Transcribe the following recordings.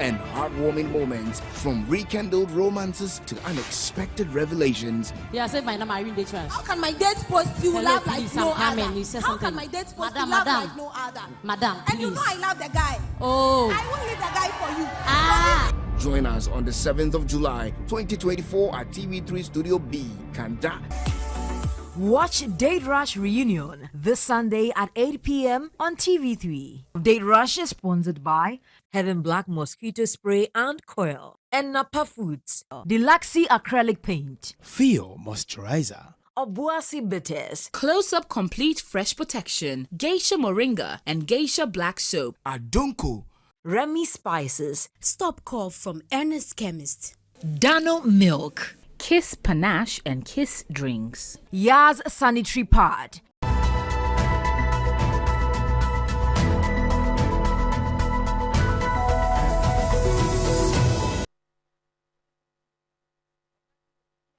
and heartwarming moments, from rekindled romances to unexpected revelations. Yeah, said my name Irene Detrans. How can my date post you love like no other? How can my date post you love like no other? Madam, and you know I love the guy. Oh. I won't leave the guy for you. Ah. Join us on the 7th of July, 2024 at TV3 Studio B, Kanda. Watch Date Rush Reunion this Sunday at 8 p.m. on TV3. Date Rush is sponsored by Heaven Black Mosquito Spray and Coil and Napa Foods, Deluxe Acrylic Paint, Fio Moisturizer, Obuasi Bitters, Close-Up Complete Fresh Protection, Geisha Moringa and Geisha Black Soap, Adonko, Remy Spices, Stop Cough from Ernest Chemist, Dano Milk, Kiss Panache and Kiss Drinks, Yaz Sanitary Pad.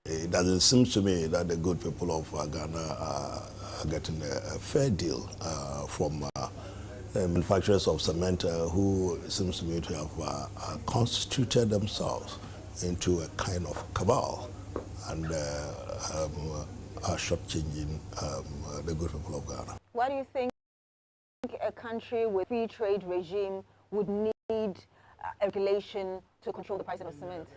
It doesn't seem to me that the good people of Ghana are getting a fair deal from manufacturers of cement who seems to me to have constituted themselves into a kind of cabal and are shortchanging the good people of Ghana. Why do you think a country with free trade regime would need regulation to control the price of cement?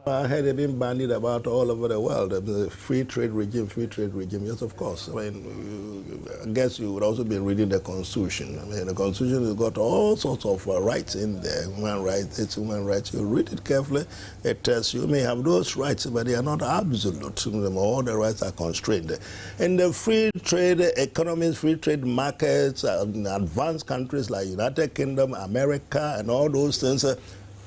I heard it being bandied about all over the world. The free trade regime, yes, of course. I mean, I guess you would also be reading the Constitution. I mean, the Constitution has got all sorts of rights in there. Human rights, it's human rights. You read it carefully, it tells you may have those rights, but they are not absolute. All the rights are constrained. In the free trade economies, free trade markets, advanced countries like United Kingdom, America, and all those things,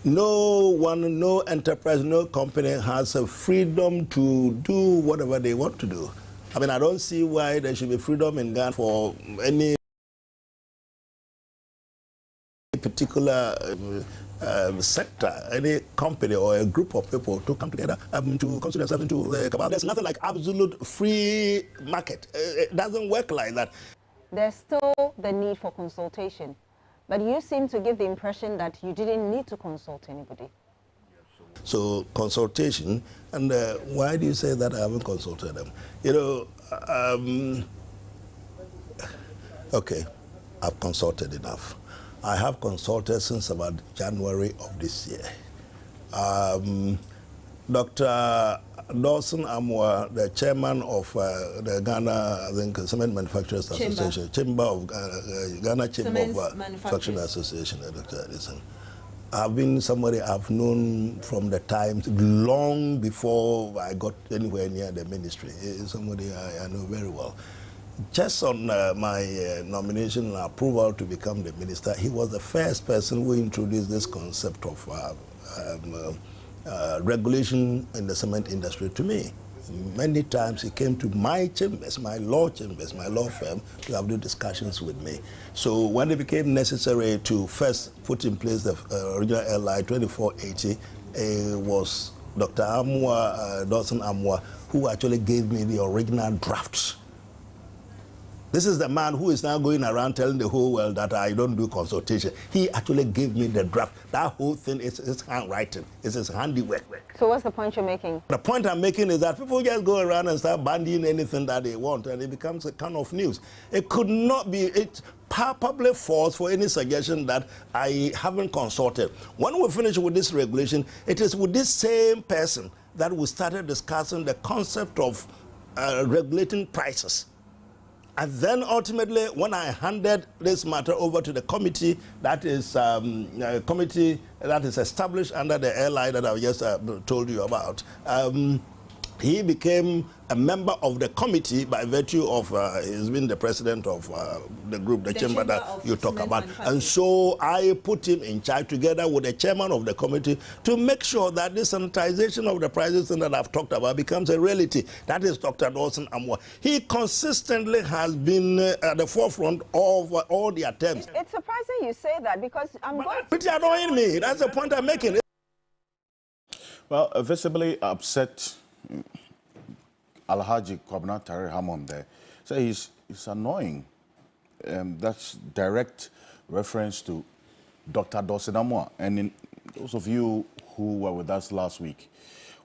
no one, no enterprise, no company has a freedom to do whatever they want to do. I mean, I don't see why there should be freedom in Ghana for any particular sector, any company or a group of people to come together to consider themselves into a cabal. There's nothing like absolute free market. It doesn't work like that. There's still the need for consultation. But you seem to give the impression that you didn't need to consult anybody. So consultation, and why do you say that I haven't consulted them? You know, okay, I've consulted enough. I have consulted since about January of this year. Dr. Dawson Amwa, the chairman of the Ghana, I think, Cement Manufacturers Association, Chamber of Ghana Chamber of Manufacturing Association, Dr. Edison. I've been somebody I've known from the time long before I got anywhere near the ministry. It's somebody I know very well. Just on my nomination and approval to become the minister, he was the first person who introduced this concept of regulation in the cement industry to me. Many times he came to my chambers, my law firm, to have the discussions with me. So when it became necessary to first put in place the original LI 2480, it was Dr. Dawson Amwa, who actually gave me the original draft. This is the man who is now going around telling the whole world that I don't do consultation. He actually gave me the draft. That whole thing is his handwriting. It's his handiwork. So what's the point you're making? The point I'm making is that people just go around and start bandying anything that they want, and it becomes a kind of news. It could not be, it's palpably false for any suggestion that I haven't consulted. When we finish with this regulation, it is with this same person that we started discussing the concept of regulating prices. And then ultimately, when I handed this matter over to the committee that is established under the LI that I've just told you about, he became a member of the committee by virtue of he's been the president of the group, the chamber that you talk about. And so I put him in charge together with the chairman of the committee to make sure that this sanitization of the prices that I've talked about becomes a reality. That is Dr. Dawson Amwa. He consistently has been at the forefront of all the attempts. It's surprising you say that because I'm going... But you're annoying me. That's the point I'm making. Well, visibly upset Alhaji Kwabena Tare Hammond there. So he's annoying. That's direct reference to Dr. Dawson Amwa. And those of you who were with us last week,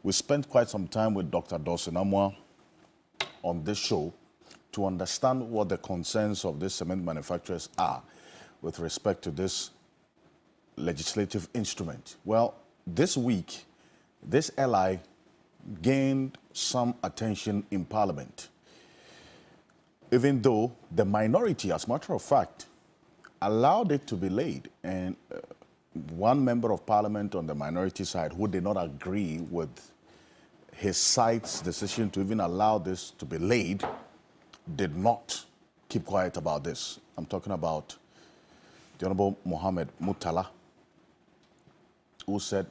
we spent quite some time with Dr. Dawson Amwa on this show to understand what the concerns of these cement manufacturers are with respect to this legislative instrument. Well, this week, this LI gained some attention in Parliament, even though the minority, as a matter of fact, allowed it to be laid. And one member of Parliament on the minority side who did not agree with his side's decision to even allow this to be laid did not keep quiet about this. I'm talking about the Honorable Mohammed Mutala, who said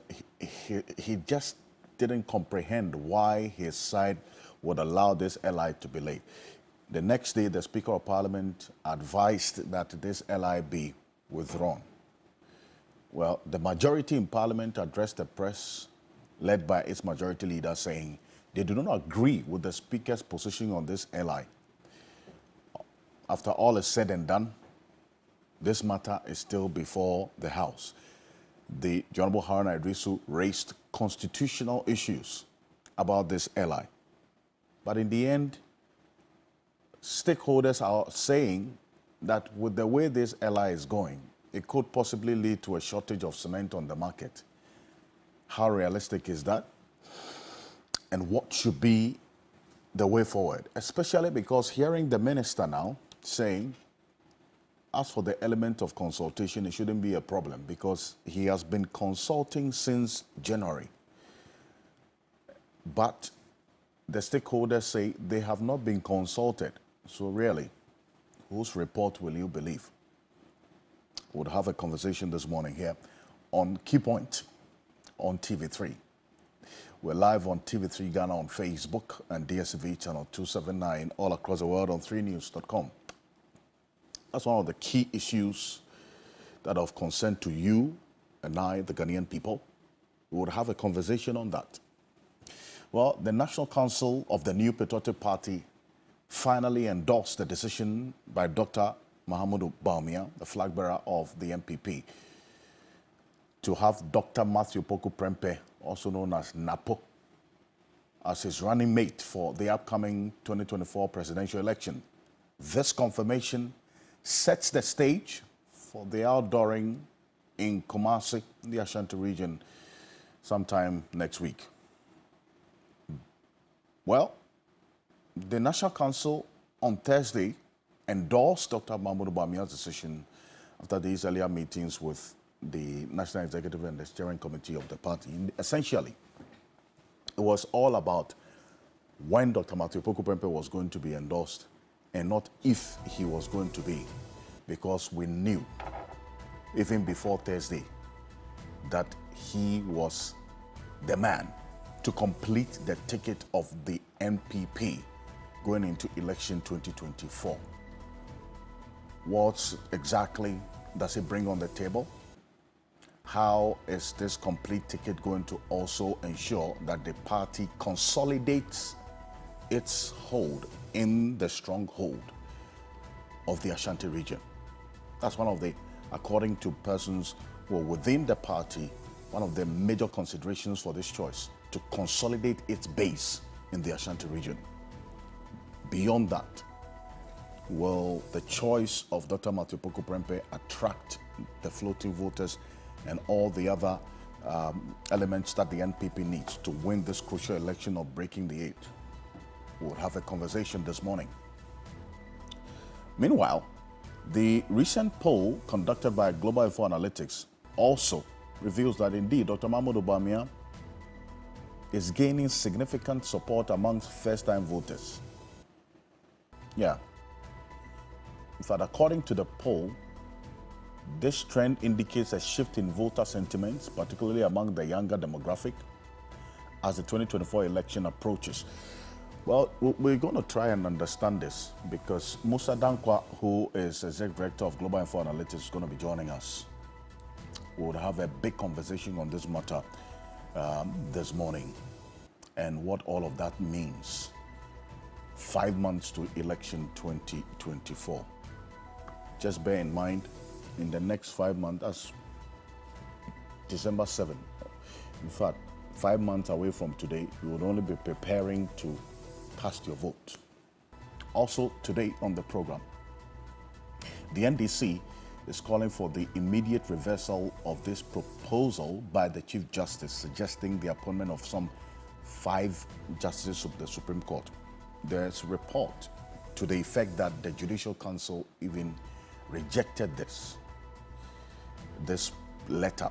he just didn't comprehend why his side would allow this LI to be laid. The next day, the Speaker of Parliament advised that this LI be withdrawn. Well, the majority in Parliament addressed the press, led by its majority leader, saying they do not agree with the Speaker's position on this LI. After all is said and done, this matter is still before the House. The Honorable Haruna Idrisu raised constitutional issues about this LI. But in the end, stakeholders are saying that with the way this LI is going, it could possibly lead to a shortage of cement on the market. How realistic is that? And what should be the way forward? Especially because hearing the minister now saying, as for the element of consultation, it shouldn't be a problem because he has been consulting since January. But the stakeholders say they have not been consulted. So really, whose report will you believe? We'll have a conversation this morning here on Key Point on TV3. We're live on TV3 Ghana on Facebook and DSTV channel 279 all across the world on 3news.com. That's one of the key issues that are of concern to you and I, the Ghanaian people. We would have a conversation on that. Well, the National Council of the New Patriotic Party finally endorsed the decision by Dr. Mahamudu Bawumia, the flag bearer of the MPP, to have Dr. Matthew Poku Prempeh, also known as Napo, as his running mate for the upcoming 2024 presidential election. This confirmation sets the stage for the outdooring in Kumasi, the Ashanti region, sometime next week. Well, the National Council on Thursday endorsed Dr. Mahamudu Bawumia's decision after these earlier meetings with the National Executive and the Steering Committee of the party. Essentially, it was all about when Dr. Matthew Poku Prempeh was going to be endorsed and not if he was going to be, because we knew, even before Thursday, that he was the man to complete the ticket of the NPP going into election 2024. What exactly does it bring on the table? How is this complete ticket going to also ensure that the party consolidates its hold in the stronghold of the Ashanti region? That's one of the, according to persons who are within the party, one of the major considerations for this choice, to consolidate its base in the Ashanti region. Beyond that, will the choice of Dr. Matthew Poku Prempeh attract the floating voters and all the other elements that the NPP needs to win this crucial election of breaking the eight? We'll have a conversation this morning. Meanwhile, the recent poll conducted by Global Info Analytics also reveals that indeed Dr. Mahamudu Bawumia is gaining significant support amongst first-time voters. Yeah. In fact, according to the poll, this trend indicates a shift in voter sentiments, particularly among the younger demographic, as the 2024 election approaches. Well, we're going to try and understand this because Musa Dankwa, who is Executive Director of Global Info Analytics, is going to be joining us. We'll have a big conversation on this matter this morning and what all of that means. 5 months to election 2024. Just bear in mind, in the next 5 months, as December 7. In fact, 5 months away from today, you would only be preparing to cast your vote. Also, today on the program, the NDC is calling for the immediate reversal of this proposal by the Chief Justice, suggesting the appointment of some 5 justices of the Supreme Court. There's a report to the effect that the Judicial Council even rejected this letter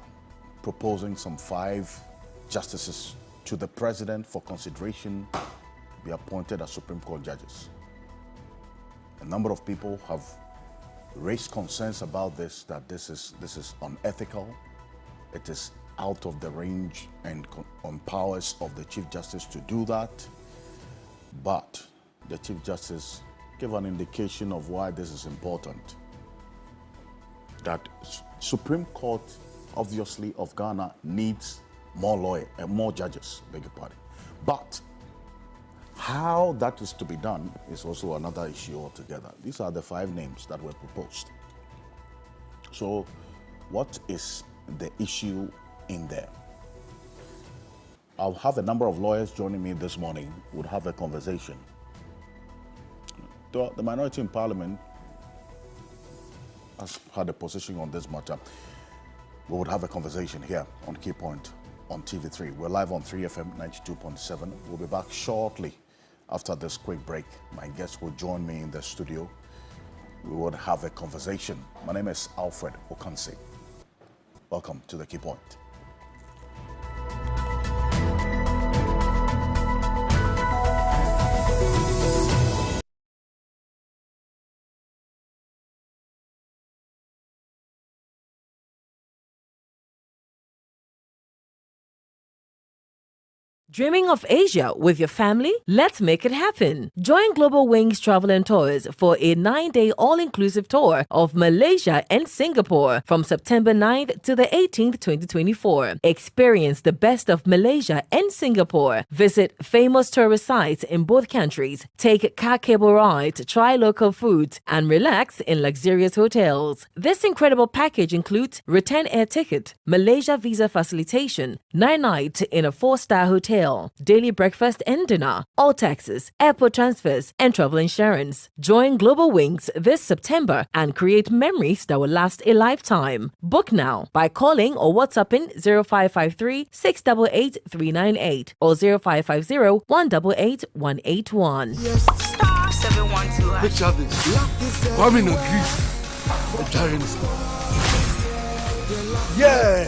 proposing some 5 justices to the president for consideration be appointed as Supreme Court judges. A number of people have raised concerns about this, that this is unethical. It is out of the range and on powers of the Chief Justice to do that. But the Chief Justice gave an indication of why this is important. That Supreme Court, obviously, of Ghana needs more judges, beg your pardon. But how that is to be done is also another issue altogether. These are the 5 names that were proposed. So what is the issue in there? I'll have a number of lawyers joining me this morning. We'll have a conversation. The minority in Parliament has had a position on this matter. We would have a conversation here on Key Point on TV3. We're live on 3FM 92.7. We'll be back shortly after this quick break. My guests will join me in the studio. We would have a conversation. My name is Alfred Ocansey. Welcome to the Key Point. Dreaming of Asia with your family? Let's make it happen. Join Global Wings Travel and Tours for a 9-day all-inclusive tour of Malaysia and Singapore from September 9th to the 18th, 2024. Experience the best of Malaysia and Singapore. Visit famous tourist sites in both countries. Take car cable ride, try local foods, and relax in luxurious hotels. This incredible package includes return air ticket, Malaysia visa facilitation, 9 nights in a 4-star hotel, daily breakfast and dinner, all taxes, airport transfers, and travel insurance. Join Global Wings this September and create memories that will last a lifetime. Book now by calling or WhatsApping 0553 688 398 or 0550 188 181. Star 712. Picture this. Coming on Greece. Yeah,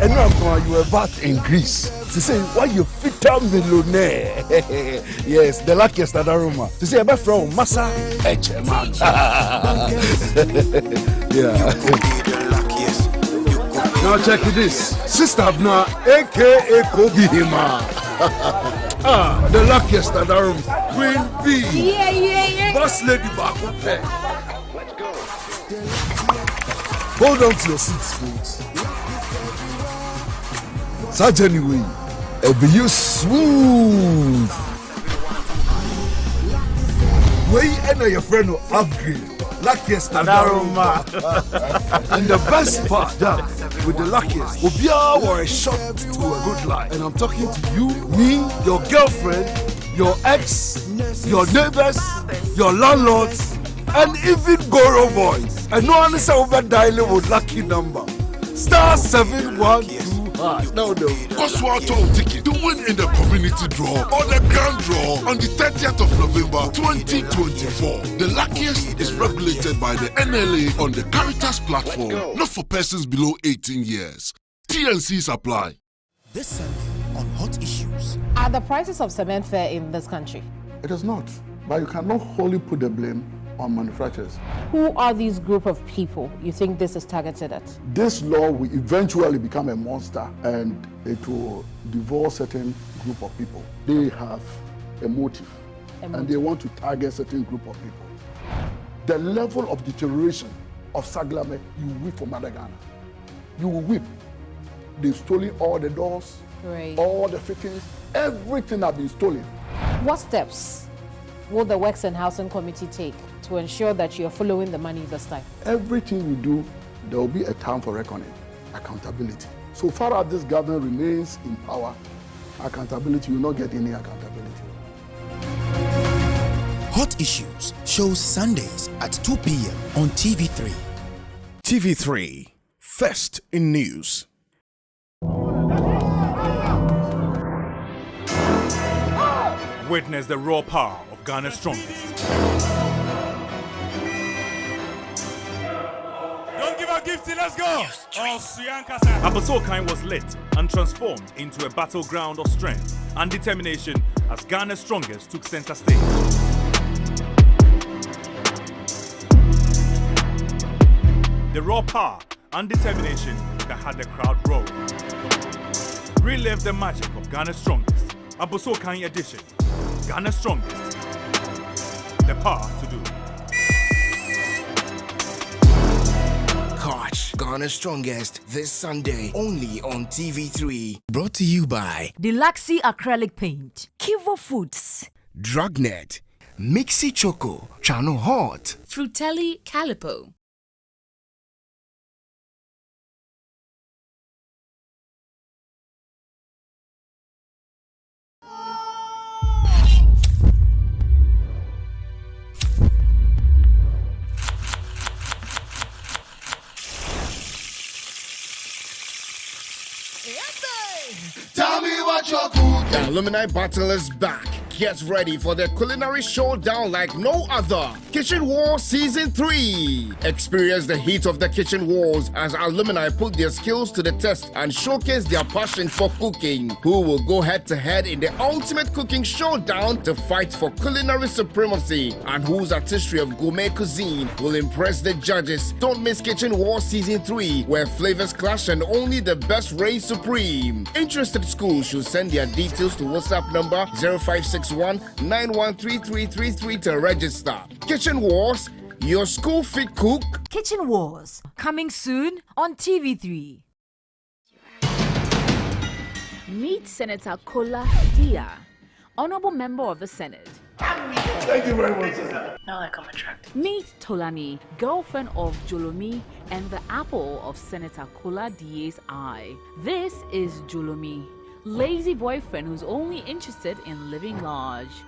and now you were back in Greece. To say why you fit a millionaire. Yes, the luckiest at Aroma. To say about from Massa Echeman. Yeah. Now check this. Sister Abna, aka Kobe Hima. The luckiest at Aroma. Queen B. Yeah. Boss Lady Baku Pen. Hold on to your seats, folks. Such anyway, it'll be you smooth. Way and your friend will upgrade. Luckiest Aroma. And the best part, that with the luckiest, will be our shot to a good life. And I'm talking to you, me, your girlfriend, your ex, your neighbors, your landlords, and even Goro boys. And no one is over dialing with lucky number. Star 712. No. Coswato ticket to win in the community draw or the grand draw on the 30th of November 2024. The luckiest is regulated by the NLA on the Caritas platform, not for persons below 18 years. TNCs apply. This Sunday on Hot Issues. Are the prices of cement fair in this country? It is not, but you cannot wholly put the blame on manufacturers. Who are these group of people you think this is targeted at? This law will eventually become a monster and it will devour certain group of people. They have a motive and they want to target certain group of people. The level of deterioration of Saglame, you will weep for Mother Ghana. You will weep. They've stolen all the doors, all the fittings, everything has been stolen. What steps will the Works and Housing Committee take to ensure that you're following the money this time? Everything we do, there will be a time for reckoning, accountability. So far as this government remains in power, accountability will not get any accountability. Hot Issues shows Sundays at 2 p.m. on TV3. TV3, first in news. Witness the raw power of Ghana's strongest. Don't give up gifts, let's go! Abosokan was lit and transformed into a battleground of strength and determination as Ghana's strongest took center stage. The raw power and determination that had the crowd rolling. Relive the magic of Ghana's strongest. Abosokan edition. Ghana's strongest. The power to do. Catch Ghana's strongest this Sunday only on TV3. Brought to you by Deluxy Acrylic Paint, Kivo Foods, Drugnet, Mixi Choco, Channel Hot, Frutelli Calipo. Tell me what you're cooking. The Alumni Battle is back. Get ready for the culinary showdown like no other. Kitchen Wars Season 3. Experience the heat of the kitchen wars as alumni put their skills to the test and showcase their passion for cooking. Who will go head to head in the ultimate cooking showdown to fight for culinary supremacy, and whose artistry of gourmet cuisine will impress the judges. Don't miss Kitchen Wars Season 3, where flavors clash and only the best reign supreme. Interested schools should send their details to WhatsApp number 0561-913333 to register. Kitchen Wars, your school fit cook. Kitchen Wars, coming soon on TV3. Meet Senator Kola Dia, Honorable Member of the Senate. Thank you very much, sir. Now I come attractive. Meet Tolani, girlfriend of Jolomi and the apple of Senator Kola Dia's eye. This is Jolomi, lazy boyfriend who's only interested in living large.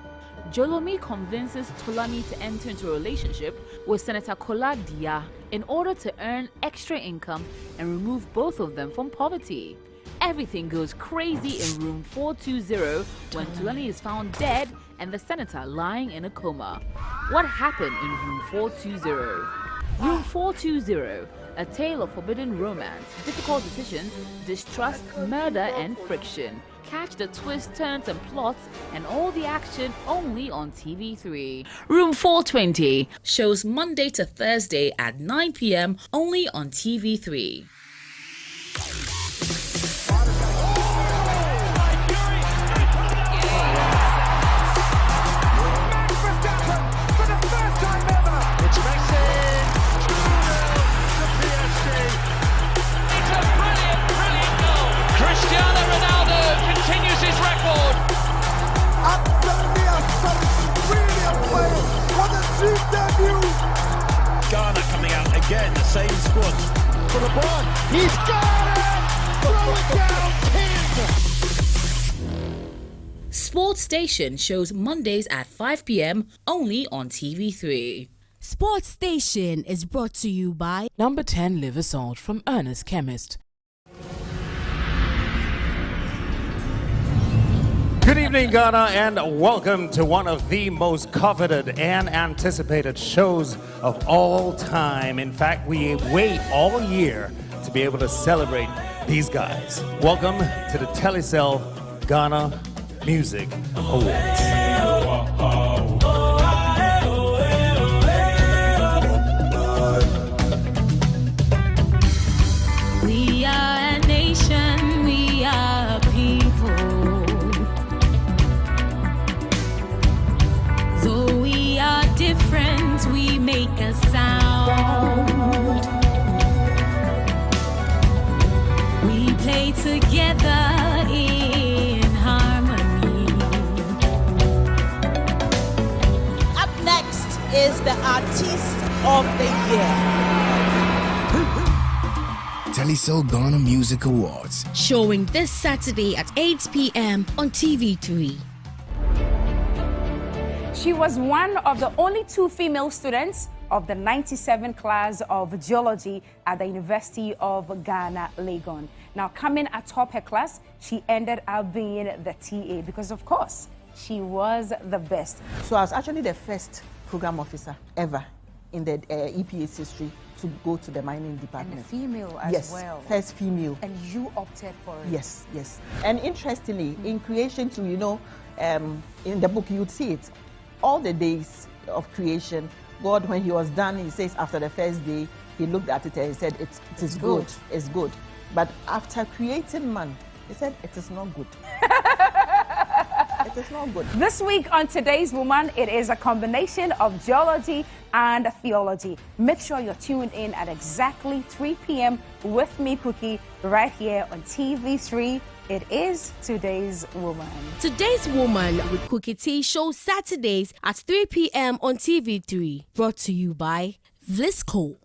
Jolomi convinces Tolani to enter into a relationship with Senator Kola Dia in order to earn extra income and remove both of them from poverty. Everything goes crazy in room 420 when Tolani is found dead and the senator lying in a coma. What happened in room 420? Room 420, a tale of forbidden romance, difficult decisions, distrust, murder, and friction. Catch the twists, turns, and plots and all the action only on TV3. Room 420 shows Monday to Thursday at 9 p.m. only on TV3. Ghana coming out again, the same squad. For LeBron, he's got it! Throw it down, King! Sports Station shows Mondays at 5 p.m. only on TV3. Sports Station is brought to you by Number 10 liver salt from Ernest Chemist. Good evening, Ghana, and welcome to one of the most coveted and anticipated shows of all time. In fact, we wait all year to be able to celebrate these guys. Welcome to the Telecel Ghana Music Awards. We are a nation, we are a people. Though we are different, we make a sound. We play together in harmony. Up next is the Artist of the Year. Calisel Ghana Music Awards. Showing this Saturday at 8 p.m. on TV3. She was one of the only 2 female students of the 97 class of geology at the University of Ghana, Legon. Now, coming atop her class, she ended up being the TA because, of course, she was the best. So I was actually the first program officer ever in the EPA's history to go to the mining department. And a female as yes, well. Yes, first female. And you opted for it. Yes, yes. And interestingly, in creation too, you know, in the book you'd see it, all the days of creation, God, when he was done, he says after the first day, he looked at it and he said, it is good, it's good. But after creating man, he said, it is not good. It is not good. This week on Today's Woman, it is a combination of geology and theology. Make sure you're tuned in at exactly 3 p.m. with me, Cookie, right here on TV3. It is Today's Woman. Today's Woman with Cookie T shows Saturdays at 3 p.m. on TV3. Brought to you by Vlisco.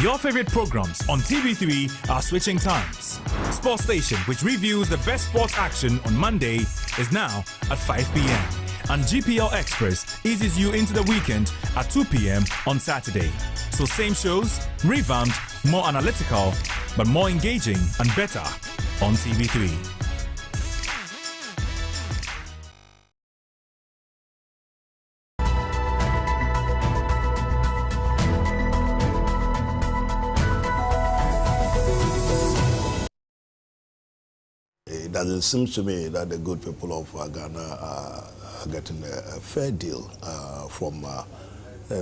Your favorite programs on TV3 are switching times. Sports Station, which reviews the best sports action on Monday, is now at 5 p.m. And GPL Express eases you into the weekend at 2 p.m. on Saturday. So same shows, revamped, more analytical, but more engaging and better on TV3. It doesn't seem to me that the good people of Ghana are getting a fair deal from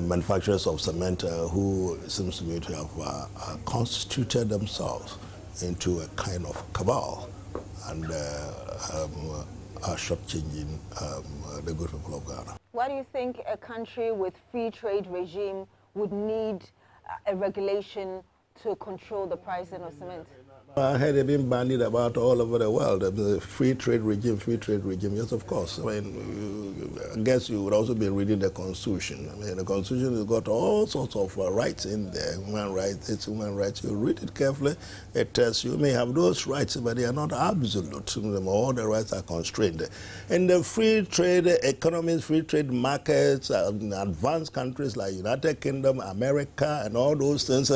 manufacturers of cement who seems to me to have constituted themselves into a kind of cabal and are shortchanging the good people of Ghana. Why do you think a country with free trade regime would need a regulation to control the pricing of cement? I heard it being bandied about all over the world. The free trade regime, yes, of course. I mean, I guess you would also be reading the Constitution. I mean, the Constitution has got all sorts of rights in there. Human rights, it's human rights. You read it carefully, it tells you may have those rights, but they are not absolute. All the rights are constrained. In the free trade economies, free trade markets, advanced countries like United Kingdom, America, and all those things,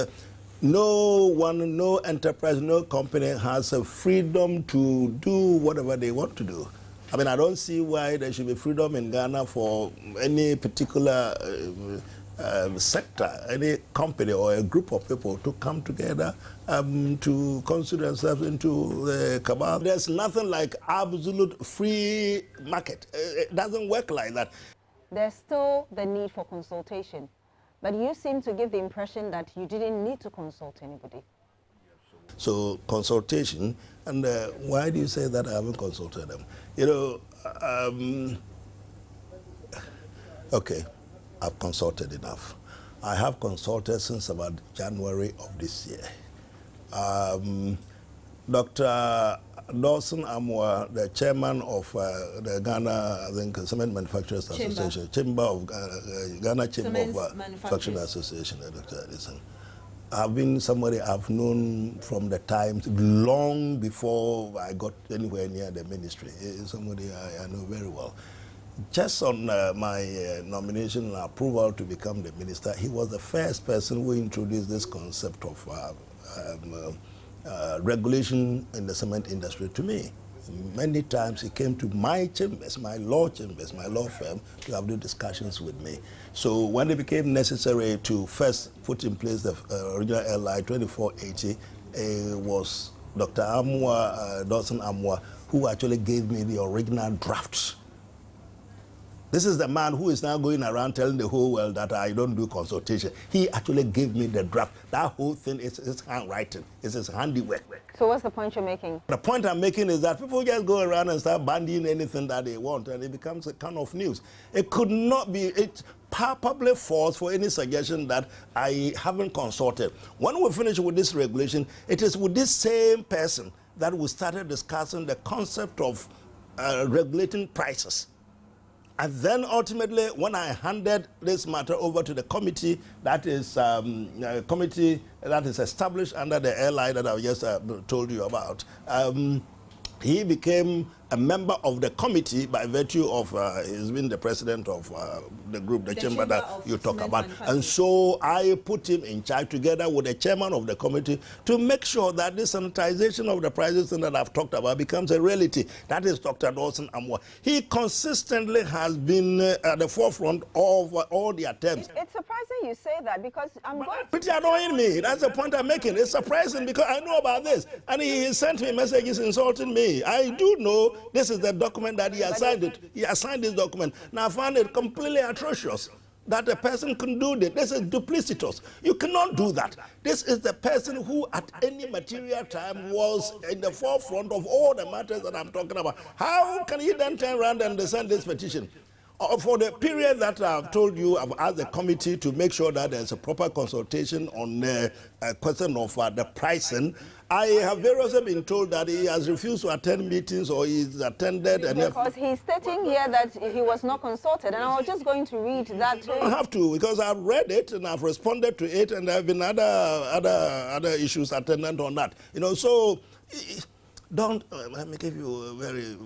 no one, no enterprise, no company has a freedom to do whatever they want to do. I mean, I don't see why there should be freedom in Ghana for any particular sector, any company or a group of people to come together to consider themselves into the cabal. There's nothing like absolute free market. It doesn't work like that. There's still the need for consultation. But you seem to give the impression that you didn't need to consult anybody. So consultation, and why do you say that I haven't consulted them? You know, okay, I've consulted enough. I have consulted since about January of this year. Dr. Dawson Amwa, the chairman of the Ghana, I think, Cement Manufacturers Association, Chamber of Ghana Chamber of Manufacturing Association, Dr. Edison. I've been somebody I've known from the times long before I got anywhere near the ministry. Somebody I know very well. Just on my nomination and approval to become the minister, he was the first person who introduced this concept of regulation in the cement industry to me. Many times he came to my chambers, my law chambers, my law firm, to have the discussions with me. So when it became necessary to first put in place the original LI 2480, it was Dr. Amwa, Dawson Amwa, who actually gave me the original draft. This is the man who is now going around telling the whole world that I don't do consultation. He actually gave me the draft. That whole thing is his handwriting. It's his handiwork. So what's the point you're making? The point I'm making is that people just go around and start bandying anything that they want, and it becomes a kind of news. It could not be, it's palpably false for any suggestion that I haven't consulted. When we finish with this regulation, it is with this same person that we started discussing the concept of regulating prices. And then ultimately, when I handed this matter over to the committee, that is a committee that is established under the LI that I just told you about, he became a member of the committee by virtue of he's been the president of the group, the chamber that you talk about. And so I put him in charge together with the chairman of the committee to make sure that this sanitization of the prices that I've talked about becomes a reality. That is Dr. Dawson Amwa. He consistently has been at the forefront of all the attempts. It's surprising you say that because I'm going to... But you're annoying me. That's the point I'm making. It's surprising because I know about this. And he sent me messages insulting me. I do know this is the document that he has signed it. He has signed this document. Now I found it completely atrocious that a person can do this. This is duplicitous. You cannot do that. This is the person who at any material time was in the forefront of all the matters that I'm talking about. How can he then turn around and send this petition? For the period that I've told you, I've asked the committee to make sure that there's a proper consultation on the question of the pricing. I have variously been told that he has refused to attend meetings or he's attended. Because he's stating here that he was not consulted, and I was just going to read that too. I have to, because I've read it and I've responded to it, and there have been other issues attendant on that. You know, so don't, let me give you a very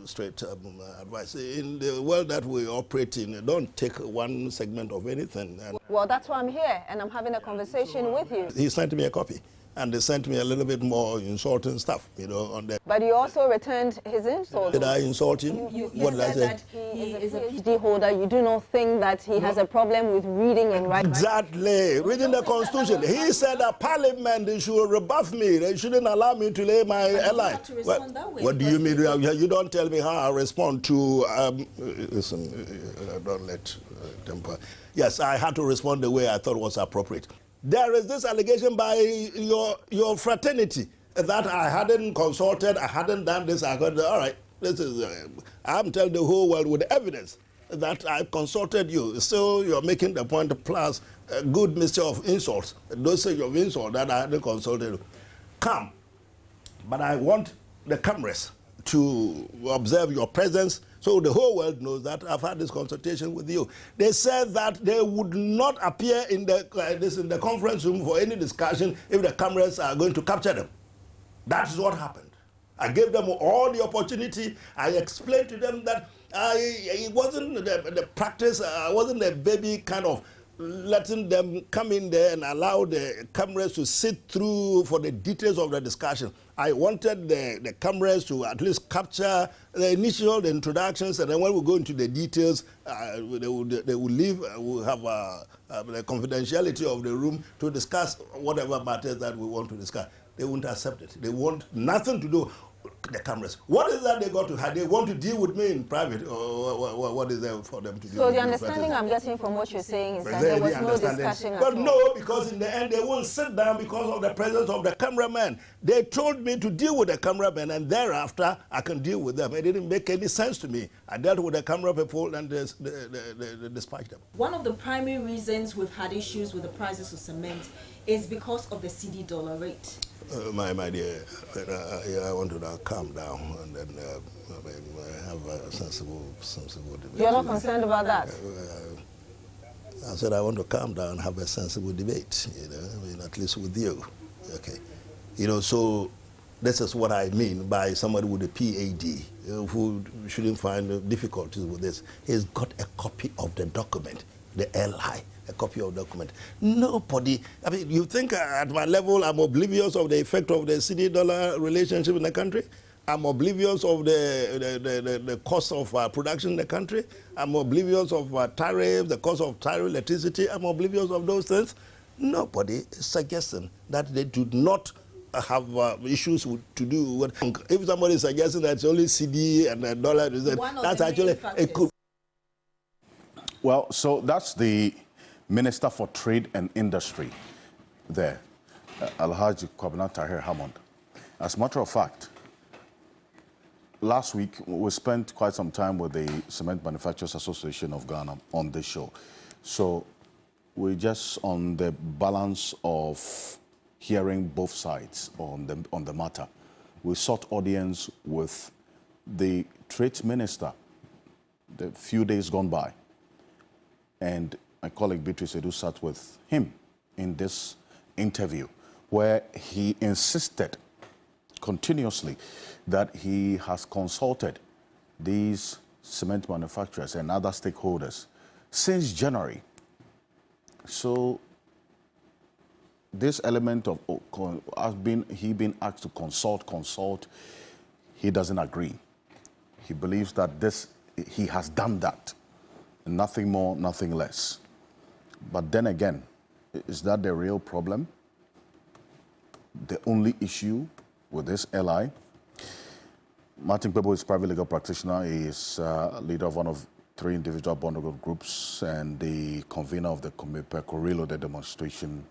straight advice. In the world that we operate in, don't take one segment of anything. Well, that's why I'm here, and I'm having a conversation with you. He sent me a copy, and they sent me a little bit more insulting stuff, you know, on that. But you also returned his insult. Did I insult him? What did I say? That he is a PhD holder. You do not think that he has a problem with reading and writing? Exactly. Reading the Constitution. He said that Parliament should rebuff me. They shouldn't allow me to lay my ally. What do you mean? You don't tell me how I respond to... listen, don't let temper. Yes, I had to respond the way I thought was appropriate. There is this allegation by your fraternity that I hadn't consulted, I hadn't done this. I got, all right, this is, I'm telling the whole world with evidence that I consulted you. So you're making the point plus a good mixture of insults, a dosage of insult that I hadn't consulted you. Come, but I want the cameras to observe your presence so the whole world knows that I've had this consultation with you. They said that they would not appear in the conference room for any discussion if the cameras are going to capture them. That's what happened. I gave them all the opportunity. I explained to them that it wasn't the practice, I wasn't a baby kind of letting them come in there and allow the cameras to sit through for the details of the discussion. I wanted the cameras to at least capture the initial, the introductions, and then when we go into the details, they will leave, we'll have the confidentiality of the room to discuss whatever matters that we want to discuss. They won't accept it. They want nothing to do the cameras. What is that they got to have? They want to deal with me in private, or what is there for them to do? So the understanding I'm getting from what you're saying is that there was no discussion at all. But no, because in the end they won't sit down because of the presence of the cameraman. They told me to deal with the cameraman, and thereafter I can deal with them. It didn't make any sense to me. I dealt with the camera people and they dispatched them. One of the primary reasons we've had issues with the prices of cement is because of the CD dollar rate. My dear, I want to now calm down and then have a sensible debate. You're not concerned about that? I said I want to calm down and have a sensible debate, you know, I mean, at least with you. Okay. You know, so this is what I mean by somebody with a PhD who shouldn't find difficulties with this. He's got a copy of the document, the LI. A copy of the document. Nobody, I mean, you think at my level I'm oblivious of the effect of the CD-dollar relationship in the country? I'm oblivious of the cost of production in the country? I'm oblivious of tariff, the cost of tariff electricity? I'm oblivious of those things? Nobody is suggesting that they do not have issues to do with. If somebody is suggesting that it's only CD and the dollar, that's actually, it could. Well, so that's the Minister for Trade and Industry there, Alhaji Kwabena Tahir Hammond. As a matter of fact, last week we spent quite some time with the Cement Manufacturers Association of Ghana on this show. So we're just on the balance of hearing both sides on the matter. we sought audience with the Trade Minister the few days gone by. And my colleague Beatrice Edu sat with him in this interview where he insisted continuously that he has consulted these cement manufacturers and other stakeholders since January. So this element of he been asked to consult, he doesn't agree. He believes that he has done that, nothing more, nothing less. But then again, is that the real problem? The only issue with this LI? Martin Pebo is a private legal practitioner. He is leader of one of 3 individual bond groups and the convener of the Komepe the demonstration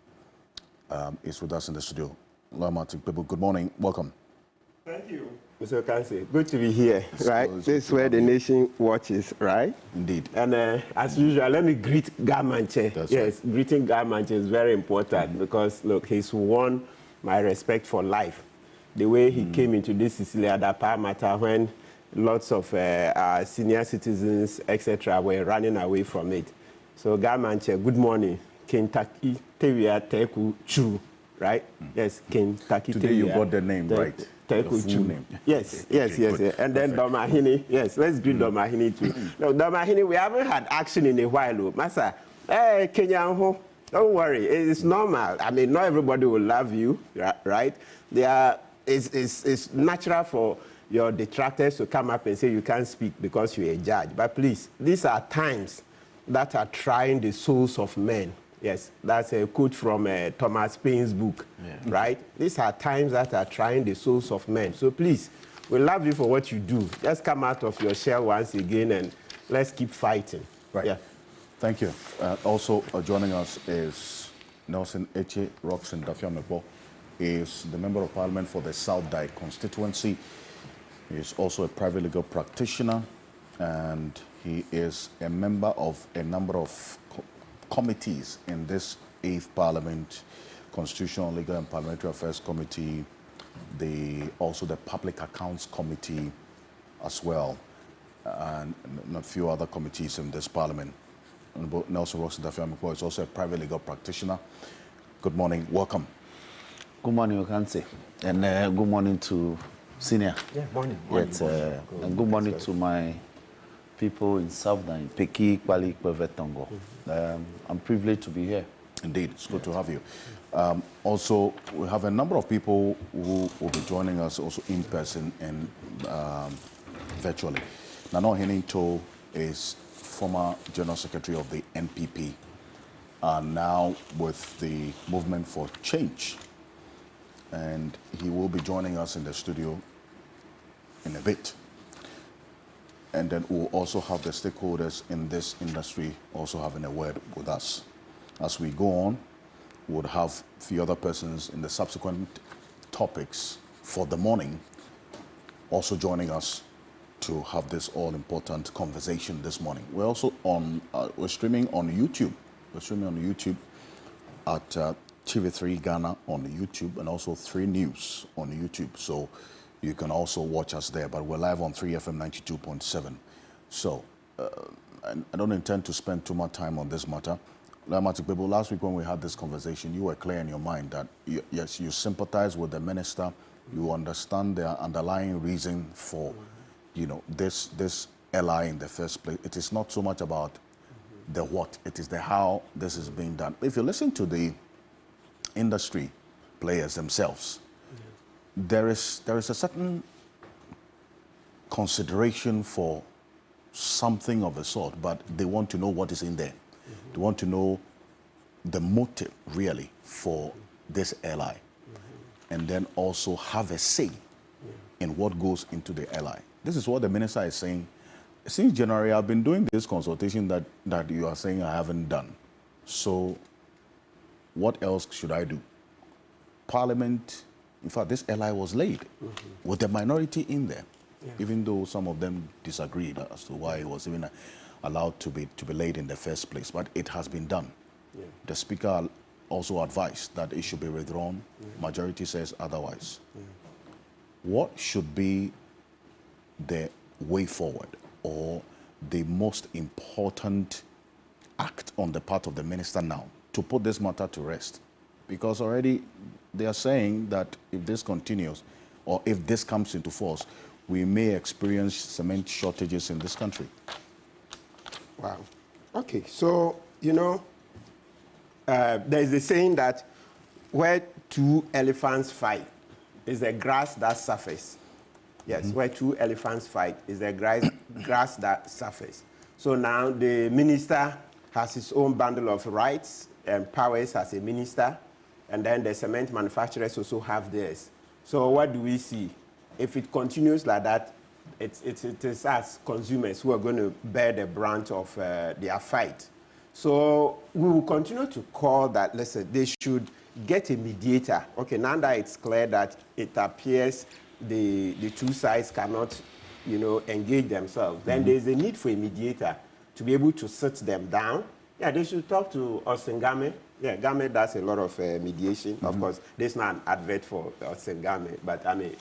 is with us in the studio. Lawyer Martin Pebo, good morning. Welcome. Thank you, Mr. Ocansey. Good to be here, right? This is where the nation watches, right? Indeed. And as usual, let me greet Garmanche. Yes, right. Greeting Garmanche is very important because, look, he's won my respect for life. The way he came into this Cecilia Dapa matter when lots of our senior citizens, etc., were running away from it. So, Garmanche, good morning. Kentucky, Tewia Teku Chu, right? Yes, Kentucky. Today you got the name right. The full name. Yes, yes, yes, yes. And then Domahini, yes, let's greet Domahini too. No, Domahini, we haven't had action in a while, Masa. Hey, Kenyan, don't worry, it's normal. I mean, not everybody will love you, right? It's natural for your detractors to come up and say you can't speak because you're a judge. But please, these are times that are trying the souls of men. Yes, that's a quote from Thomas Paine's book, right? These are times that are trying the souls of men. So please, we love you for what you do. Just come out of your shell once again and let's keep fighting. Right. Yeah. Thank you. Also joining us is Nelson Eche Roxon Dafiamepo. He is the Member of Parliament for the South Dye constituency. He is also a private legal practitioner and he is a member of a number of committees in this 8th Parliament, Constitutional, Legal and Parliamentary Affairs Committee, also the Public Accounts Committee as well, and a few other committees in this Parliament. Nelson Roxon Dafiamepo is also a private legal practitioner. Good morning, welcome. Good morning, Ocansey, and good morning to Senior. Yeah, morning. And good morning to my people in Southern, Peki, Kwali, Kwevetongo. I'm privileged to be here. Indeed, it's good to have you. Also, we have a number of people who will be joining us also in person and virtually. Nano Heninto is former General Secretary of the NPP, and now with the Movement for Change. And he will be joining us in the studio in a bit. And then we'll also have the stakeholders in this industry also having a word with us. As we go on, we'll have a few other persons in the subsequent topics for the morning also joining us to have this all-important conversation this morning. We're also on, we're streaming on YouTube. We're streaming on YouTube at TV3 Ghana on YouTube and also 3 News on YouTube. So you can also watch us there, but we're live on 3FM 92.7. So I don't intend to spend too much time on this matter. Last week when we had this conversation, you were clear in your mind that yes, you sympathize with the minister, you understand the underlying reason for, you know, this LI in the first place. It is not so much about the what, it is the how this is being done. If you listen to the industry players themselves, there is a certain consideration for something of the sort, but they want to know what is in there. They want to know the motive really for this LI, and then also have a say in what goes into the LI. This is what the minister is saying. Since January, I've been doing this consultation that you are saying I haven't done. So what else should I do? Parliament, in fact, this LI was laid with the minority in there, even though some of them disagreed as to why it was even allowed to be laid in the first place. But it has been done. The Speaker also advised that it should be withdrawn. Majority says otherwise. what should be the way forward or the most important act on the part of the minister now to put this matter to rest? Because already they are saying that if this continues or if this comes into force, we may experience cement shortages in this country. Wow. Okay, so, you know, there's a saying that where two elephants fight is the grass that suffers. Yes, where two elephants fight is the grass that suffers. So now the minister has his own bundle of rights and powers as a minister, and then the cement manufacturers also have theirs. So what do we see? If it continues like that, it is us consumers who are going to bear the brunt of their fight. So we will continue to call that, listen, they should get a mediator. Okay, now that it's clear that it appears the two sides cannot, you know, engage themselves, then there's a need for a mediator to be able to sit them down. Yeah, they should talk to Osengame. Yeah, Game does a lot of mediation. Of course, there's not an advert for Osengame, but I mean,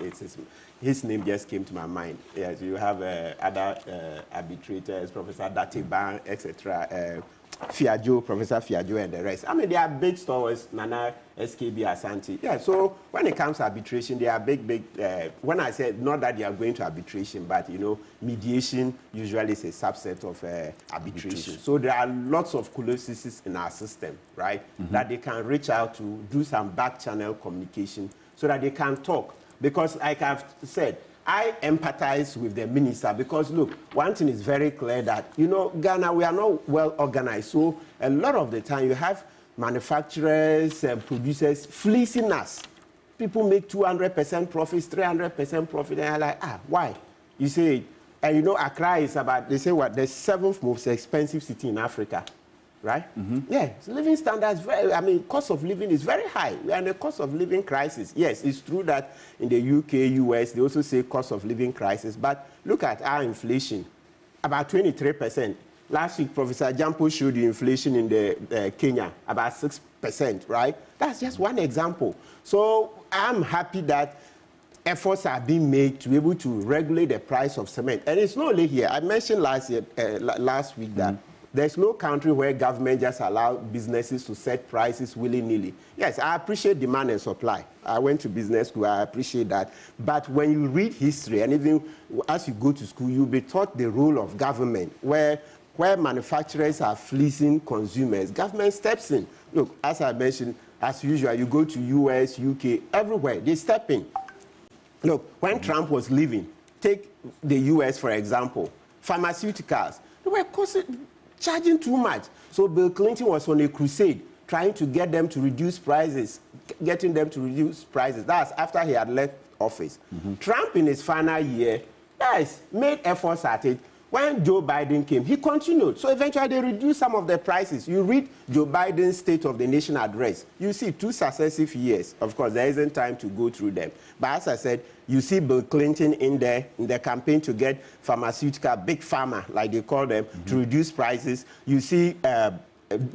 his name just came to my mind. Yes, you have other arbitrators, Professor Datiban, etc. Fiajo, Professor Fiajo, and the rest. I mean, they are big stores, Nana, SKB, Asante. Yeah, so when it comes to arbitration, they are big, when I said not that they are going to arbitration, but, you know, mediation usually is a subset of arbitration. So there are lots of colossuses in our system, right, that they can reach out to, do some back channel communication so that they can talk. Because like I've said, I empathize with the minister because, look, one thing is very clear that, you know, Ghana, we are not well organized. So a lot of the time you have manufacturers and producers fleecing us. People make 200% profits, 300% profit, and I'm like, why? You say, and you know, Accra is about, they say what, the 7th most expensive city in Africa. Right? Yeah, living standards, cost of living is very high. We are in a cost of living crisis. Yes, it's true that in the UK, US, they also say cost of living crisis. But look at our inflation, about 23%. Last week, Professor Jampo showed you inflation in the Kenya, about 6%, right? That's just one example. So I'm happy that efforts are being made to be able to regulate the price of cement. And it's not only here. I mentioned last week that there's no country where government just allow businesses to set prices willy-nilly. Yes, I appreciate demand and supply. I went to business school, I appreciate that. But when you read history, and even as you go to school, you'll be taught the role of government, where manufacturers are fleecing consumers. Government steps in. Look, as I mentioned, as usual, you go to US, UK, everywhere, they step in. Look, when Trump was leaving, take the US, for example, pharmaceuticals, they were charging too much. So Bill Clinton was on a crusade trying to get them to reduce prices, getting them to reduce prices. That's after he had left office. Trump, in his final year, yes, made efforts at it. When Joe Biden came, he continued. So eventually they reduced some of the prices. You read Joe Biden's State of the Nation address, you see 2 successive years. Of course, there isn't time to go through them. But as I said, you see Bill Clinton in there in the campaign to get pharmaceutical, big pharma, like they call them, to reduce prices. You see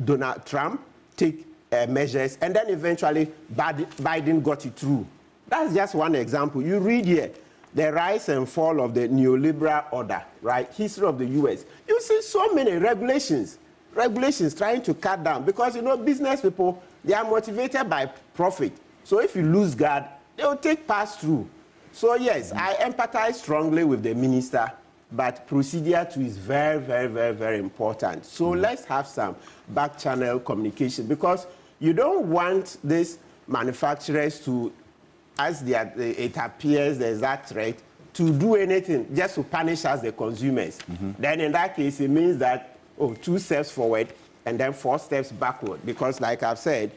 Donald Trump take measures, and then eventually Biden got it through. That's just one example. You read here, the rise and fall of the neoliberal order, right? History of the US. You see so many regulations trying to cut down because, you know, business people, they are motivated by profit. So if you lose guard, they will take pass-through. So yes, I empathize strongly with the minister, but procedure too is very, very, very, very important. So let's have some back channel communication because you don't want these manufacturers to, as it appears there's that threat, to do anything just to punish us, the consumers. Then in that case, it means that, 2 steps forward and then 4 steps backward. Because like I've said,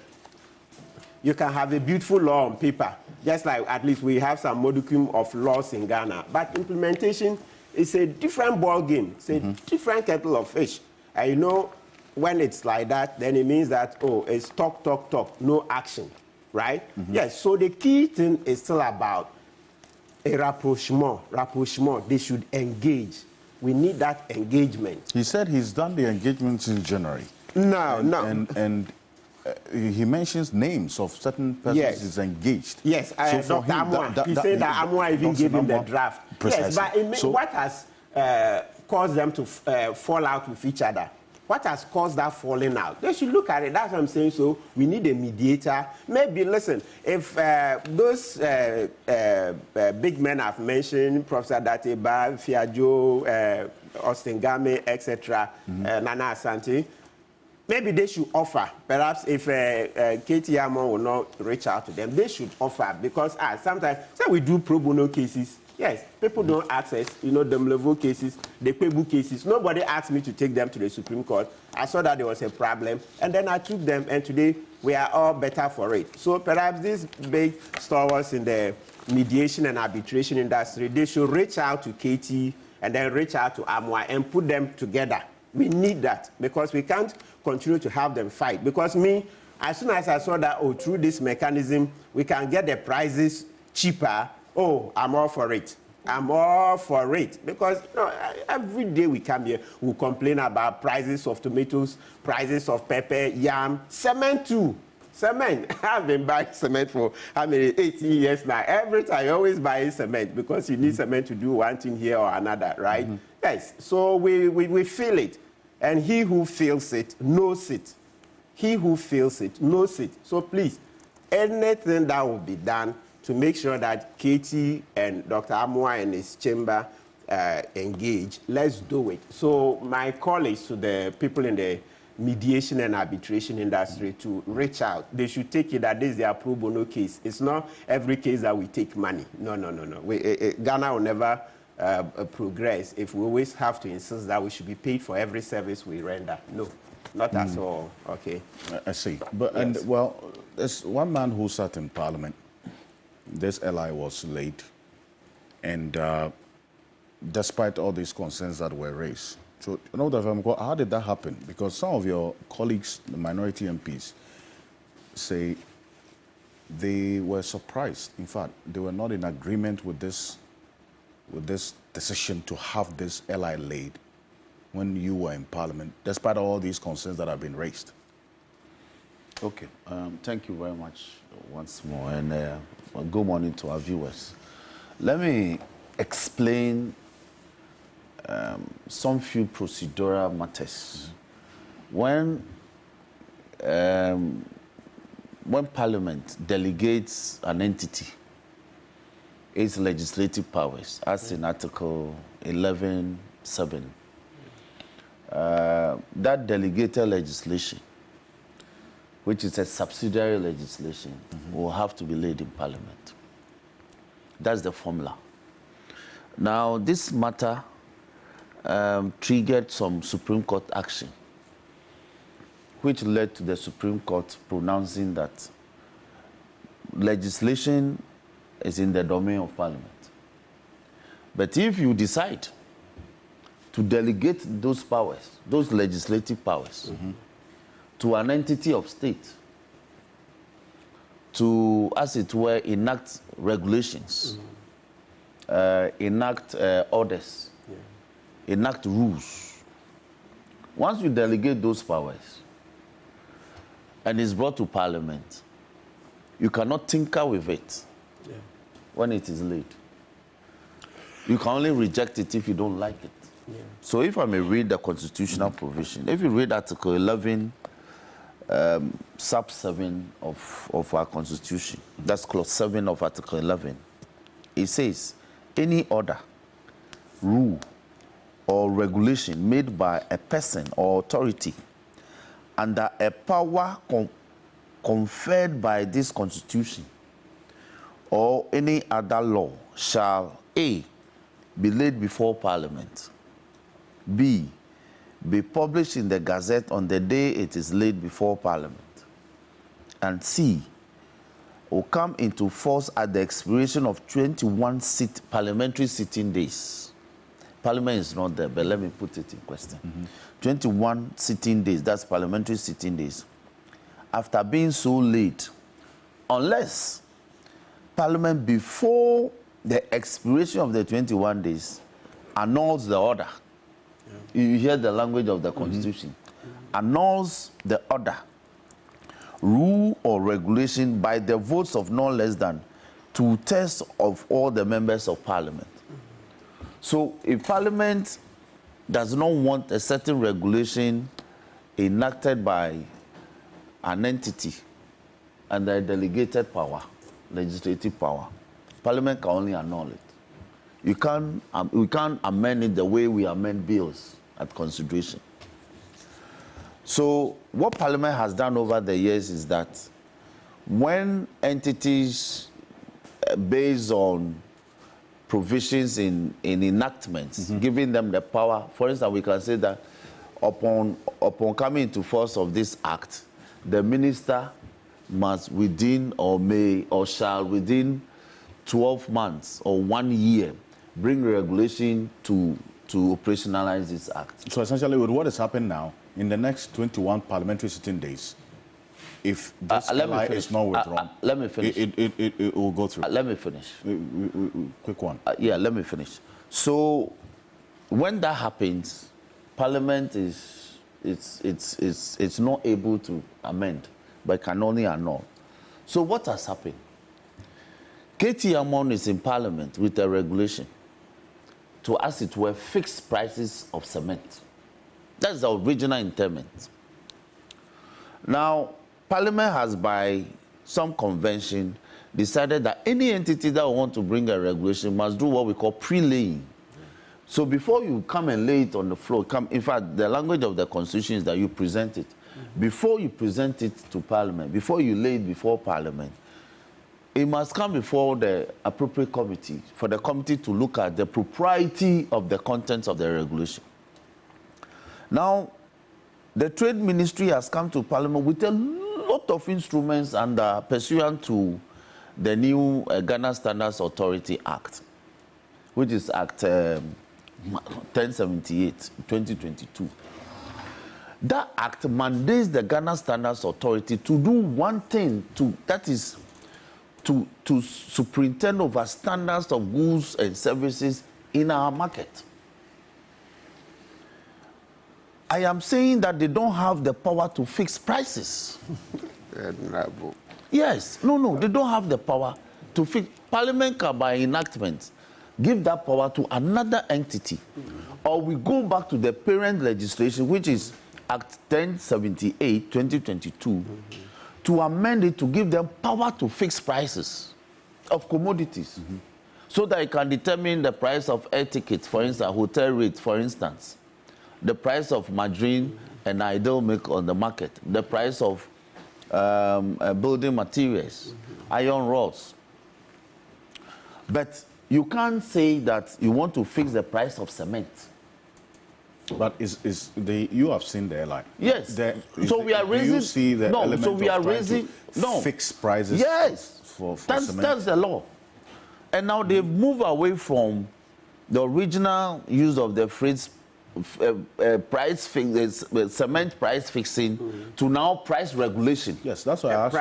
you can have a beautiful law on paper, just like at least we have some modicum of laws in Ghana. But implementation is a different ball game. It's a different kettle of fish. And you know, when it's like that, then it means that, it's talk, talk, talk, no action. Right? Yes, so the key thing is still about a rapprochement. They should engage. We need that engagement. He said he's done the engagement since January. No. And he mentions names of certain persons he's engaged. Yes, so Dr. Amwa, he said that Amwa even gave him the draft. Precisely. Yes, but what has caused them to fall out with each other? What has caused that falling out? They should look at it. That's what I'm saying. So we need a mediator. Maybe, listen, if those big men I've mentioned, Professor Dateba, Fiajo, Austin Game, etc., Nana Asante, maybe they should offer. Perhaps if Katie Amon will not reach out to them, they should offer. Because sometimes, say we do pro bono cases. Yes, people don't access, them level cases, the paybook cases. Nobody asked me to take them to the Supreme Court. I saw that there was a problem, and then I took them, and today we are all better for it. So perhaps these big stalwarts in the mediation and arbitration industry, they should reach out to Katie and then reach out to Amwa and put them together. We need that, because we can't continue to have them fight. Because as soon as I saw that, through this mechanism, we can get the prices cheaper, I'm all for it. I'm all for it. Because every day we come here, we complain about prices of tomatoes, prices of pepper, yam, cement too. Cement. I've been buying cement for 18 years now. Every time I always buy cement, because you need cement to do one thing here or another, right? Yes. So we feel it. And he who feels it knows it. He who feels it knows it. So please, anything that will be done to make sure that Katie and Dr. Amwa and his chamber engage, let's do it. So my call is to the people in the mediation and arbitration industry to reach out. They should take it that this is their pro bono case. It's not every case that we take money. No. Ghana will never progress if we always have to insist that we should be paid for every service we render. No, not at all. Okay. I see. But yes. There's one man who sat in Parliament. This LI was late, and despite all these concerns that were raised. So, how did that happen? Because some of your colleagues, the minority MPs, say they were surprised. In fact, they were not in agreement with this decision to have this LI laid when you were in Parliament, despite all these concerns that have been raised. Okay, thank you very much once more, and good morning to our viewers. Let me explain some few procedural matters. When Parliament delegates an entity its legislative powers, as in Article 11(7), that delegated legislation, which is a subsidiary legislation, will have to be laid in Parliament. That's the formula. Now, this matter triggered some Supreme Court action, which led to the Supreme Court pronouncing that legislation is in the domain of Parliament. But if you decide to delegate those powers, those legislative powers, to an entity of state to, as it were, enact regulations, enact orders, enact rules. Once you delegate those powers and it's brought to Parliament, you cannot tinker with it when it is laid. You can only reject it if you don't like it. So if I may read the constitutional provision, if you read Article 11, sub 7 of our Constitution, that's clause 7 of Article 11, it says, any order, rule, or regulation made by a person or authority under a power conferred by this Constitution or any other law shall A, be laid before Parliament, B, be published in the Gazette on the day it is laid before Parliament, and C, will come into force at the expiration of 21 parliamentary sitting days. Parliament is not there, but let me put it in question. 21 sitting days, that's parliamentary sitting days, after being so late, unless Parliament, before the expiration of the 21 days, annuls the order. You hear the language of the Constitution. Annuls the order rule or regulation by the votes of no less than 2/3 of all the members of parliament. So if parliament does not want a certain regulation enacted by an entity under a delegated power, legislative power, parliament can only annul it. We can't amend it the way we amend bills at consideration. So what Parliament has done over the years is that when entities based on provisions in enactments, giving them the power, for instance, we can say that upon coming into force of this act, the minister must within or may or shall within 12 months or 1 year bring regulation to operationalize this act. So essentially with what has happened now, in the next 21 parliamentary sitting days, if this lie is not withdrawn, let me finish. It will go through. Let me finish. Quick one. Yeah, let me finish. So when that happens, Parliament it's not able to amend, but can only annul. So what has happened? Katie Amon is in Parliament with a regulation to, as it were, fix prices of cement. That's the original intent. Now, Parliament has, by some convention, decided that any entity that want to bring a regulation must do what we call pre-laying. So before you come and lay it on the floor, in fact, the language of the Constitution is that you present it. Before you present it to Parliament, before you lay it before Parliament, it must come before the appropriate committee for the committee to look at the propriety of the contents of the regulation. Now, the Trade Ministry has come to Parliament with a lot of instruments under pursuant to the new Ghana Standards Authority Act, which is Act 1078, 2022. That act mandates the Ghana Standards Authority to do one thing, that is to superintend over standards of goods and services in our market. I am saying that they don't have the power to fix prices. Yes, no, they don't have the power to fix. Parliament can, by enactment, give that power to another entity. Or we go back to the parent legislation, which is Act 1078, 2022, to amend it to give them power to fix prices of commodities. So that it can determine the price of air tickets, for instance, hotel rates, for instance, the price of margarine and idle milk on the market, the price of building materials, iron rods. But you can't say that you want to fix the price of cement. But you have seen the airline. Yes. So we are raising. You see the element so we are of trying raising to fix prices. Yes. For that's cement. the law. And now they've moved away from the original use of the phrase cement price fixing to now price regulation. Yes, that's why I asked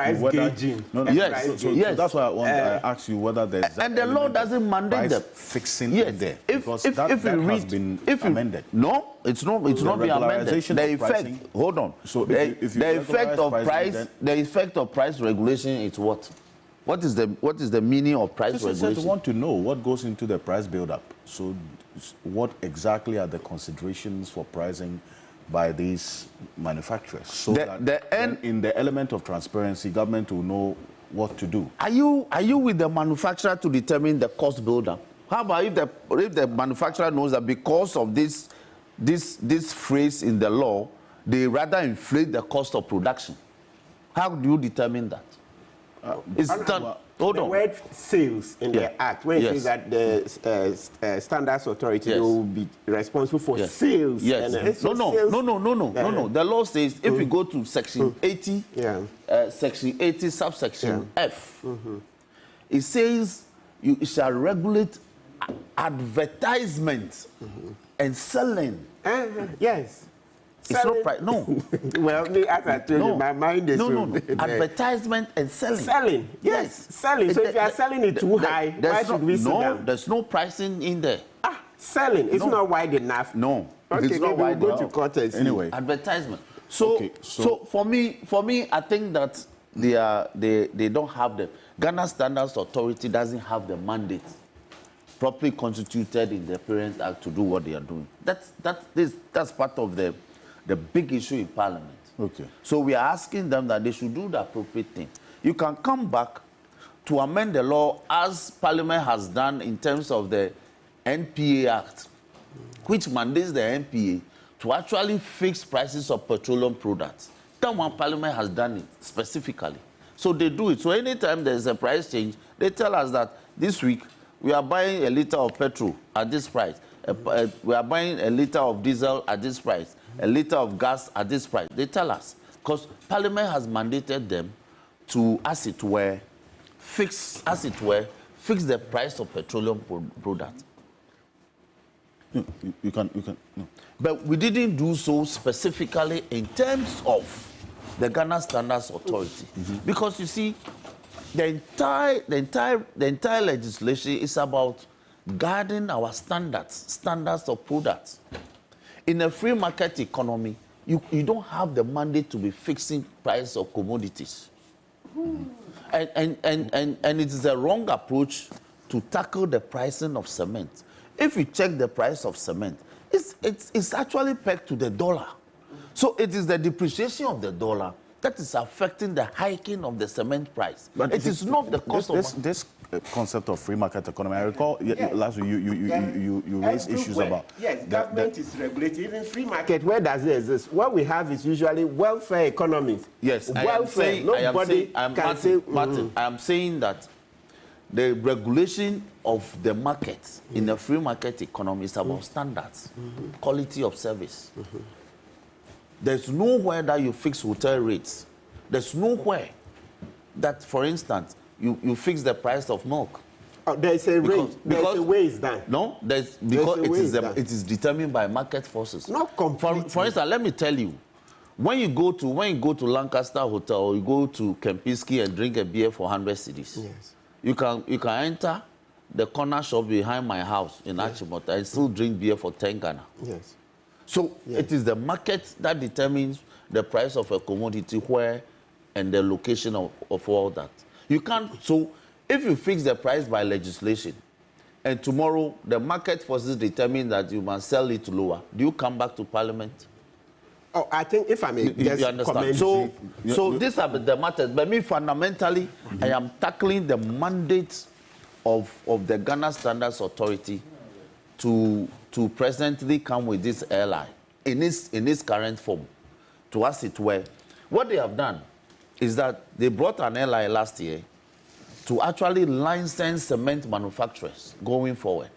you whether. Yes. That's why I asked you whether there's. And the law doesn't mandate the fixing in there because that has been amended. No, it's not been amended. The effect. Hold on. So the effect of price regulation is what? What is the meaning of price regulation? I want to know what goes into the price build-up. So what exactly are the considerations for pricing by these manufacturers? So that in the element of transparency, government will know what to do. Are you with the manufacturer to determine the cost build-up? How about if the manufacturer knows that because of this phrase in the law, they rather inflate the cost of production? How do you determine that? It's done. The word sales in the Act, when it says that the Standards Authority will be responsible for sales. Yes. No. The law says if you go to Section 80, Section 80, subsection F, it says you shall regulate advertisement and selling. Yes. It's not price. No. Well, as I told you, my mind is advertisement and selling. Selling. Yes. Selling. So if you are selling it too high, why should we sit down? There's no pricing in there. Selling. It's not wide enough. No. Okay, it's not wide enough. Go to court and see. Anyway. Advertisement. So for me, I think that they don't have the Ghana Standards Authority doesn't have the mandate properly constituted in the Parent Act to do what they are doing. That's part of the big issue in Parliament. Okay. So we are asking them that they should do the appropriate thing. You can come back to amend the law as Parliament has done in terms of the NPA Act, which mandates the NPA to actually fix prices of petroleum products. That one Parliament has done it specifically. So they do it. So anytime there's a price change, they tell us that this week we are buying a liter of petrol at this price. We are buying a liter of diesel at this price. A liter of gas at this price. They tell us. Because Parliament has mandated them to, as it were, fix the price of petroleum products. You can. No. But we didn't do so specifically in terms of the Ghana Standards Authority. Because you see, the entire legislation is about guarding our standards of products. In a free market economy, you don't have the mandate to be fixing price of commodities. And it is a wrong approach to tackle the pricing of cement. If you check the price of cement, it's actually pegged to the dollar. So it is the depreciation of the dollar that is affecting the hiking of the cement price. But it is not the cost of this concept of free market economy. I recall last week you raised issues about. Yes, government is regulating. Even free market, where does it exist? What we have is usually welfare economies. Yes, welfare. Martin, I am saying that the regulation of the market in a free market economy is about standards, quality of service. There's nowhere that you fix hotel rates. There's nowhere that, for instance, you fix the price of milk. Oh, there's a rate. There's a way it's done. No, because it is determined by market forces. Not completely. For instance, let me tell you, when you go to Lancaster Hotel or you go to Kempinski and drink a beer for 100 cedis, yes, you can enter the corner shop behind my house in Achimota and still drink beer for 10 Ghana. Yes. So it is the market that determines the price of a commodity, where and the location of all that. You can't. So if you fix the price by legislation, and tomorrow the market forces determine that you must sell it lower, do you come back to Parliament? Oh, I think if I may just understand. So these are the matters. But me, fundamentally, I am tackling the mandate of the Ghana Standards Authority to presently come with this airline in its current form, to as it were. What they have done is that they brought an airline last year to actually license cement manufacturers going forward.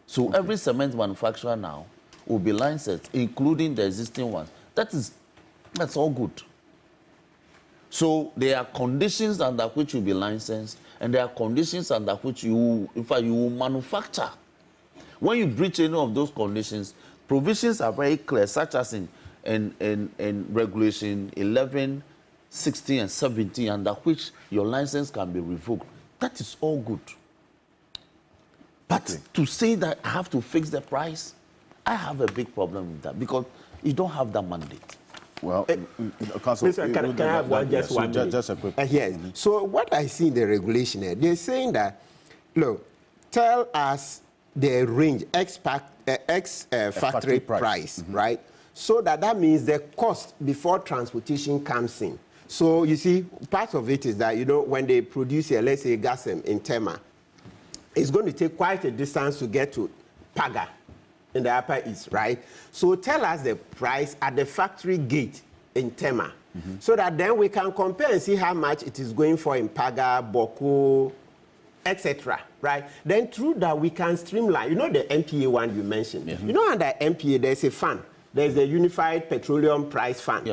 So every cement manufacturer now will be licensed, including the existing ones. That's all good. So there are conditions under which you'll be licensed, and there are conditions under which you will manufacture. When you breach any of those conditions, provisions are very clear, such as in Regulation 11, 16, and 17, under which your license can be revoked. That is all good. But to say that I have to fix the price, I have a big problem with that, because you don't have that mandate. Well, Council, can I have one? Just a quick. Yes. So what I see in the regulation here, they're saying that, look, tell us the range, factory price, right? So that means the cost before transportation comes in. So you see, part of it is that, when they produce, let's say, gas in Tema, it's going to take quite a distance to get to Paga in the Upper East, right? So tell us the price at the factory gate in Tema, so that then we can compare and see how much it is going for in Paga, Boko, etc. Right? Then through that we can streamline. The NPA one you mentioned. Under NPA there's a fund. There's a Unified Petroleum Price Fund.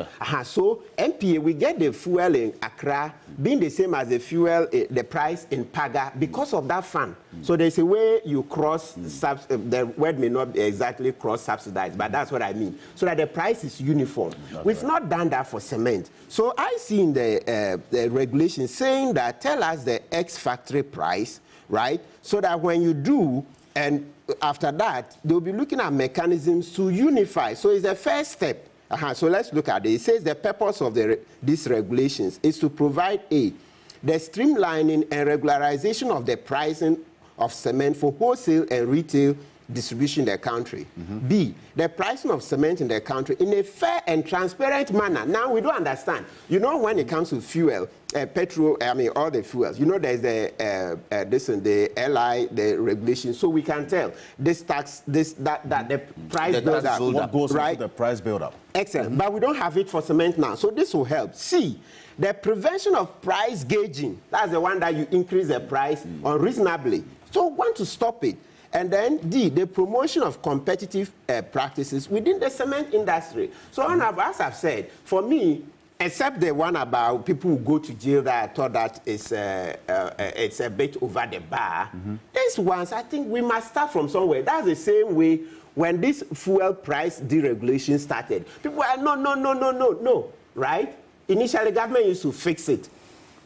So NPA, we get the fuel in Accra being the same as the fuel, the price in Paga because of that fund. So there's a way you cross, the word may not be exactly cross-subsidized, but that's what I mean. So that the price is uniform. We've not done that for cement. So I see in the regulation saying that tell us the ex-factory price, right? So that when you do, and after that, they'll be looking at mechanisms to unify. So it's the first step So let's look at it. It says the purpose of these regulations is to provide the streamlining and regularization of the pricing of cement for wholesale and retail distribution in the country. B, the pricing of cement in the country in a fair and transparent manner. Now, we don't understand. You know, when it comes to fuel, petrol, I mean, all the fuels, you know, there's the LI, the regulation, so we can tell this tax, that the price build-up, what goes right? into the price build-up. Excellent, but we don't have it for cement now, so this will help. C, the prevention of price gauging, that's the one that you increase the price unreasonably. So we want to stop it. And then D, the promotion of competitive practices within the cement industry. So as I've said, for me, except the one about people who go to jail that I thought that it's a bit over the bar, these ones, I think we must start from somewhere. That's the same way when this fuel price deregulation started. People are, no, right? Initially, government used to fix it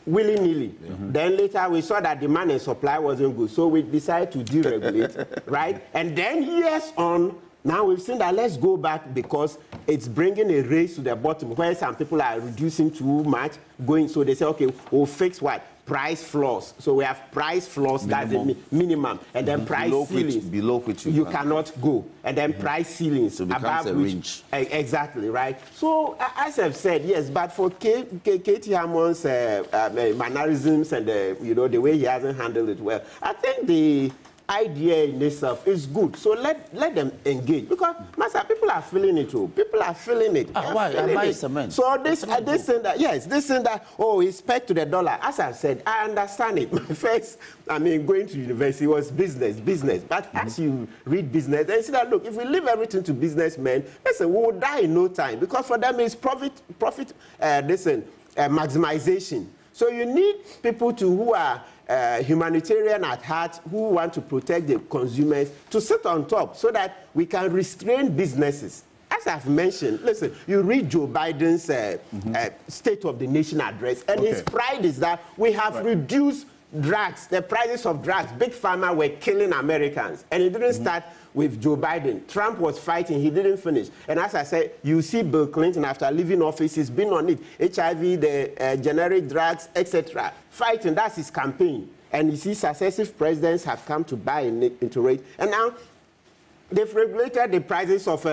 willy-nilly. Then later we saw that demand and supply wasn't good, so we decided to deregulate, right? And then years on, now we've seen that let's go back because it's bringing a race to the bottom where some people are reducing too much, going, so they say, okay, we'll fix what? Price floors. So we have price floors, that's the minimum, and then price ceilings. Below which you cannot go. And then price ceilings. So above a range. Exactly, right? So, as I've said, yes, but for Katie Hammond's mannerisms and, the way he hasn't handled it well, I think the idea in itself is good. So let them engage. Because, Master, people are feeling it too. People are feeling it. Why? I buy cement. So this and that, yes, this and that, oh, it's pegged to the dollar. As I've said, I understand it. My first, going to university was business. But as you read business, and you see that, look, if we leave everything to businessmen, listen, we will die in no time. Because for them, it's profit maximization. So you need people who are humanitarian at heart, who want to protect the consumers, to sit on top so that we can restrain businesses. As I've mentioned, listen, you read Joe Biden's State of the Nation address, and his pride is that we have reduced drugs, the prices of drugs. Big Pharma were killing Americans, and it didn't start with Joe Biden. Trump was fighting, he didn't finish. And as I said, you see Bill Clinton, after leaving office, he's been on it. HIV, the generic drugs, etc. Fighting, that's his campaign. And you see successive presidents have come to buy into it. And now, they've regulated the prices of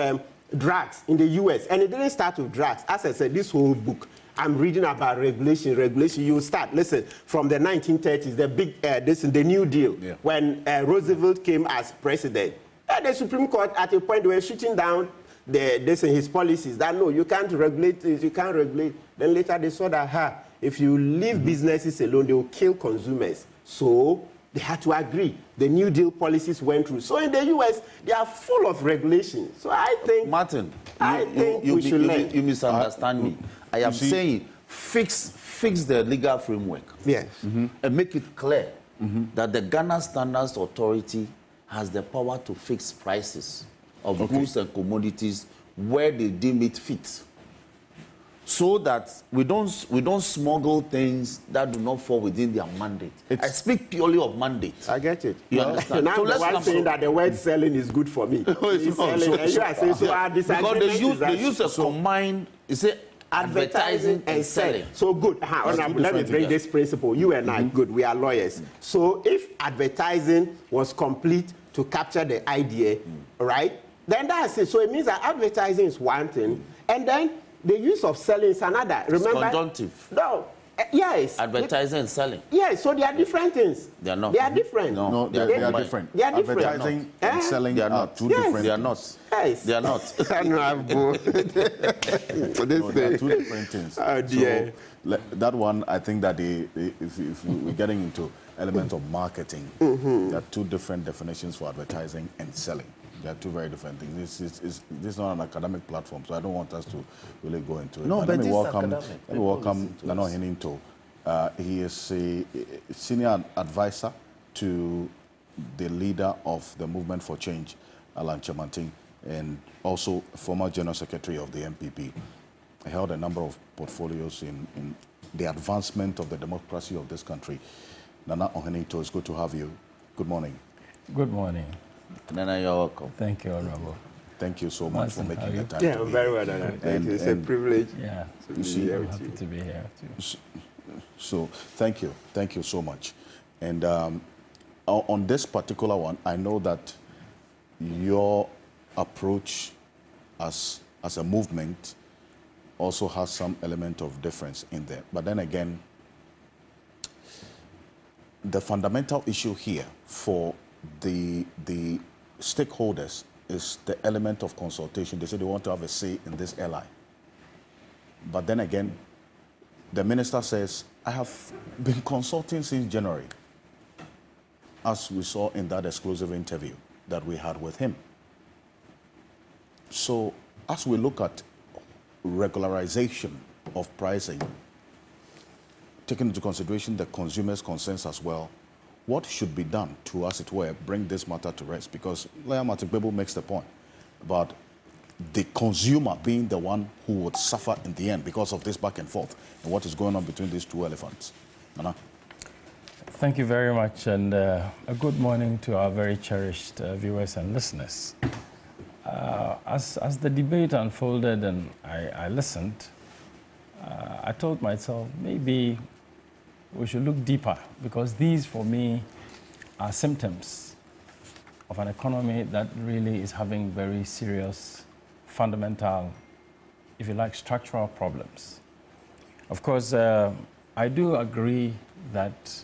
drugs in the US. And it didn't start with drugs. As I said, this whole book, I'm reading about regulation. You start, listen, from the 1930s, the big, the New Deal, when Roosevelt came as president. The Supreme Court, at a point, they were shooting down his policies that, no, you can't regulate this, you can't regulate. Then later they saw that, if you leave businesses alone, they will kill consumers. So they had to agree. The New Deal policies went through. So in the US, they are full of regulations. So I think, Martin, we should learn. You misunderstand me. I am saying fix the legal framework. Yes. And make it clear that the Ghana Standards Authority has the power to fix prices of goods and commodities where they deem it fit, so that we don't smuggle things that do not fall within their mandate. I speak purely of mandate. I get it. You understand? Now so the one saying that the word selling is good for me. Because they use a combined, advertising and selling. So good. Let me bring this principle. You and I, good, we are lawyers. So if advertising was complete to capture the idea, right, then that's it. So it means that advertising is one thing, and then the use of selling is another. Remember? It's conjunctive. No. Yes. Advertising and selling. Yes, so they are different things. They are not. They are different. No, they are different. They are different. Advertising and selling they are not. Two different. They are not. Yes. They are not. They are two different things. Oh dear. So, that one, I think that if we're getting into elements of marketing, there are two different definitions for advertising and selling. They are two very different things. This is not an academic platform, so I don't want us to really go into it. No, but let me welcome Nano academic. Heninto. He is a senior advisor to the leader of the Movement for Change, Alan Chamanting, and also former General Secretary of the MPP. He held a number of portfolios in the advancement of the democracy of this country. Nana Oheninto, it's good to have you. Good morning. Good morning. Nana, you're welcome. Thank you, Honorable. Thank you so much for making the time. Yeah, very well done. Thank you. It's a privilege. Yeah, to be here with happy you. to be here too. So thank you so much. And on this particular one, I know that your approach as a movement also has some element of difference in there. But then again, the fundamental issue here for the stakeholders is the element of consultation. They say they want to have a say in this LI. But then again, the minister says, I have been consulting since January, as we saw in that exclusive interview that we had with him. So as we look at regularization of pricing, taking into consideration the consumer's concerns as well, what should be done to, as it were, bring this matter to rest? Because Laya Matikbebo makes the point about the consumer being the one who would suffer in the end because of this back and forth and what is going on between these two elephants. Nana? Thank you very much, and a good morning to our very cherished viewers and listeners. As the debate unfolded and I listened, I told myself maybe we should look deeper, because these, for me, are symptoms of an economy that really is having very serious, fundamental, if you like, structural problems. Of course, I do agree that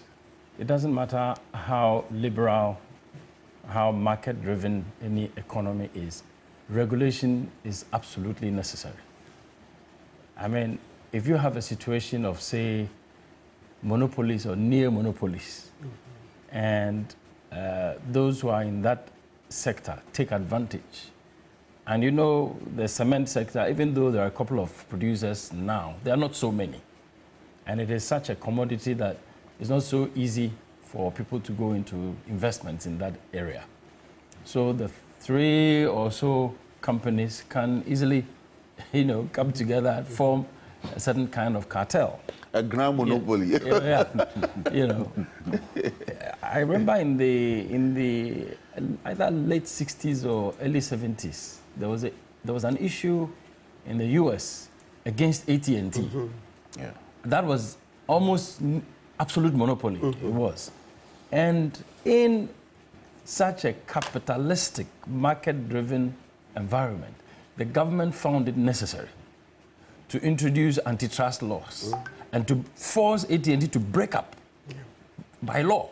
it doesn't matter how liberal, how market-driven any economy is, regulation is absolutely necessary. I mean, if you have a situation of, say, monopolies or near monopolies, and those who are in that sector take advantage. And you know, the cement sector, even though there are a couple of producers now, there are not so many. And it is such a commodity that it's not so easy for people to go into investments in that area. So the 3 or so companies can easily, come together and form a certain kind of cartel. A grand monopoly. Yeah. I remember in the either late 60s or early 70s, there was an issue in the US against AT&T. Mm-hmm. Yeah. That was almost absolute monopoly. Mm-hmm. It was. And in such a capitalistic, market-driven environment, the government found it necessary to introduce antitrust laws and to force AT&T to break up by law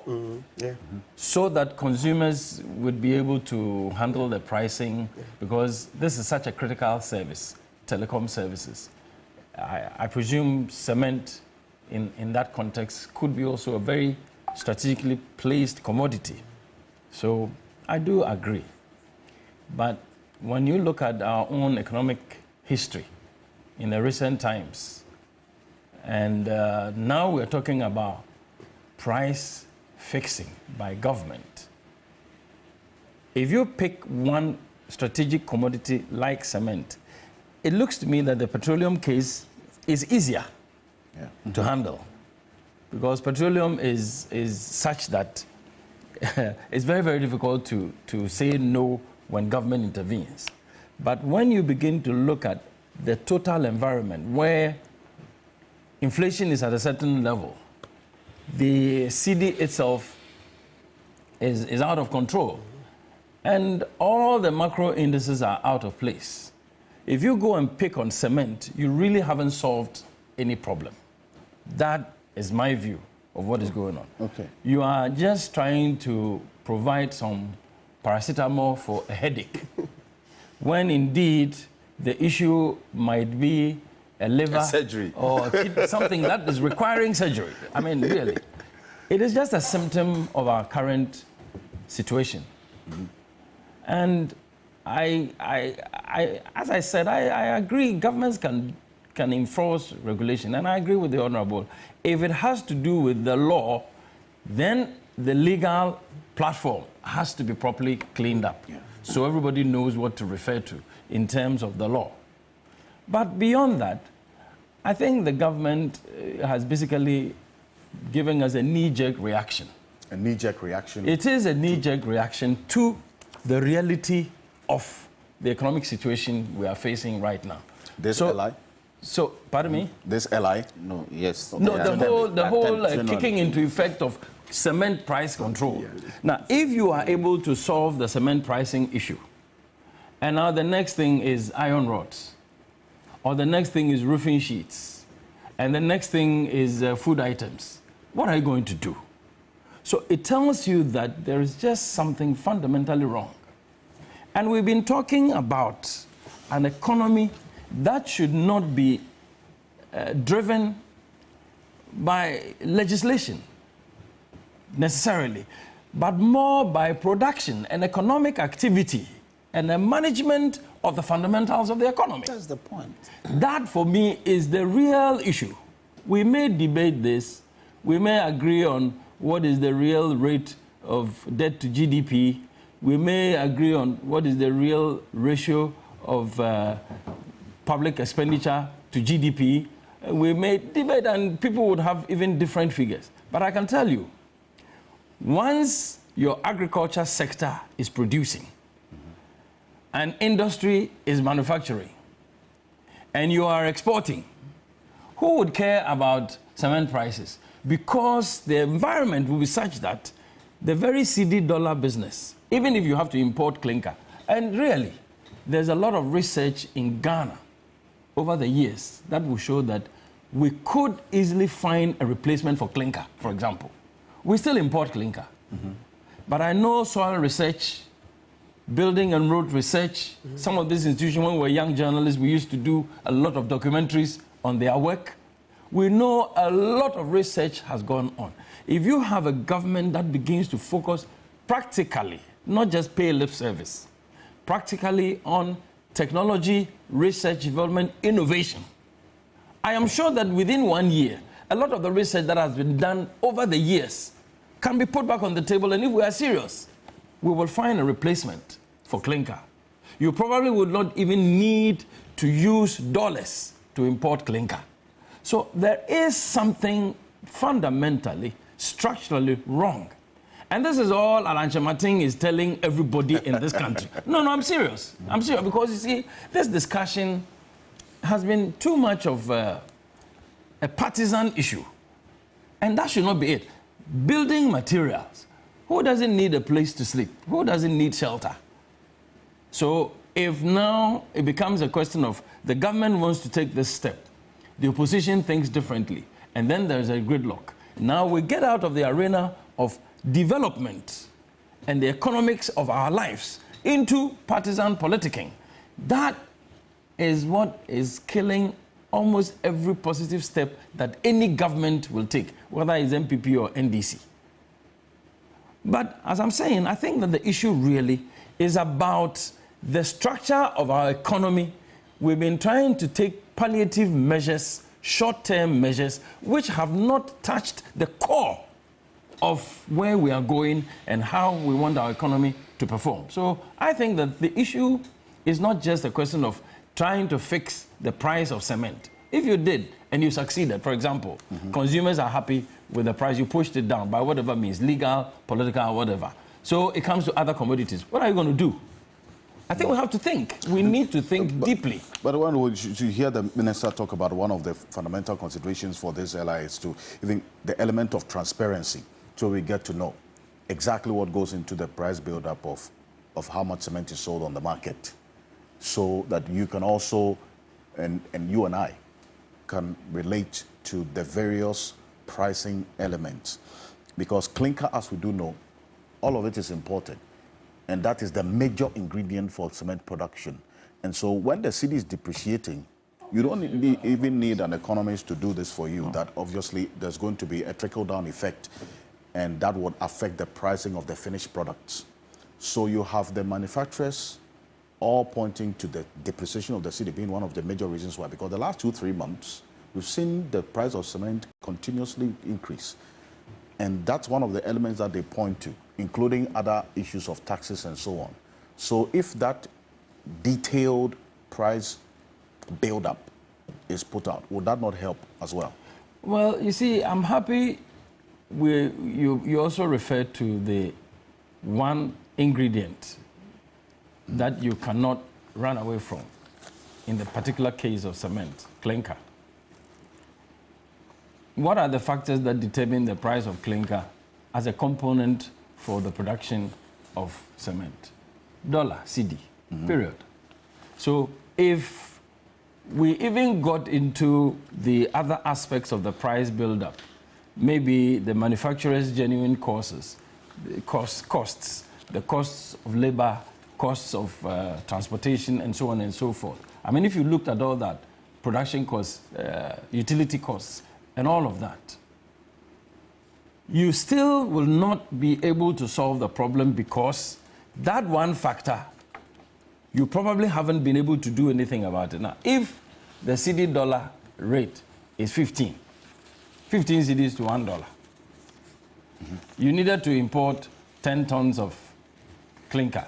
so that consumers would be able to handle the pricing, because this is such a critical service, telecom services. I presume cement in that context could be also a very strategically placed commodity. So I do agree. But when you look at our own economic history in the recent times, and now we're talking about price fixing by government. If you pick one strategic commodity like cement, it looks to me that the petroleum case is easier to handle, because petroleum is such that it's very, very difficult to say no when government intervenes. But when you begin to look at the total environment where inflation is at a certain level, the CD itself is out of control, and all the macro indices are out of place. If you go and pick on cement, you really haven't solved any problem. That is my view of what is going on. Okay. You are just trying to provide some paracetamol for a headache, when indeed the issue might be a liver surgery or something that is requiring surgery. I mean, really. It is just a symptom of our current situation. And as I said, I agree governments can enforce regulation, and I agree with the Honorable. If it has to do with the law, then the legal platform has to be properly cleaned up, so everybody knows what to refer to in terms of the law. But beyond that, I think the government has basically given us a knee-jerk reaction. A knee-jerk reaction? It is a knee-jerk reaction to the reality of the economic situation we are facing right now. This LI? So, pardon me? This LI? No, yes. No, the whole kicking into effect of cement price control. Now, if you are able to solve the cement pricing issue, and now the next thing is iron rods, or the next thing is roofing sheets, and the next thing is food items, what are you going to do? So it tells you that there is just something fundamentally wrong. And we've been talking about an economy that should not be driven by legislation necessarily, but more by production and economic activity and the management of the fundamentals of the economy. That's the point. That, for me, is the real issue. We may debate this. We may agree on what is the real rate of debt to GDP. We may agree on what is the real ratio of public expenditure to GDP. We may debate, and people would have even different figures. But I can tell you, once your agriculture sector is producing, and industry is manufacturing, and you are exporting, who would care about cement prices? Because the environment will be such that the very CD dollar business, even if you have to import clinker, and really, there's a lot of research in Ghana over the years that will show that we could easily find a replacement for clinker, for example. We still import clinker. But I know soil research, building and road research, some of these institutions, when we were young journalists, we used to do a lot of documentaries on their work. We know a lot of research has gone on. If you have a government that begins to focus practically, not just pay lip service, practically on technology, research, development, innovation, I am sure that within 1 year, a lot of the research that has been done over the years can be put back on the table, and if we are serious, we will find a replacement for clinker. You probably would not even need to use dollars to import clinker. So there is something fundamentally, structurally wrong. And this is all Alan Chemating is telling everybody in this country. No, I'm serious. I'm serious, because you see, this discussion has been too much of a partisan issue. And that should not be it. Building materials. Who doesn't need a place to sleep? Who doesn't need shelter? So if now it becomes a question of the government wants to take this step, the opposition thinks differently, and then there's a gridlock. Now we get out of the arena of development and the economics of our lives into partisan politicking. That is what is killing almost every positive step that any government will take, whether it's MPP or NDC. But as I'm saying, I think that the issue really is about the structure of our economy. We've been trying to take palliative measures, short-term measures, which have not touched the core of where we are going and how we want our economy to perform. So I think that the issue is not just a question of trying to fix the price of cement. If you did and you succeeded, for example, consumers are happy with the price, you pushed it down by whatever means, legal, political, whatever. So it comes to other commodities. What are you going to do? I think we have to think. We need to think deeply. But when you hear the minister talk about one of the fundamental considerations for this LI is to even the element of transparency, so we get to know exactly what goes into the price build-up of how much cement is sold on the market, so that you can also, and you and I, can relate to the various pricing elements. Because clinker, as we do know, all of it is imported. And that is the major ingredient for cement production. And so when the city is depreciating, you don't even need an economist to do this for you. That obviously there's going to be a trickle-down effect, and that would affect the pricing of the finished products. So you have the manufacturers all pointing to the depreciation of the city being one of the major reasons why. Because the last 2-3 months, we've seen the price of cement continuously increase. And that's one of the elements that they point to, including other issues of taxes and so on. So if that detailed price build-up is put out, would that not help as well? Well, you see, I'm happy you also referred to the one ingredient that you cannot run away from in the particular case of cement, clinker. What are the factors that determine the price of clinker as a component for the production of cement? Dollar, CD, period. So if we even got into the other aspects of the price build-up, maybe the manufacturer's genuine costs, the costs of labor, costs of transportation, and so on and so forth. I mean, if you looked at all that, production costs, utility costs, and all of that, you still will not be able to solve the problem, because that one factor, you probably haven't been able to do anything about it. Now, if the CD dollar rate is 15 cedis to $1, you needed to import 10 tons of clinker.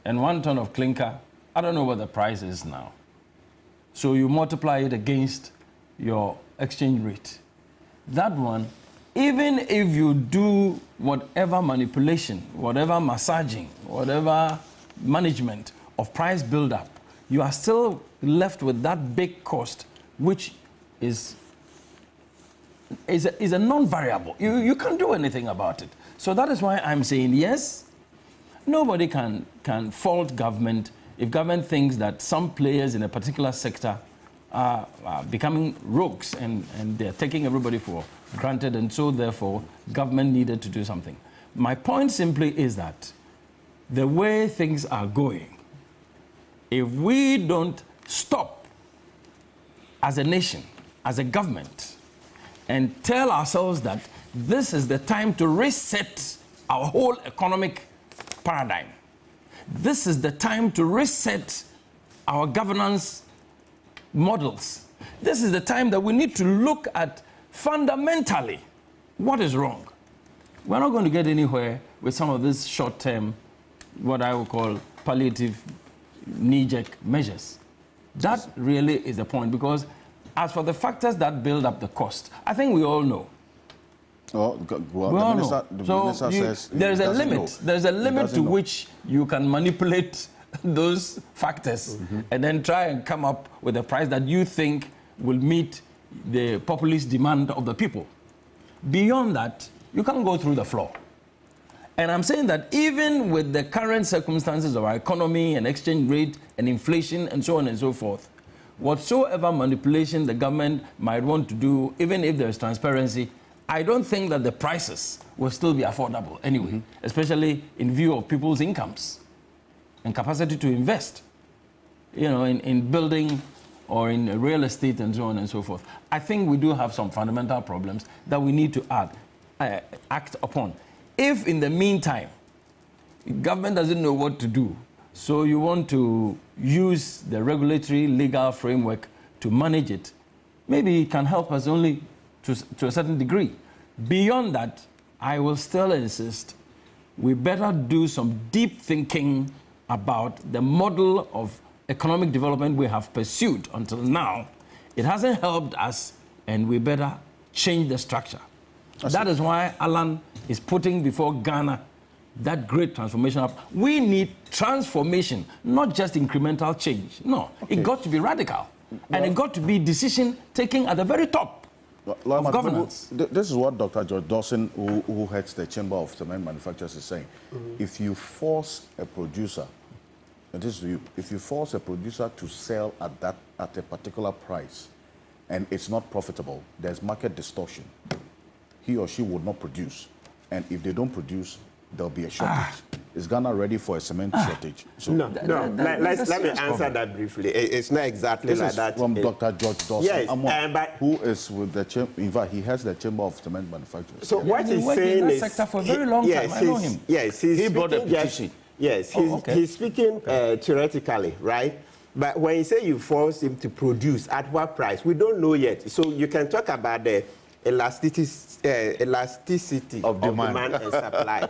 And 1 ton of clinker, I don't know what the price is now. So you multiply it against your exchange rate. That one, even if you do whatever manipulation, whatever massaging, whatever management of price build-up, you are still left with that big cost, which is a non-variable. You can't do anything about it. So that is why I'm saying, yes, nobody can fault government if government thinks that some players in a particular sector are becoming rogues and they're taking everybody for granted, and so therefore government needed to do something. My point simply is that the way things are going, if we don't stop as a nation, as a government, and tell ourselves that this is the time to reset our whole economic paradigm, this is the time to reset our governance models, this is the time that we need to look at fundamentally what is wrong. We're not going to get anywhere with some of these short-term, what I would call palliative knee-jerk measures. That really is the point, because as for the factors that build up the cost, I think we all know. Well, the minister says there's a limit. There's a limit to which you can manipulate those factors and then try and come up with a price that you think will meet the populist demand of the people. Beyond that, you can't go through the floor. And I'm saying that even with the current circumstances of our economy and exchange rate and inflation and so on and so forth, whatsoever manipulation the government might want to do, even if there's transparency, I don't think that the prices will still be affordable anyway, especially in view of people's incomes and capacity to invest, you know, in building or in real estate and so on and so forth. I think we do have some fundamental problems that we need to act upon. If in the meantime, government doesn't know what to do, so you want to use the regulatory legal framework to manage it, maybe it can help us only to a certain degree. Beyond that, I will still insist we better do some deep thinking about the model of economic development we have pursued until now. It hasn't helped us, and we better change the structure. That is why Alan is putting before Ghana that great transformation up. We need transformation, not just incremental change. No, it got to be radical. And it got to be decision taking at the very top of governance. This is what Dr. George Dawson, who heads the Chamber of Cement Manufacturers, is saying. If you force a producer, and this is to you, if you force a producer to sell at a particular price and it's not profitable, there's market distortion. He or she would not produce. And if they don't produce, there'll be a shortage. Is Ghana ready for a cement shortage? So no. Let me answer that briefly. It's not exactly this like is that. From Dr. George Dawson, yes, who is with the chamber. In fact, he has the Chamber of Cement Manufacturers. So what he's saying is, sector for a very long time. I know him. Yes, he brought a petition. Yes, he's speaking theoretically, right? But when you say you force him to produce, at what price? We don't know yet. So you can talk about the elasticity of demand and supply.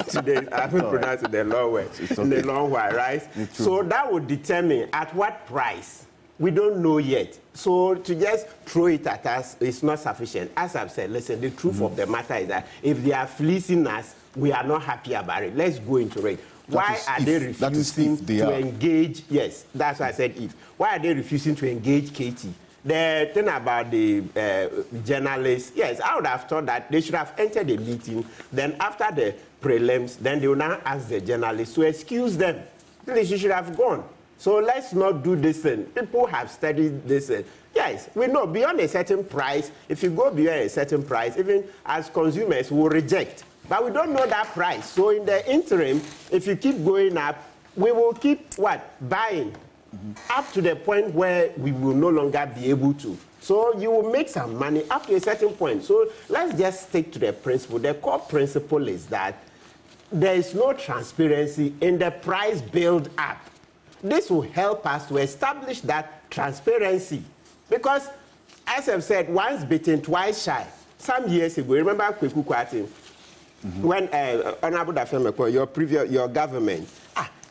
Today, I haven't pronounced it the long way, in the long way, right? So that would determine at what price. We don't know yet. So to just throw it at us is not sufficient. As I've said, listen, the truth of the matter is that if they are fleecing us, we are not happy about it. Let's go into it. why are they refusing to engage? Yes, that's why I said if. Why are they refusing to engage Katie? The thing about the journalists, yes, I would have thought that they should have entered the meeting. Then after the prelims, then they will now ask the journalists to excuse them. They should have gone. So let's not do this thing. People have studied this. Yes, we know beyond a certain price, if you go beyond a certain price, even as consumers will reject. But we don't know that price. So in the interim, if you keep going up, we will keep what? Buying. Up to the point where we will no longer be able to. So you will make some money up to a certain point. So let's just stick to the principle. The core principle is that there is no transparency in the price build up. This will help us to establish that transparency. Because, as I've said, once bitten, twice shy. Some years ago, remember Kweku Kwatin? When Honorable Dafemeko, your government,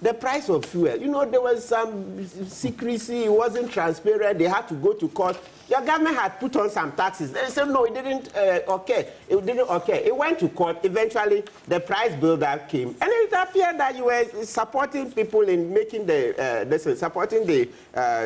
the price of fuel, you know, there was some secrecy, it wasn't transparent, they had to go to court. Your government had put on some taxes. They said, no, it didn't okay. It didn't okay. It went to court. Eventually, the price buildup came. And it appeared that you were supporting people in making supporting the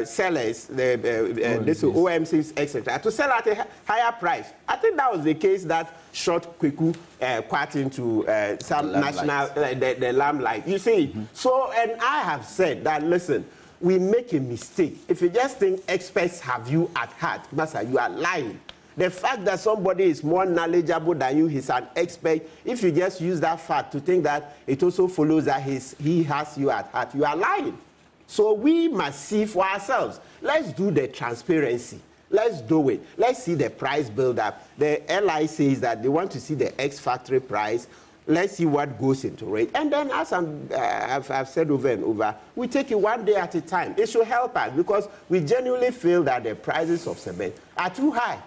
sellers, the OMCs, etc., to sell at a higher price. I think that was the case that shot Kweku Kwatin to some national, the limelight. You see? So, and I have said that, listen, we make a mistake. If you just think experts have you at heart, Master, you are lying. The fact that somebody is more knowledgeable than you, he's an expert, if you just use that fact to think that it also follows that he has you at heart, you are lying. So we must see for ourselves. Let's do the transparency. Let's do it. Let's see the price build up. The LI says that they want to see the ex-factory price. Let's see what goes into it. And then, as I've said over and over, we take it one day at a time. It should help us because we genuinely feel that the prices of cement are too high.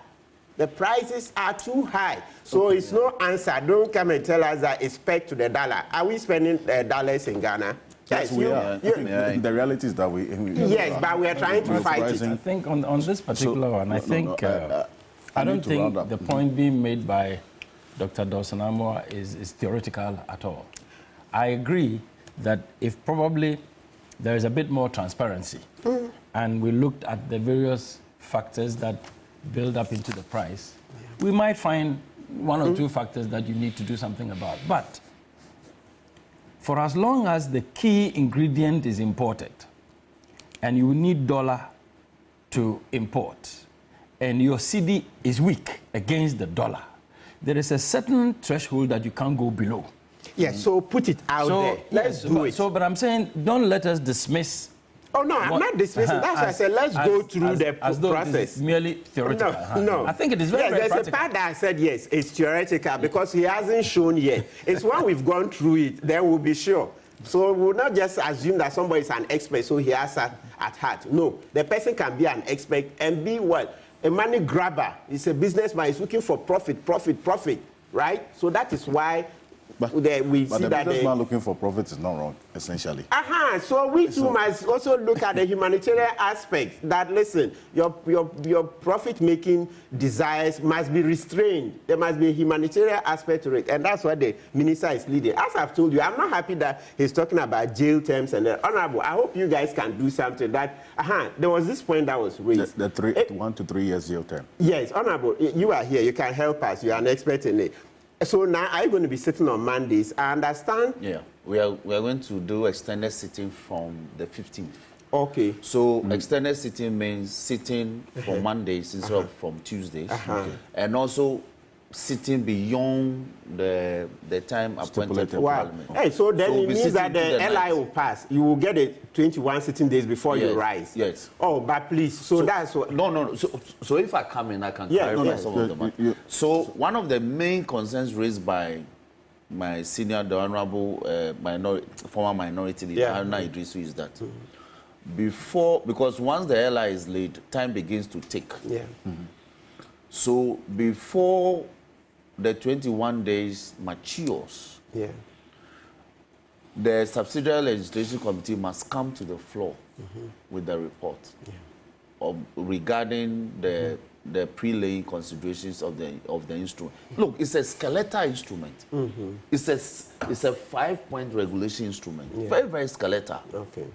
The prices are too high. So it's no answer. Don't come and tell us that it's pegged to the dollar. Are we spending dollars in Ghana? Yes, we are. The reality is that we yes, but we are trying to fight it. I think on this particular one, I don't think the point being made by Dr. Dawson Amoah is theoretical at all. I agree that if probably there is a bit more transparency and we looked at the various factors that build up into the price, we might find one or two factors that you need to do something about. But for as long as the key ingredient is imported and you need dollar to import and your cedi is weak against the dollar, there is a certain threshold that you can't go below. Yes, so put it out there. Let's do it. But I'm saying, don't let us dismiss. Oh, no, I'm not dismissing. That's why I said, let's go through the process. It is merely theoretical. No. I think it is very, very practical. There's a part that I said, yes, it's theoretical because he hasn't shown yet. It's when we've gone through it, then we'll be sure. So we'll not just assume that somebody is an expert, so he has at heart. No, the person can be an expert and be what? A money grabber. He's a businessman. He's looking for profit, right? So that is why we see that the businessman looking for profit is not wrong, essentially. So we too must also look at the humanitarian aspect. That listen, your profit-making desires must be restrained. There must be a humanitarian aspect to it, and that's what the minister is leading. As I've told you, I'm not happy that he's talking about jail terms and honorable. I hope you guys can do something. That there was this point that was raised. The 1 to 3 years jail term. Yes, honorable. You are here. You can help us. You are an expert in it. So now, are you going to be sitting on Mondays? I understand. Yeah, we are going to do extended sitting from the 15th. Okay. So extended sitting means sitting for Mondays instead of from Tuesdays, and also sitting beyond the time appointed for Parliament. Hey, so then it means that the LI will pass. You will get it 21 sitting days before you rise. Yes. Oh, but please. So that's what. No. So if I come in, I can clarify some of them. So one of the main concerns raised by my senior, the honorable former minority leader, Haruna Idrisu, is that because once the LI is laid, time begins to tick. Yeah. So before the 21 days matures, the subsidiary legislation committee must come to the floor with the report regarding the the pre-laying considerations of the instrument. Look, it's a skeletal instrument. It's a 5-point regulation instrument. Very, very skeletal. Okay.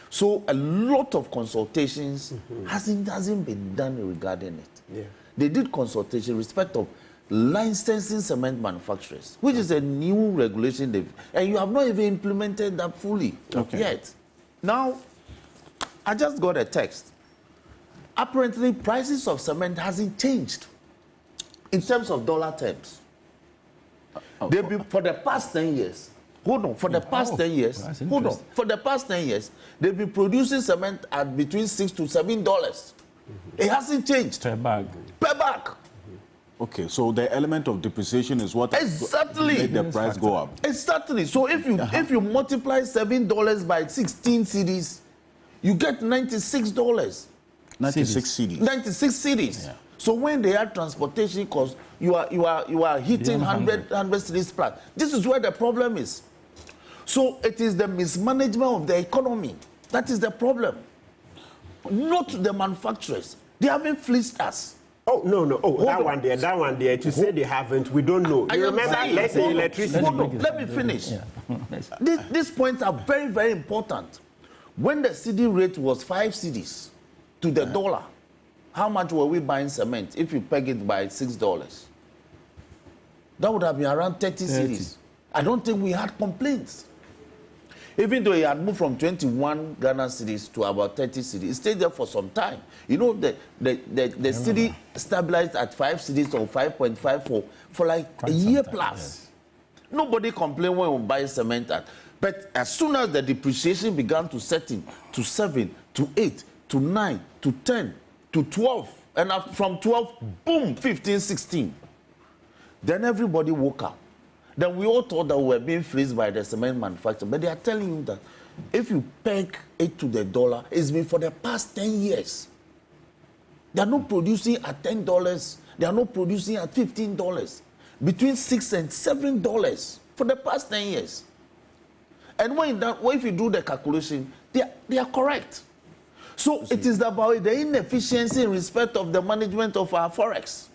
So a lot of consultations hasn't been done regarding it. Yeah. They did consultation in respect of licensing cement manufacturers, which is a new regulation, and you have not even implemented that fully yet. Now, I just got a text. Apparently, prices of cement hasn't changed in terms of dollar terms. They've been, for the past 10 years, hold on, for the past 10 years, hold on, for the past 10 years, they've been producing cement at between $6 to $7. It hasn't changed. Per bag. Per bag. Okay, so the element of depreciation is what made the price go up. Exactly. So if you multiply $7 by 16 cedis, you get $96. 96 cedis. 96 cedis. Yeah. So when they add transportation costs, you are hitting 100 cedis plus. This is where the problem is. So it is the mismanagement of the economy that is the problem, not the manufacturers. They haven't fleeced us. Oh, no. Oh, that one there. To say they haven't, we don't know. You remember, let's say electricity. Let me finish. These points are very, very important. When the CD rate was 5 cedis to the dollar, how much were we buying cement if you peg it by $6? That would have been around 30 cedis. I don't think we had complaints. Even though it had moved from 21 Ghana cedis to about 30 cedis, it stayed there for some time. You know, the city stabilized at 5 cedis or 5.5 for like a year plus. Yes. Nobody complained when we buy cement at. But as soon as the depreciation began to set in to 7, to 8, to 9, to 10, to 12, and from 12, boom, 15, 16, then everybody woke up. Then we all thought that we were being fleeced by the cement manufacturer. But they are telling you that if you peg it to the dollar, it's been for the past 10 years. They are not producing at $10. They are not producing at $15. Between $6 and $7 for the past 10 years. And if you do the calculation, they are correct. So it is about the inefficiency in respect of the management of our forex.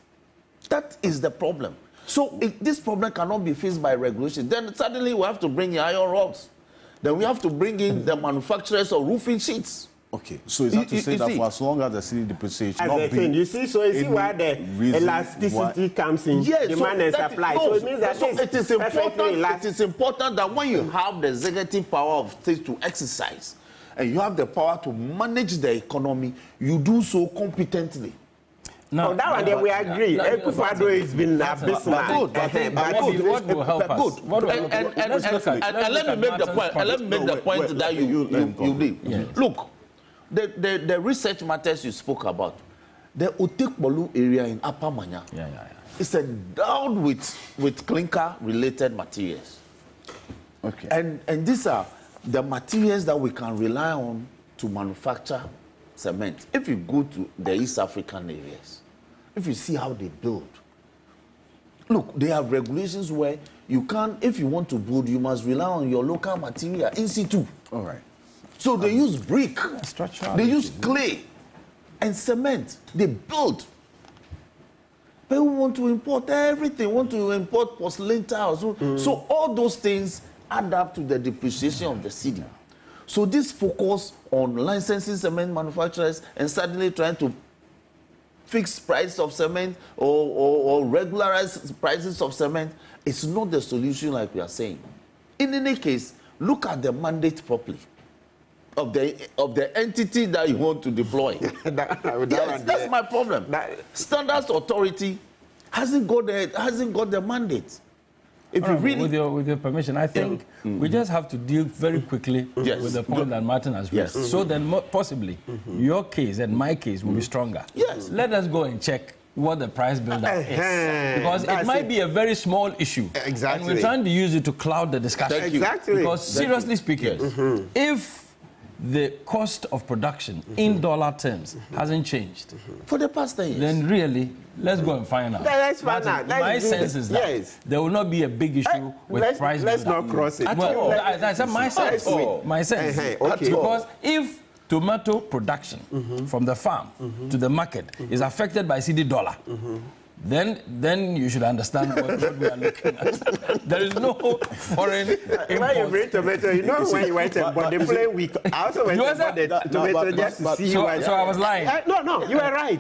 That is the problem. So this problem cannot be faced by regulation. Then suddenly we have to bring in iron rods. Then we have to bring in the manufacturers of roofing sheets. Okay, so is that to say that for as long as the city depreciation as not you see, so you see why the elasticity comes in, demand and supply. So it means that it is important that when you have the executive power of states to exercise, and you have the power to manage the economy, you do so competently. No, that one there we agree. Ekufado has been abysmal. What will help us? And let me make the point. Let me make the point that you did. Yes. Look, the research matters you spoke about, the Otekpolu area in Upper Manya, it's endowed with clinker-related materials. Okay. And these are the materials that we can rely on to manufacture cement. If you go to the East African areas, if you see how they build, look, they have regulations where you can't, if you want to build, you must rely on your local material in situ. All right. So they use brick, they use clay and cement. They build. But we want to import everything, want to import porcelain tiles. So all those things add up to the depreciation of the city. So this focus on licensing cement manufacturers and suddenly trying to fix price of cement or regularize prices of cement is not the solution like we are saying. In any case, look at the mandate properly of the entity that you want to deploy. That's my problem. Standards Authority hasn't got the mandate. If you really, with your permission, I think we just have to deal very quickly with the point that Martin has raised. So then possibly your case and my case will be stronger. Yes. Let us go and check what the price buildup is. Because it might be a very small issue. Exactly. And we're trying to use it to cloud the discussion. Exactly. Because seriously speaking, if the cost of production in dollar terms hasn't changed for the past 10 years, then really, let's go and find out. Let's find out. My sense is that there will not be a big issue with price. Let's not cross it. Well, that's my sense. My sense. Okay. Because if tomato production from the farm to the market is affected by CD dollar, then you should understand what we are looking at. There is no foreign import. When you bring tomato, you know when you went and bought the plane week. I also went and bought the tomato just to see why. So I was lying. No, you were right.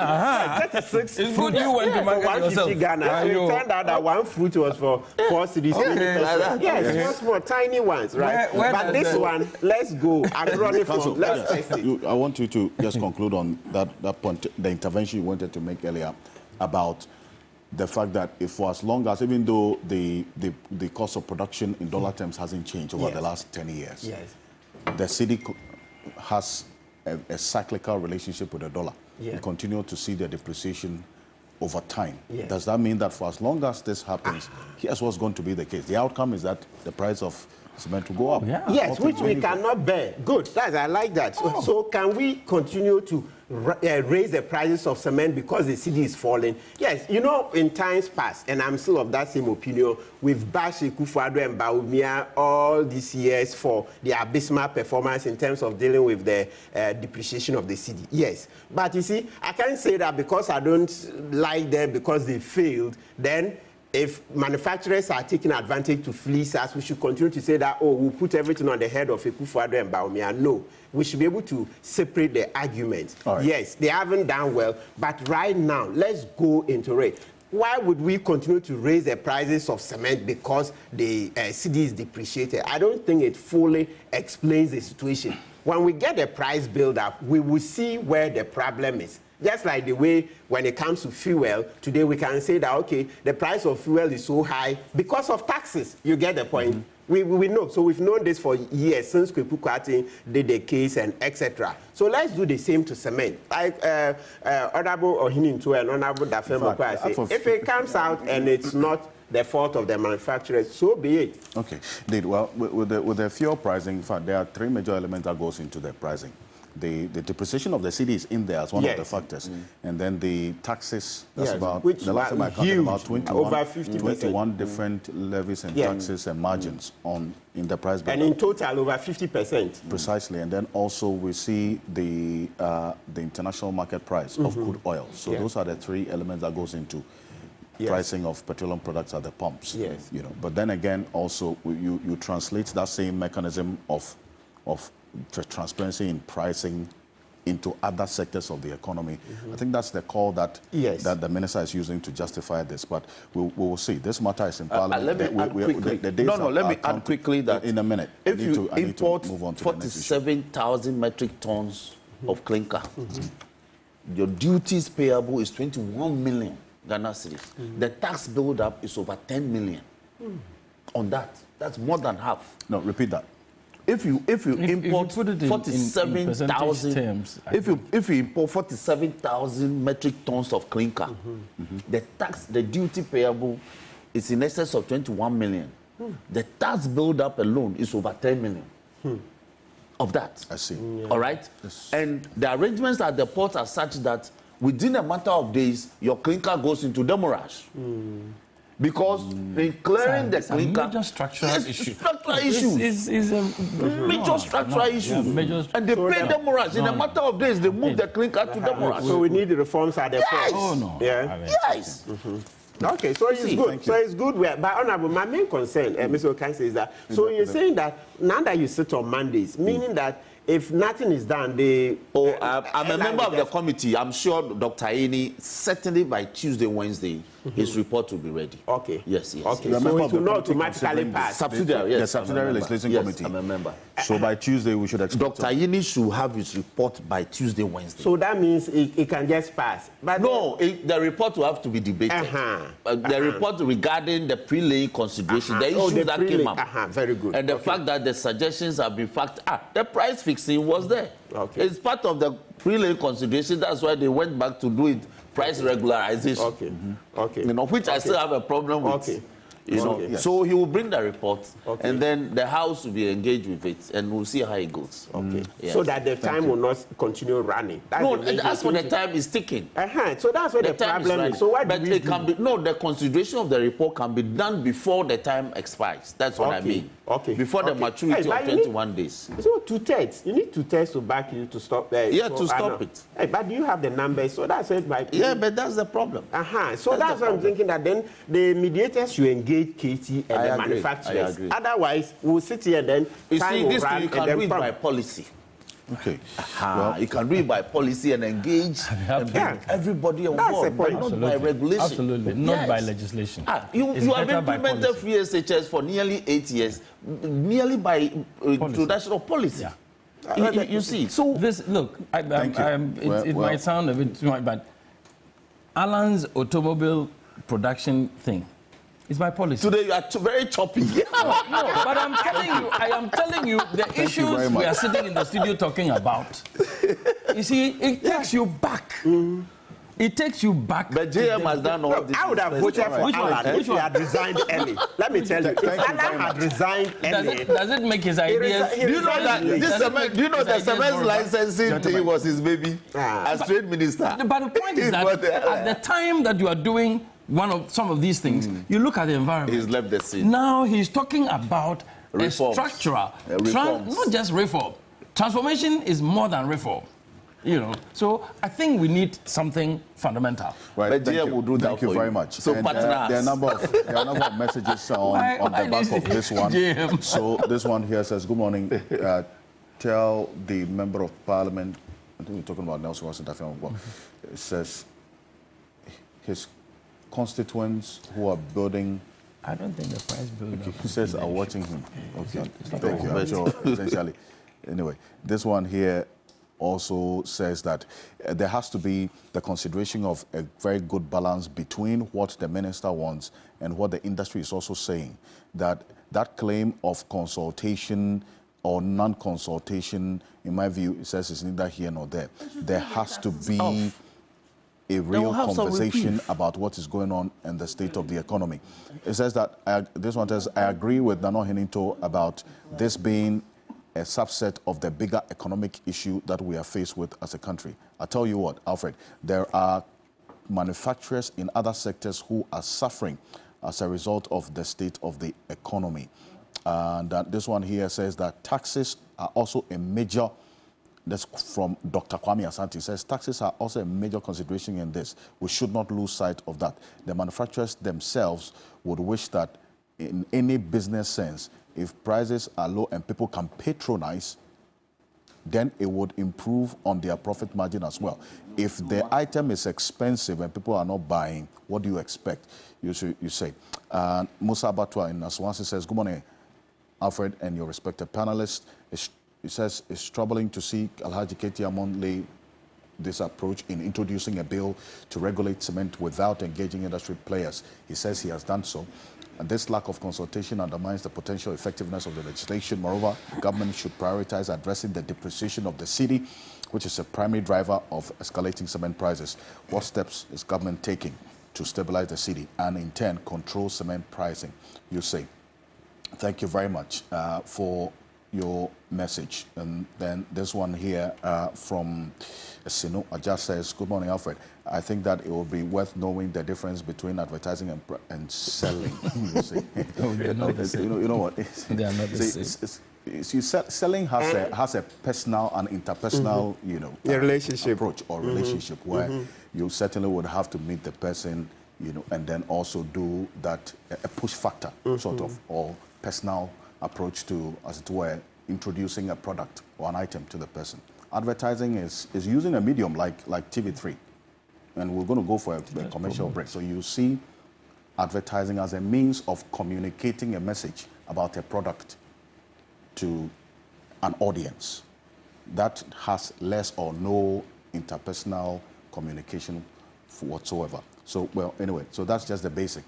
36 it's good you went to market yourself. Ghana. It turned out that one fruit was for 4 cities. Yes, small, tiny ones, right? But this one, let's go. Let's test it. I want you to just conclude on that point, the intervention you wanted to make earlier about the fact that if for as long as, even though the cost of production in dollar terms hasn't changed over the last 10 years, the city has a cyclical relationship with the dollar. We continue to see the depreciation over time. Does that mean that for as long as this happens, here's what's going to be the case? The outcome is that the price of cement will go up. Yes, which we cannot bear. Good. I like that. So can we continue to raise the prices of cement because the city is falling? Yes, you know, in times past, and I'm still of that same opinion, we've bashed Kufuor and Bawumia all these years for their abysmal performance in terms of dealing with the depreciation of the city. Yes, but you see, I can't say that because I don't like them because they failed, then if manufacturers are taking advantage to fleece us, we should continue to say that, oh, we'll put everything on the head of Kufuor and Bawumia. No, we should be able to separate the arguments. Yes, they haven't done well, but right now, let's go into it. Why would we continue to raise the prices of cement because the city is depreciated? I don't think it fully explains the situation. When we get the price build up, we will see where the problem is. Just like the way when it comes to fuel, today we can say that, okay, the price of fuel is so high because of taxes. You get the point? We know. So we've known this for years since Kweku Kwati did the case and etc. So let's do the same to cement. Like Honorable Ohininto and Honorable Dafemo say, if it comes out and it's not the fault of the manufacturers, so be it. Okay. Indeed. Well, with the fuel pricing, in fact, there are 3 major elements that goes into the pricing. The depreciation of the city is in there as one of the factors. And then the taxes, that's about, the last time I counted, about 21 different levies and taxes and margins in the price. And in total, over 50%. Precisely. And then also we see the international market price of crude oil. So those are the 3 elements that goes into pricing of petroleum products at the pumps. You know, but then again, also you translate that same mechanism of transparency in pricing into other sectors of the economy. I think that's the call that that the minister is using to justify this. But we will see. This matter is in Parliament. Let me add quickly. Let me add quickly that in a minute, if you import 47,000 metric tons of clinker, your duties payable is 21 million Ghana cedis. The tax build-up is over 10 million on that. That's more than half. No, repeat that. If you import 47,000, if you import 47,000 metric tons of clinker, the duty payable is in excess of 21 million. The tax build-up alone is over 10 million of that. I see. All right? And the arrangements at the ports are such that within a matter of days, your clinker goes into demurrage. Because in clearing the clinker, major structural issue. Structural issues. Is a major structural issues. And they pay demurrage. In a matter of days, they move the clinker to demurrage. So we need the reforms at the port. Oh, no. Yes. Okay, so it's good. So it's good. But Honorable, my main concern, Mr. Ocansey, is that, so you're saying that now that you sit on Mondays, meaning that if nothing is done, they... I'm a member of the committee. I'm sure Dr. Aini, certainly by Tuesday, Wednesday, his report will be ready. Okay. Yes. Okay, so it will not automatically pass. Subsidiary, yes. The Subsidiary Legislation Committee. I'm a member. So by Tuesday, we should expect... Dr. Aini should have his report by Tuesday, Wednesday. So that means it can just pass. But no, the report will have to be debated. The report regarding the pre-laying consideration, the issues that came up. Very good. And the fact that the suggestions have been the price fixing was there. Okay. It's part of the pre-laying consideration. That's why they went back to do it price regularization. Okay. You know, which I still have a problem with. Okay. You know, Yes. so he will bring the report, and then the House will be engaged with it, and we'll see how it goes. Okay. Yes. So that the time will not continue running. That's No, the main as for thing. the time is ticking. So that's where the problem is. So what but do we it can be the consideration of the report can be done before the time expires. That's what I mean. Okay. Before the maturity of 21 days. So 2/3. You need 2/3 to back you to stop there. Yeah, to stop it. But do you have the numbers? So that's it. Yeah, but that's the problem. So that's why I'm thinking that then the mediators should engage KT and the manufacturers. I agree. Otherwise, we'll sit here then. You see, this thing you can do it by policy. Okay. Well, you can do it by policy and engage and bring everybody on board, but not by regulation. Absolutely, not by legislation. You have implemented free SHS for nearly 8 years, merely by introduction of policy. You see, so this look. It might sound a bit too much, but Alan's automobile production thing. It's my policy. Today you are very choppy. No, but I am telling you the issues we are sitting in the studio talking about. You see, it takes you back. It takes you back. But JM has done all this. I would have voted for Alan if he had resigned early. Let me tell you, if Alan had resigned early. Does it make his ideas? Do you know that the cement licensing thing was his baby as trade minister? But the point is that at the time that you are doing some of these things, you look at the environment. He's left the scene. Now he's talking about reforms. A structural, not just reform. Transformation is more than reform. You know, so I think we need something fundamental. Right, but GM will do that thank you very much. So and, there are a number of messages on the back of this one. GM? So this one here says, "Good morning. Tell the member of parliament." I think we're talking about Nelson Washington. It says his constituents who are building. I don't think the price builder. Okay, he says are watching him. Okay, thank you. I'm sure essentially. Anyway, this one here also says that there has to be the consideration of a very good balance between what the minister wants and what the industry is also saying. That claim of consultation or non-consultation, in my view, it says it's neither here nor there. There has to be a real conversation about what is going on in the state of the economy. It says that, this one says, I agree with Nano Hininto about this being a subset of the bigger economic issue that we are faced with as a country. I tell you what, Alfred, there are manufacturers in other sectors who are suffering as a result of the state of the economy. And this one here says that taxes are also a major, that's from Dr. Kwame Asante, says taxes are also a major consideration in this. We should not lose sight of that. The manufacturers themselves would wish that in any business sense, if prices are low and people can patronize, then it would improve on their profit margin as well. If the item is expensive and people are not buying, what do you expect? You say. Musa Batwa in Aswansi says, good morning, Alfred and your respected panelists. He says it's troubling to see Alhaji Keti Amon lay this approach in introducing a bill to regulate cement without engaging industry players. He says he has done so. And this lack of consultation undermines the potential effectiveness of the legislation. Moreover, the government should prioritize addressing the depreciation of the city, which is a primary driver of escalating cement prices. What steps is government taking to stabilize the city and, in turn, control cement pricing? You say. Thank you very much for your message. And then this one here from Sino Aja says, good morning, Alfred. I think that it will be worth knowing the difference between advertising and selling. You see. No, they're not the same. You know what? They are not the same. Selling has a personal and interpersonal, relationship approach or relationship where you certainly would have to meet the person, and then also do that a push factor sort of or personal approach to, as it were, introducing a product or an item to the person. Advertising is using a medium like TV3. And we're going to go for a commercial break. So you see advertising as a means of communicating a message about a product to an audience. That has less or no interpersonal communication whatsoever. So, well, anyway, so that's just the basic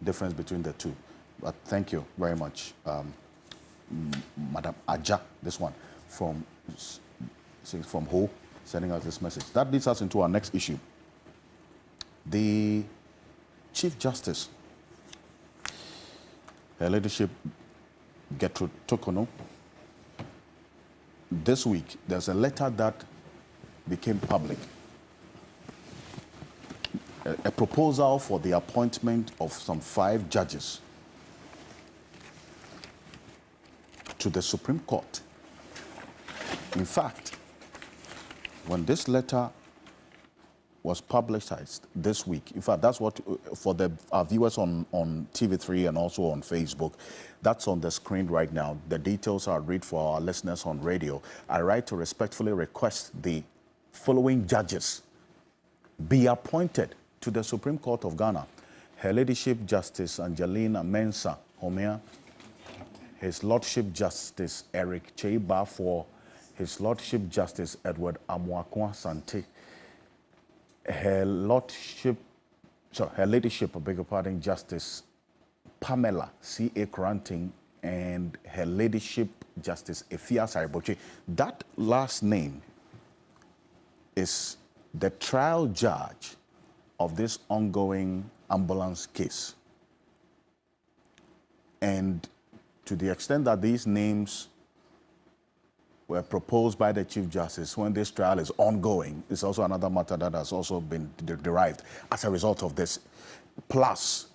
difference between the two. But thank you very much, Madam Aja, this one, from Ho, sending us this message. That leads us into our next issue. The Chief Justice Her Ladyship Gertrude Tokono. This week, there's a letter that became public. A proposal for the appointment of some 5 judges to the Supreme Court. In fact, when this letter was publicized this week, in fact, that's what, for our viewers on TV3 and also on Facebook, that's on the screen right now. The details are read for our listeners on radio. I write to respectfully request the following judges be appointed to the Supreme Court of Ghana. Her Ladyship Justice Angelina Mensah Homea, His Lordship Justice Eric Cheiba, for His Lordship Justice Edward Amuakwa Sante, Her Ladyship, I beg your pardon, Justice Pamela C.A. Kranting, and Her Ladyship Justice Efia Sariboche. That last name is the trial judge of this ongoing ambulance case. And to the extent that these names were proposed by the Chief Justice when this trial is ongoing, is also another matter that has also been derived as a result of this. Plus,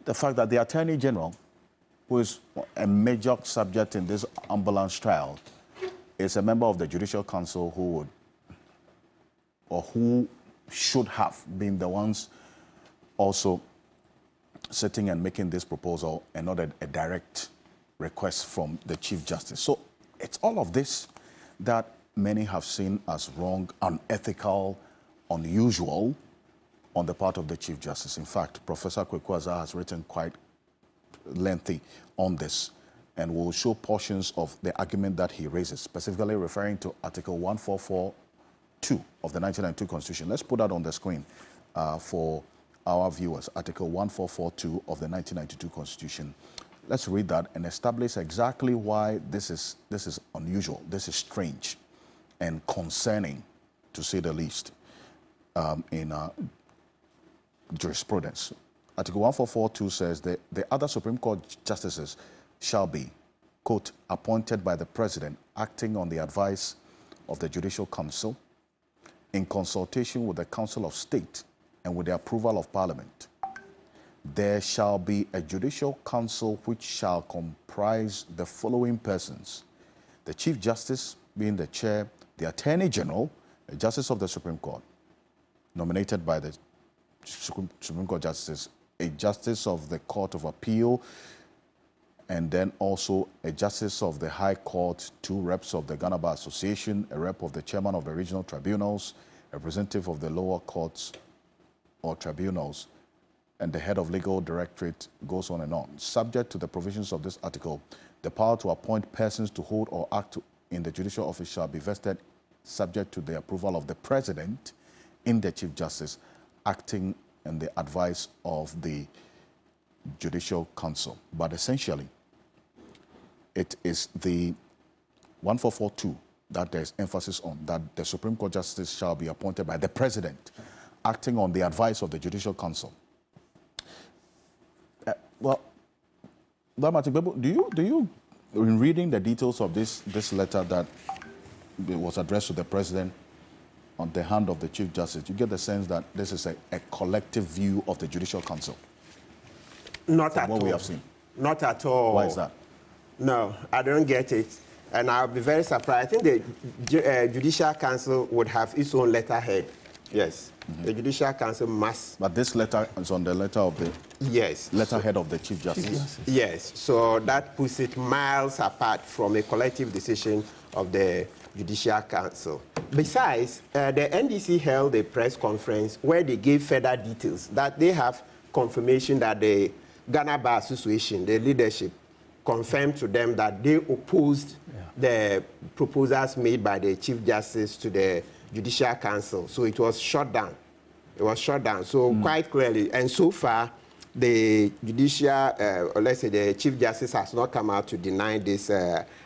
the fact that the Attorney General, who is a major subject in this ambulance trial, is a member of the Judicial Council who would, or who should have been the ones also sitting and making this proposal and not a direct request from the Chief Justice. So it's all of this that many have seen as wrong, unethical, unusual on the part of the Chief Justice. In fact, Professor Kwekwaza has written quite lengthy on this, and will show portions of the argument that he raises, specifically referring to Article 1442 of the 1992 Constitution. Let's put that on the screen for our viewers. Article 1442 of the 1992 Constitution. Let's read that and establish exactly why this is unusual, this is strange and concerning, to say the least, in jurisprudence. Article 1442 says that the other Supreme Court justices shall be, quote, appointed by the President acting on the advice of the Judicial Council in consultation with the Council of State and with the approval of Parliament. There shall be a Judicial Council which shall comprise the following persons: the Chief Justice being the chair, the Attorney General, a Justice of the Supreme Court, nominated by the Supreme Court Justices, a Justice of the Court of Appeal, and then also a Justice of the High Court, 2 reps of the Ghana Bar Association, a rep of the Chairman of the Regional Tribunals, a representative of the lower courts or tribunals, and the head of legal directorate, goes on and on. Subject to the provisions of this article, the power to appoint persons to hold or act in the judicial office shall be vested, subject to the approval of the President in the Chief Justice, acting in the advice of the Judicial Council. But essentially, it is the 1442 that there's emphasis on, that the Supreme Court Justice shall be appointed by the President, acting on the advice of the Judicial Council. Well, do you, in reading the details of this letter that was addressed to the President on the hand of the Chief Justice, you get the sense that this is a collective view of the Judicial Council? Not at all. What we have seen. Not at all. Why is that? No, I don't get it. And I'll be very surprised. I think the Judicial Council would have its own letterhead. Yes. Mm-hmm. The Judicial Council must. But this letter is on the letter of the. Yes. Letterhead of the Chief Justice. Yes. So that puts it miles apart from a collective decision of the Judicial Council. Besides, the NDC held a press conference where they gave further details that they have confirmation that the Ghana Bar Association, the leadership, confirmed to them that they opposed the proposals made by the Chief Justice to the Judicial Council. So it was shut down. It was shut down. So quite clearly, and so far, the judicial, or let's say the Chief Justice has not come out to deny these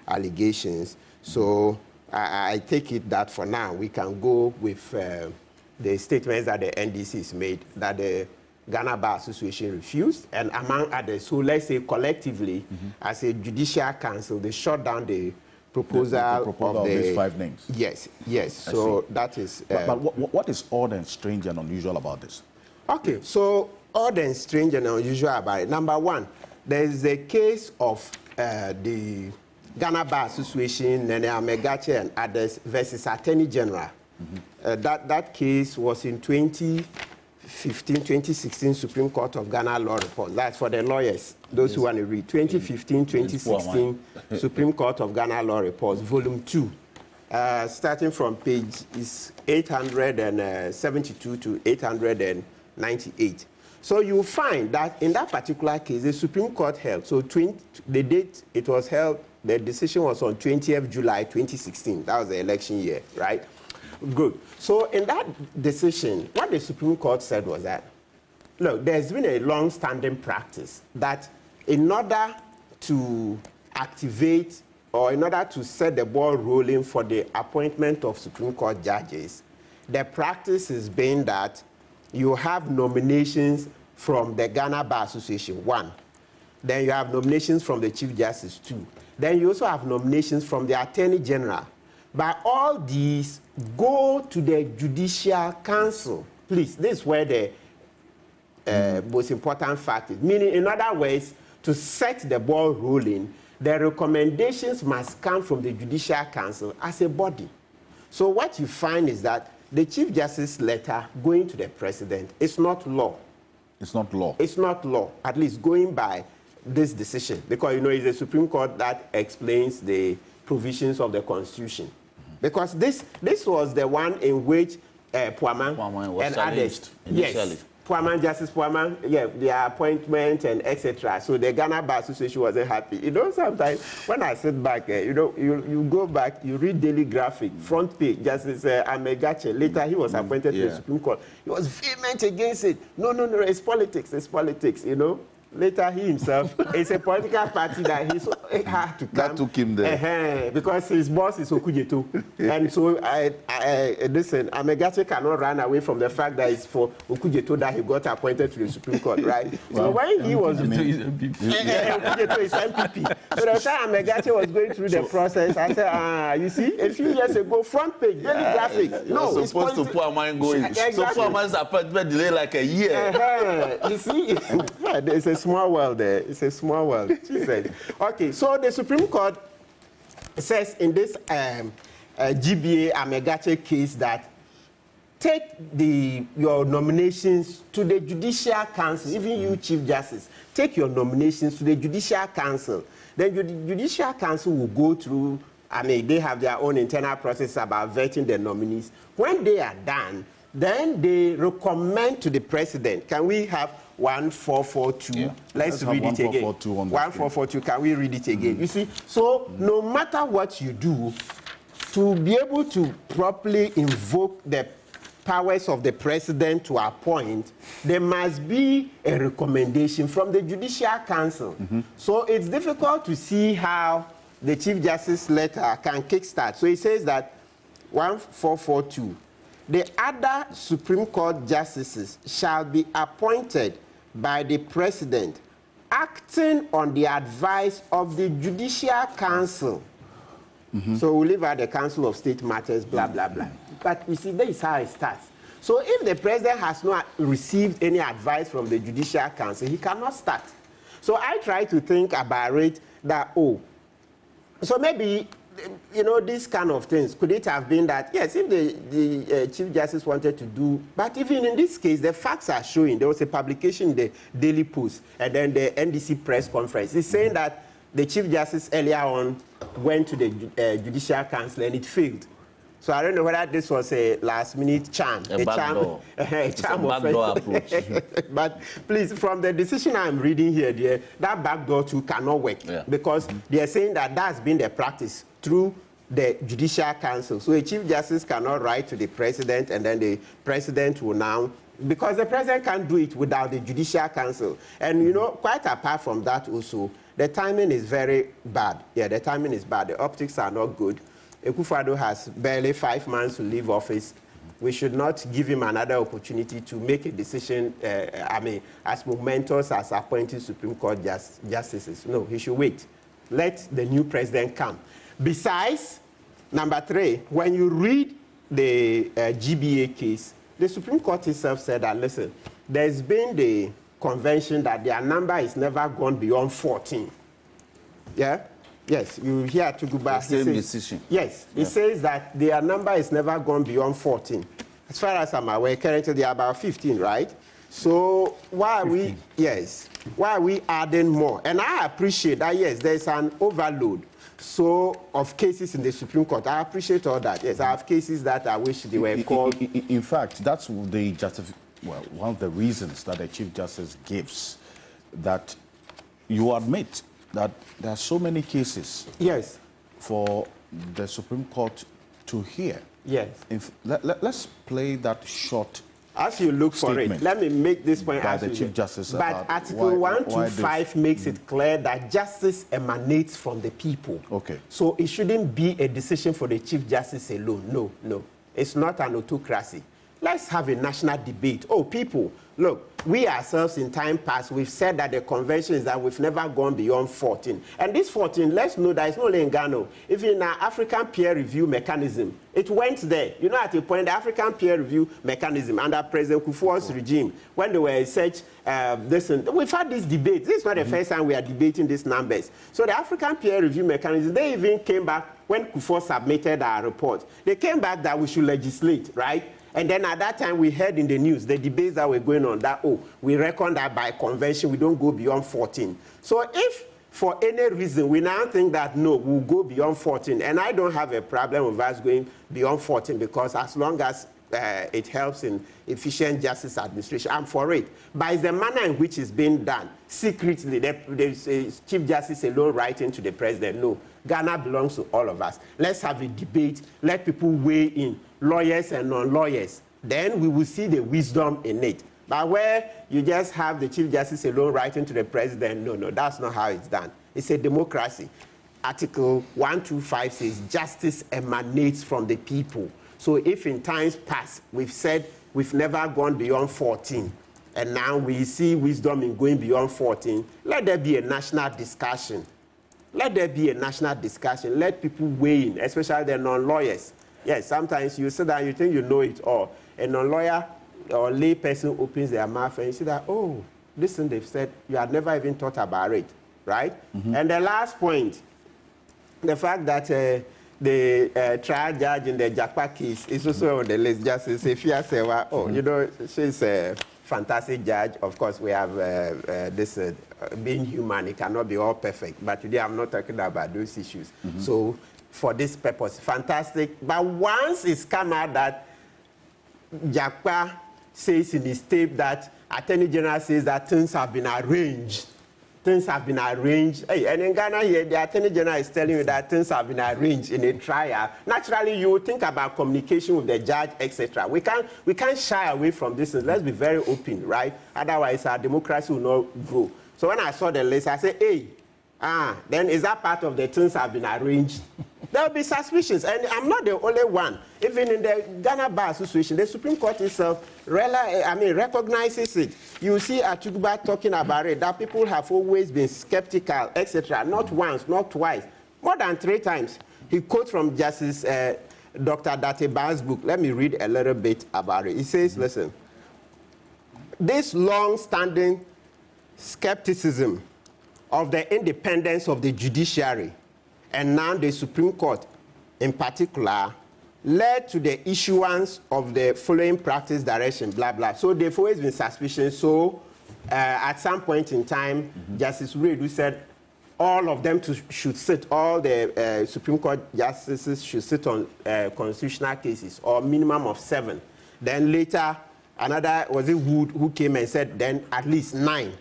allegations. So I take it that for now, we can go with the statements that the NDC has made, that the Ghana Bar Association refused, and among others, so let's say collectively, as a judicial council, they shut down the proposal, of these 5 names. Yes, yes. So that is. But what is odd and strange and unusual about this? Okay, so odd and strange and unusual about it. Number one, there is a case of the Ghana Bar Association, Nene Amegache and others versus Attorney General. That case was in 2016 Supreme Court of Ghana Law Report. That's for the lawyers, those who want to read. 2016 Supreme Court of Ghana Law Reports, Volume 2. Starting from page is 872 to 898. So you find that in that particular case, the Supreme Court held, so the date it was held, the decision was on 20th July 2016. That was the election year, right? Good. So in that decision, what the Supreme Court said was that, look, there's been a long-standing practice that in order to activate or in order to set the ball rolling for the appointment of Supreme Court judges, the practice has been that you have nominations from the Ghana Bar Association, 1. Then you have nominations from the Chief Justice, 2. Then you also have nominations from the Attorney General. But all these go to the Judicial Council. Please, this is where the most important fact is. Meaning, in other words, to set the ball rolling, the recommendations must come from the Judicial Council as a body. So what you find is that the Chief Justice's letter going to the President is not law. It's not law. It's not law, at least going by this decision. Because, you know, it's the Supreme Court that explains the provisions of the Constitution. Because this was the one in which Puaman and others, yes, Puaman, Justice Puaman, yeah, their appointment and etc. So the Ghana Bar Association wasn't happy. You know, sometimes when I sit back, you know, you go back, you read Daily Graphic, front page, Justice Amegache, later he was appointed to the Supreme Court. He was vehement against it. No, it's politics, you know. Later, he himself, it's a political party that he had to come. That took him there. Because his boss is Okujeto. And so, listen, Amegache cannot run away from the fact that it's for Okujeto that he got appointed to the Supreme Court, right? So when he was... Okujeto is MPP. So the time Amegache was going through the process, I said, you see, a few years ago, front page, Daily Graphic. No, it's supposed to put a mind going. Exactly. So for a man's appointment delay like a year. You see, it's a small world there. It's a small world. She said. Okay, so the Supreme Court says in this GBA Amegache case that take your nominations to the Judicial Council, even you, Chief Justice, take your nominations to the Judicial Council. Then the Judicial Council will go through, I mean, they have their own internal process about vetting the nominees. When they are done, then they recommend to the President. Can we have 1442? Yeah. Let's read it again. 1442, can we read it again? You see, so no matter what you do, to be able to properly invoke the powers of the President to appoint, there must be a recommendation from the Judicial Council. So it's difficult to see how the Chief Justice's letter can kickstart. So it says that 1442, the other Supreme Court justices shall be appointed by the President, acting on the advice of the Judicial Council. So we'll leave out the Council of State Matters, blah, blah, blah. But you see, this is how it starts. So if the President has not received any advice from the Judicial Council, he cannot start. So I try to think about it that, so maybe, you know, these kind of things, could it have been that, yes, if the Chief Justice wanted to do, but even in this case, the facts are showing, there was a publication in the Daily Post, and then the NDC press conference. It's saying that the Chief Justice earlier on went to the Judicial Council and it failed. So I don't know whether this was a last-minute charm. A backdoor approach. But please, from the decision I'm reading here, dear, that backdoor too cannot work. Because they are saying that that's been the practice through the Judicial Council. So a Chief Justice cannot write to the President, and then the President will now, because the President can't do it without the Judicial Council. And, you know, quite apart from that also, the timing is very bad. Yeah, the timing is bad. The optics are not good. Akufo-Addo has barely 5 months to leave office. we should not give him another opportunity to make a decision, as momentous as appointing Supreme Court justices. No, he should wait. Let the new president come. Besides, number 3, when you read the GBA case, the Supreme Court itself said that, listen, there's been the convention that their number is never gone beyond 14. Yeah? Yes, you hear Tuguba. Same decision. Yes, he says that their number is never gone beyond 14. As far as I'm aware, currently they are about 15, right? So why are we, why are we adding more? And I appreciate that, yes, there's an overload of cases in the Supreme Court. I appreciate all that. Yes, I have cases that I wish they were called. In fact, that's the one of the reasons that the Chief Justice gives, that you admit that there are so many cases for the Supreme Court to hear. Yes. Let's play that short as you look for it. Let me make this point. By the Chief Justice. But Article 125 makes it clear that justice emanates from the people. Okay. So it shouldn't be a decision for the Chief Justice alone. No, no. It's not an autocracy. Let's have a national debate. Oh, people, look, we ourselves in time past, we've said that the convention is that we've never gone beyond 14. And this 14, let's know that it's not only in Ghana. Even in our African peer review mechanism, it went there. You know, at a point, the African peer review mechanism under President Kufuor's regime, when they were in such, we've had this debate. This is not the first time we are debating these numbers. So the African peer review mechanism, they even came back when Kufuor submitted our report. They came back that we should legislate, right? And then at that time, we heard in the news, the debates that were going on, that, oh, we reckon that by convention, we don't go beyond 14. So if, for any reason, we now think that, no, we'll go beyond 14, and I don't have a problem with us going beyond 14, because as long as it helps in efficient justice administration, I'm for it. But it's the manner in which it's being done, secretly, the Chief Justice alone writing to the president, no, Ghana belongs to all of us. Let's have a debate, let people weigh in, lawyers and non-lawyers. Then we will see the wisdom in it. But where you just have the Chief Justice alone writing to the president, no, no, that's not how it's done. It's a democracy. Article 125 says justice emanates from the people. So if in times past we've said we've never gone beyond 14, and now we see wisdom in going beyond 14, let there be a national discussion. Let there be a national discussion. Let people weigh in, especially the non-lawyers. Yes, sometimes you sit down, you think you know it all. A non-lawyer or lay person opens their mouth and you see that, oh, listen, they've said, you had never even thought about it, right? And the last point, the fact that the trial judge in the Jakpa case is also on the list. Justice Efia Sewa, oh, you know, she's a fantastic judge. Of course, we have this being human, it cannot be all perfect. But today I'm not talking about those issues. So for this purpose, fantastic. But once it's come out that Jakpa says in his tape that Attorney General says that things have been arranged. Things have been arranged. Hey, and in Ghana here, the Attorney General is telling you that things have been arranged in a trial. Naturally, you would think about communication with the judge, etc. We can't shy away from this. Let's be very open, right? Otherwise, our democracy will not grow. So when I saw the list, I said, hey, then is that part of the things have been arranged? There will be suspicions, and I'm not the only one. Even in the Ghana Bar Association, the Supreme Court itself recognizes it. You see Atuguba talking about it, that people have always been skeptical, etc. Not once, not twice, more than 3 times. He quotes from Justice Dr. Dateba's book. Let me read a little bit about it. He says, listen, this long-standing skepticism of the independence of the judiciary, and now the Supreme Court in particular, led to the issuance of the following practice direction, blah, blah. So they've always been suspicious. So at some point in time, Justice Uredu said all of them should sit, all the Supreme Court justices should sit on constitutional cases, or minimum of 7. Then later, another, was it Wood, who came and said, then at least 9.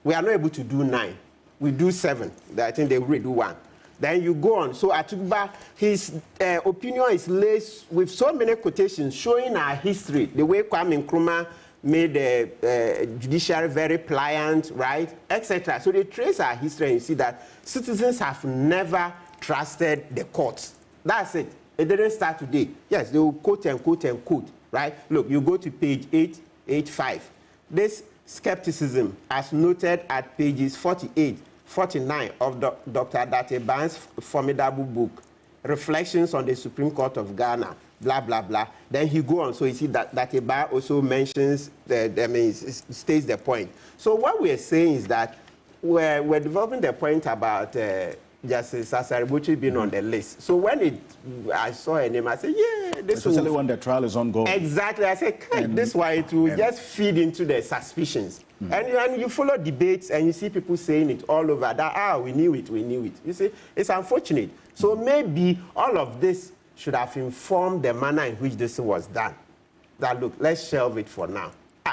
We are not able to do 9. We do 7. I think they will do 1. Then you go on. So Atuba, his opinion is laced with so many quotations showing our history, the way Kwame Nkrumah made the judiciary very pliant, right, etc. So they trace our history and you see that citizens have never trusted the courts. That's it. It didn't start today. Yes, they will quote and quote and quote. right? Look, you go to page 885. This skepticism, as noted at pages 48, 49 of Dr. Dateban's formidable book, Reflections on the Supreme Court of Ghana, blah, blah, blah. Then he go on. So you see that Dateba also mentions, states the point. So what we're saying is that we're developing the point about Justice Asaribuchi being on the list. So when I saw her name, I said, yeah, this will... Especially when the trial is ongoing. Exactly. I said, this why it will just feed into the suspicions. And you follow debates and you see people saying it all over that, we knew it. You see, it's unfortunate. So maybe all of this should have informed the manner in which this was done. That, look, let's shelve it for now.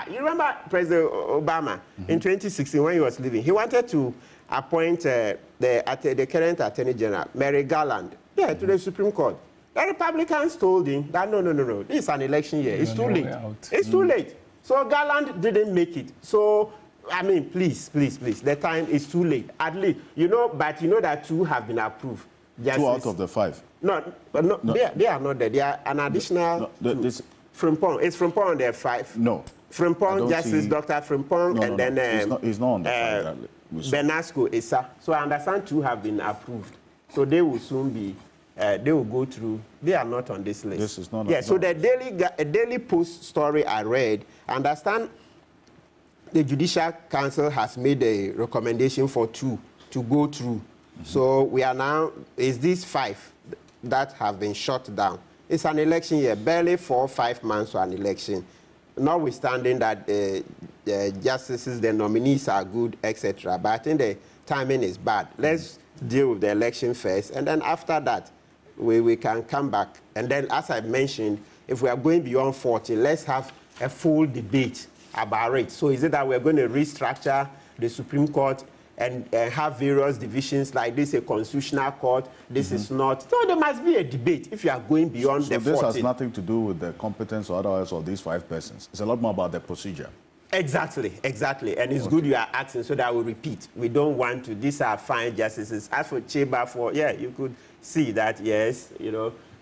You remember President Obama in 2016 when he was leaving, he wanted to appoint the current Attorney General, Mary Garland, to the Supreme Court. The Republicans told him that, no, this is an election year. It's too late. It's too late. So Garland didn't make it. So, I mean, please, the time is too late. At least, but you know that 2 have been approved. Justice, 2 out of the 5. No. They are not there. They are an additional. Frimpong. It's Frimpong. There are 5. No. Frimpong, Justice Dr. Frimpong, and then he's not on the 5. Benasco Issa. So I understand 2 have been approved. So they will soon be. They will go through. They are not on this list. This is not. Yeah. So the Daily Post story I read. I understand the Judicial Council has made a recommendation for 2 to go through. So we are now, is these 5 that have been shut down. It's an election year, barely 4 or 5 months to an election, notwithstanding that the justices, the nominees are good, etc. But I think the timing is bad. Let's deal with the election first, and then after that, we can come back. And then, as I mentioned, if we are going beyond 40, let's have a full debate about it. So is it that we're going to restructure the Supreme Court and have various divisions like this, a constitutional court, this is not. So there must be a debate if you are going beyond the 40. This has nothing to do with the competence or otherwise of these 5 persons. It's a lot more about the procedure. Exactly. And it's good you are asking so that I will repeat. We don't want to, these are fine justices. As for Cheba, you could see that, yes,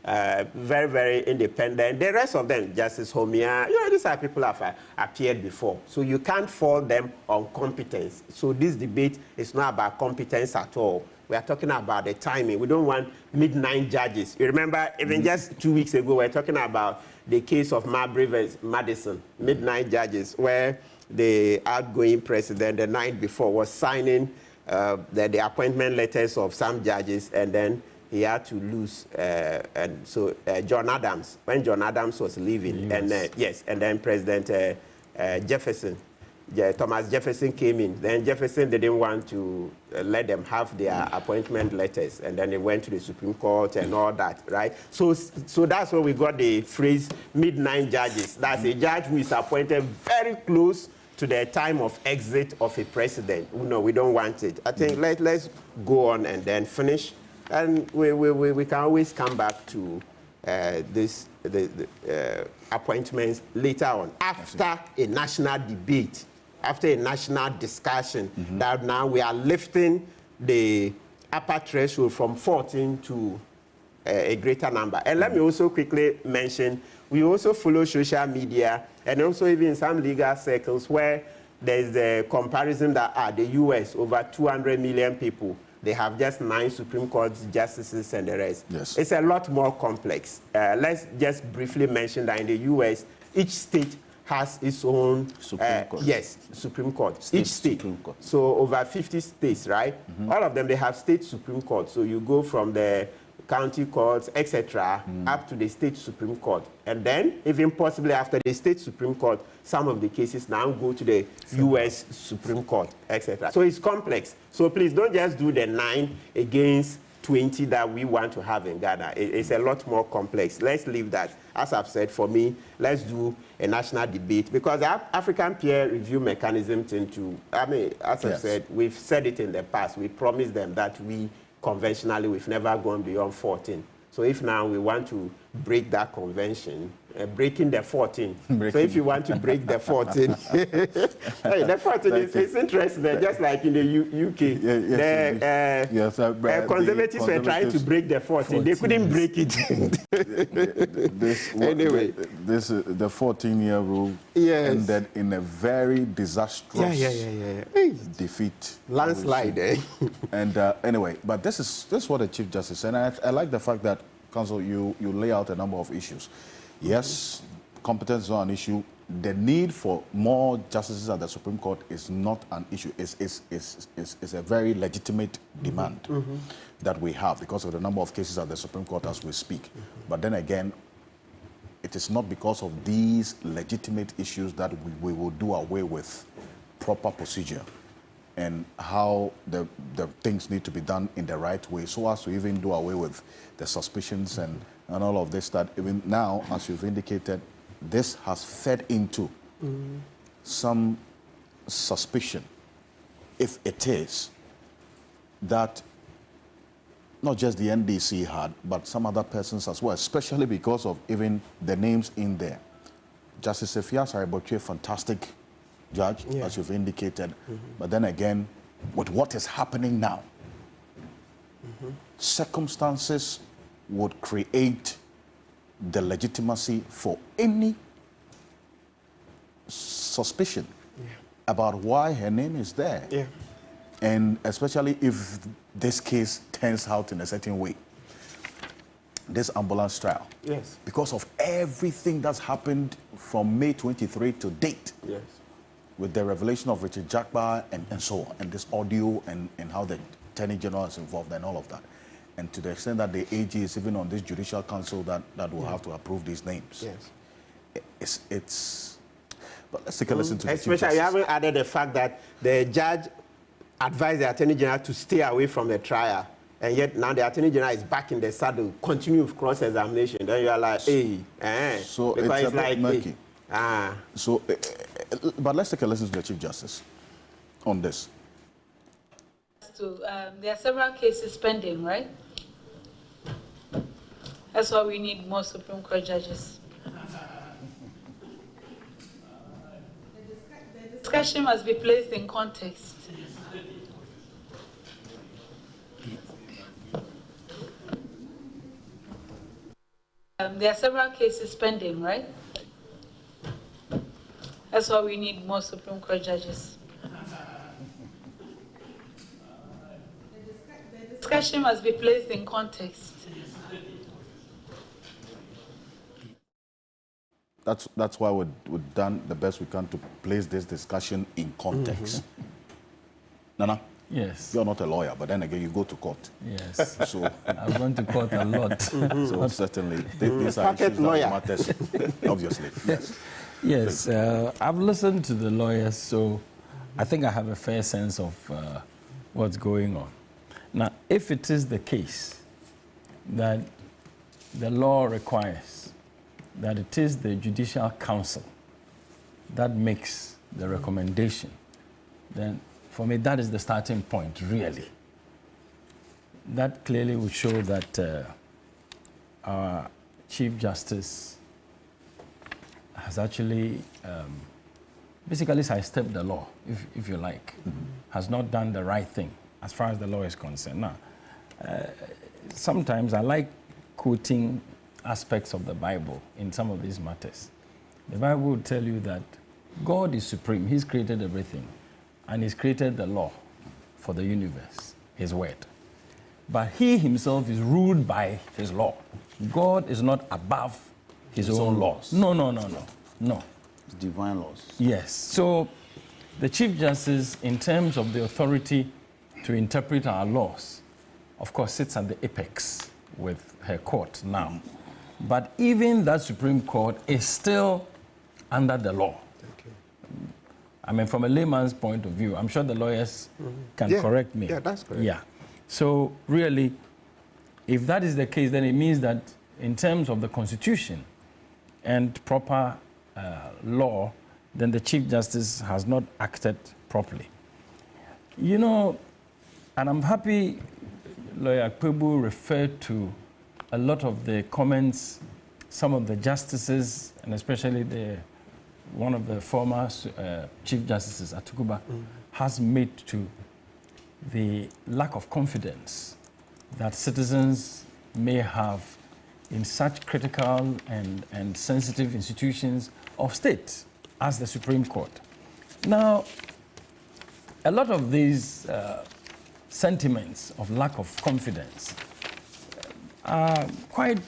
very, very independent. The rest of them, Justice Homia, these are people who have appeared before. So you can't fault them on competence. So this debate is not about competence at all. We are talking about the timing. We don't want midnight judges. You remember, even just 2 weeks ago, we were talking about the case of Marbury versus Madison, midnight judges, where the outgoing president the night before was signing the appointment letters of some judges, and then he had to lose. And so John Adams, when John Adams was leaving, and then President Jefferson, Thomas Jefferson came in. Then Jefferson didn't want to let them have their appointment letters, and then they went to the Supreme Court and all that, right? So that's where we got the phrase midnight judges. That's a judge who is appointed very close to the time of exit of a president. No, we don't want it. I think let's go on and then finish. And we can always come back to the appointments later on, after a national debate, after a national discussion, that now we are lifting the upper threshold from 14 to a greater number. And let me also quickly mention, we also follow social media and also even in some legal circles where there's the comparison that the US, over 200 million people, they have just 9 Supreme Court justices and the rest. Yes. It's a lot more complex. Let's just briefly mention that in the US, each state has its own Supreme Court. Yes, Supreme Court. Each state. Supreme Court. So over 50 states, right? All of them, they have state Supreme Court. So you go from the county courts, etc., up to the state Supreme Court. And then, even possibly after the state Supreme Court, some of the cases now go to the U.S. Supreme Court, etc. So it's complex. So please don't just do the 9 against 20 that we want to have in Ghana. It's a lot more complex. Let's leave that. As I've said, for me, let's do a national debate, because the African peer review mechanism tend to, as I've said, we've said it in the past. We promised them that we conventionally, we've never gone beyond 14. So if now we want to break that convention, breaking the 14. So if you want to break the 14, hey, the 14 is interesting. Just like in the UK, conservatives were trying to break the 14. They couldn't break it. Anyway, the 14-year rule ended in a very disastrous defeat. Landslide, eh? And anyway, but this is what the Chief Justice said. And I like the fact that, Counsel, you lay out a number of issues. Yes, competence is not an issue. The need for more justices at the Supreme Court is not an issue. It's a very legitimate demand that we have because of the number of cases at the Supreme Court as we speak. But then again, it is not because of these legitimate issues that we will do away with proper procedure and how the things need to be done in the right way, so as to even do away with the suspicions and all of this, that even now, as you've indicated, this has fed into some suspicion, if it is, that not just the NDC had, but some other persons as well, especially because of even the names in there. Justice Efias Aribotwe, fantastic judge, as you've indicated, but then again, with what is happening now, circumstances would create the legitimacy for any suspicion about why her name is there. And especially if this case turns out in a certain way, this ambulance trial. Because of everything that's happened from May 23 to date. With the revelation of Richard Jakba and so on, and this audio and how the Attorney General is involved and all of that. And to the extent that the AG is even on this Judicial Council that will have to approve these names. It's but let's take a listen to the Chief Justice. Especially, you haven't added the fact that the judge advised the Attorney General to stay away from the trial. And yet now the Attorney General is back in the saddle, continue with cross-examination. Then you are like, hey, So because it's a bit murky. So, but let's take a listen to the Chief Justice on this. There are several cases pending, right? That's why we need more Supreme Court judges. The discussion must be placed in context. There are several cases pending, right? That's why we need more Supreme Court judges. The discussion must be placed in context. That's why we've done the best we can to place this discussion in context. Nana? Yes. You're not a lawyer, but then again, you go to court. Yes. So I've gone to court a lot. So certainly, these are issues that matters, obviously. Yes, I've listened to the lawyers, so I think I have a fair sense of what's going on. Now, if it is the case that the law requires that it is the Judicial Council that makes the recommendation, then for me, that is the starting point, really. That clearly would show that our Chief Justice has actually basically sidestepped the law, if you like, has not done the right thing as far as the law is concerned. Now, sometimes I like quoting aspects of the Bible in some of these matters. The Bible will tell you that God is supreme. He's created everything. And He's created the law for the universe, His word. But He Himself is ruled by His law. God is not above His own laws. No. It's divine laws. Yes. So the Chief Justice, in terms of the authority to interpret our laws, of course, sits at the apex with her court now. But even that Supreme Court is still under the law. I mean, from a layman's point of view, I'm sure the lawyers can correct me. Yeah, that's correct. Yeah. So really, if that is the case, then it means that in terms of the Constitution and proper law, then the Chief Justice has not acted properly. You know, and I'm happy Lawyer Kwebu referred to a lot of the comments some of the justices, and especially one of the former Chief Justices, Atukuba, has made to the lack of confidence that citizens may have in such critical and sensitive institutions of state as the Supreme Court. Now, a lot of these sentiments of lack of confidence are quite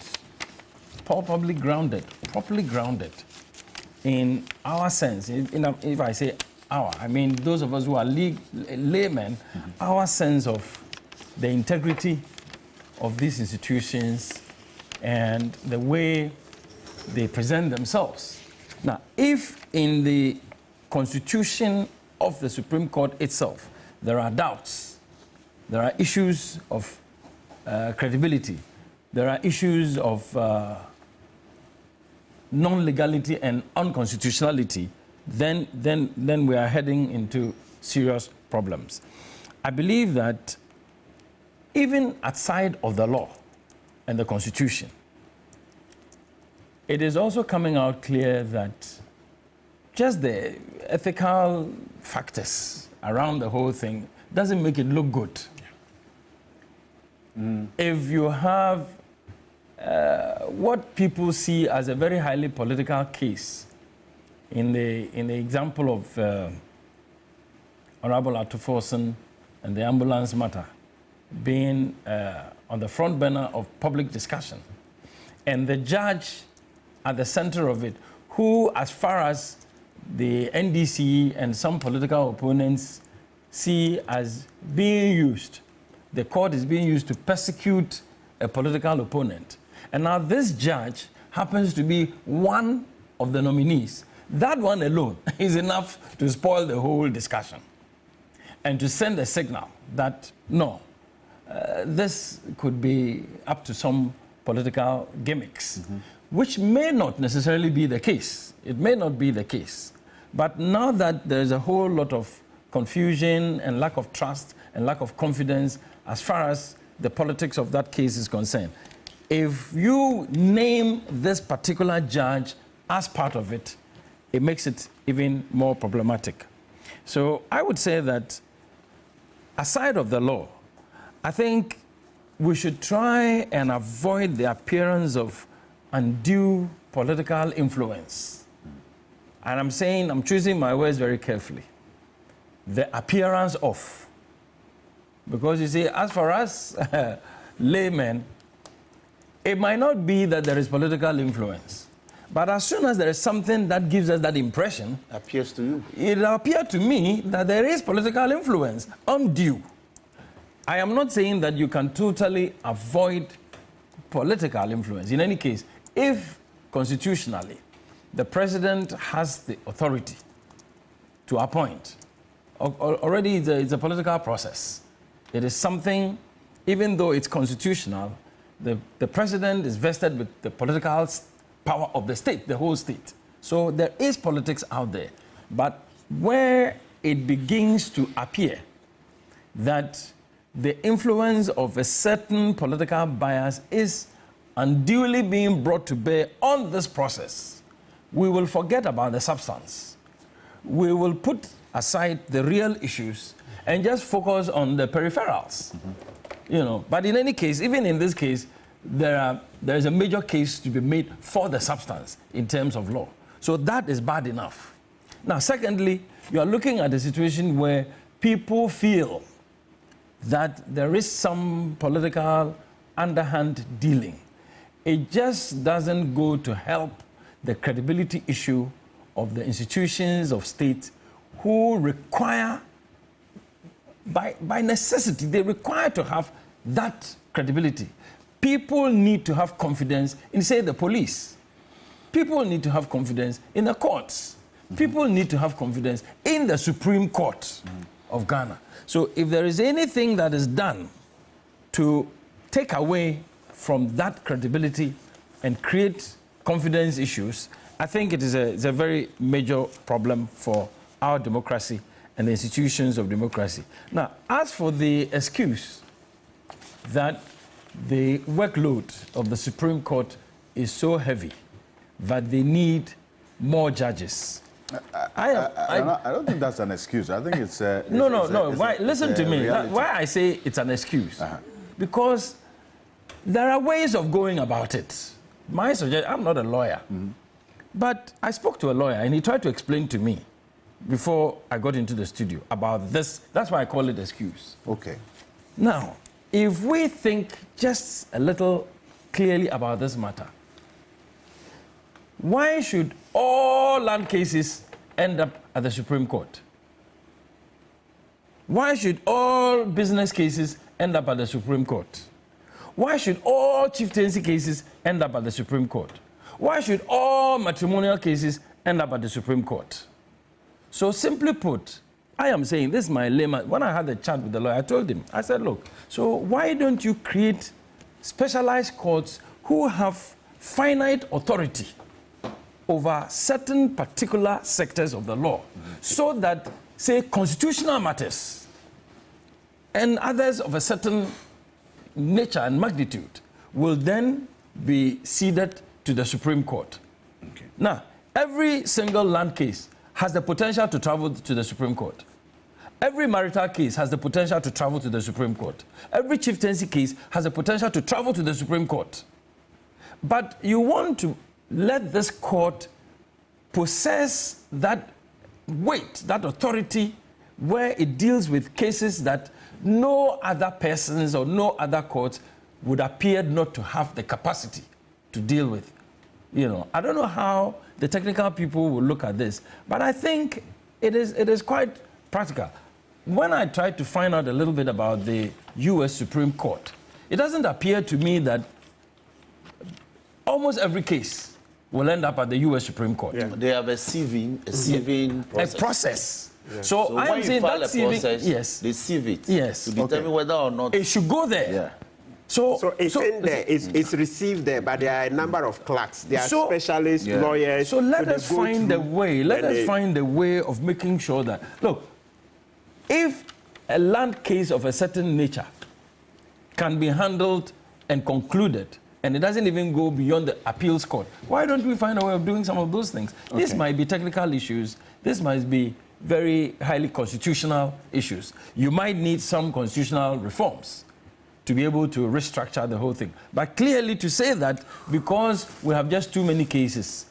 properly grounded in our sense. If I say our, I mean those of us who are laymen, our sense of the integrity of these institutions and the way they present themselves. Now, if in the constitution of the Supreme Court itself there are doubts, there are issues of credibility, there are issues of non-legality and unconstitutionality, then we are heading into serious problems. I believe that even outside of the law and the Constitution, it is also coming out clear that just the ethical factors around the whole thing doesn't make it look good. If you have what people see as a very highly political case, in the example of Honorable Atuforsen and the ambulance matter being on the front burner of public discussion, and the judge at the center of it, who, as far as the NDC and some political opponents see as being used, the court is being used to persecute a political opponent. And now this judge happens to be one of the nominees. That one alone is enough to spoil the whole discussion and to send a signal that, no, this could be up to some political gimmicks, which may not necessarily be the case. It may not be the case. But now that there's a whole lot of confusion and lack of trust and lack of confidence as far as the politics of that case is concerned, if you name this particular judge as part of it, it makes it even more problematic. So I would say that aside of the law, I think we should try and avoid the appearance of undue political influence. And I'm choosing my words very carefully. The appearance of. Because you see, as for us laymen, it might not be that there is political influence. But as soon as there is something that gives us that impression, appears to you. It appeared to me that there is political influence, undue. I am not saying that you can totally avoid political influence. In any case, if constitutionally the president has the authority to appoint, already it's a political process. It is something, even though it's constitutional, the president is vested with the political power of the state, the whole state. So there is politics out there. But where it begins to appear that the influence of a certain political bias is unduly being brought to bear on this process, we will forget about the substance. We will put aside the real issues and just focus on the peripherals. You know, but in any case, even in this case, there is a major case to be made for the substance in terms of law. So that is bad enough. Now, secondly, you are looking at a situation where people feel that there is some political underhand dealing. It just doesn't go to help the credibility issue of the institutions of state who require, by necessity, they require to have that credibility. People need to have confidence in, say, the police. People need to have confidence in the courts. People need to have confidence in the Supreme Court of Ghana. So if there is anything that is done to take away from that credibility and create confidence issues, I think it is a very major problem for our democracy and the institutions of democracy. Now, as for the excuse that the workload of the Supreme Court is so heavy that they need more judges. I don't think that's an excuse. I think it's no. Why? Listen to me. Why I say it's an excuse? Because there are ways of going about it. My suggestion, I'm not a lawyer, but I spoke to a lawyer and he tried to explain to me before I got into the studio about this. That's why I call it excuse. Okay. Now, if we think just a little clearly about this matter, why should all land cases end up at the Supreme Court? Why should all business cases end up at the Supreme Court? Why should all chieftaincy cases end up at the Supreme Court? Why should all matrimonial cases end up at the Supreme Court? So simply put, I am saying, this is my layman. When I had the chat with the lawyer, I told him, I said, look, so why don't you create specialized courts who have finite authority over certain particular sectors of the law, so that, say, constitutional matters and others of a certain nature and magnitude will then be ceded to the Supreme Court. Okay. Now, every single land case has the potential to travel to the Supreme Court. Every marital case has the potential to travel to the Supreme Court. Every chieftaincy case has the potential to travel to the Supreme Court. But you want to let this court possess that weight, that authority, where it deals with cases that no other persons or no other courts would appear not to have the capacity to deal with. You know, I don't know how the technical people will look at this, but I think it is quite practical. When I tried to find out a little bit about the U.S. Supreme Court, it doesn't appear to me that almost every case will end up at the U.S. Supreme Court. Yeah. They have a sieving process. A process. Yeah. So I am saying that sieving, yes, they sieve it yes, to determine whether or not it should go there. Yeah. So it's in there, it's received there, but there are a number of clerks. There are specialist lawyers. So let us find a way. Let us find a way of making sure that, look, if a land case of a certain nature can be handled and concluded, and it doesn't even go beyond the appeals court, why don't we find a way of doing some of those things? Okay. This might be technical issues. This might be very highly constitutional issues. You might need some constitutional reforms to be able to restructure the whole thing. But clearly to say that because we have just too many cases,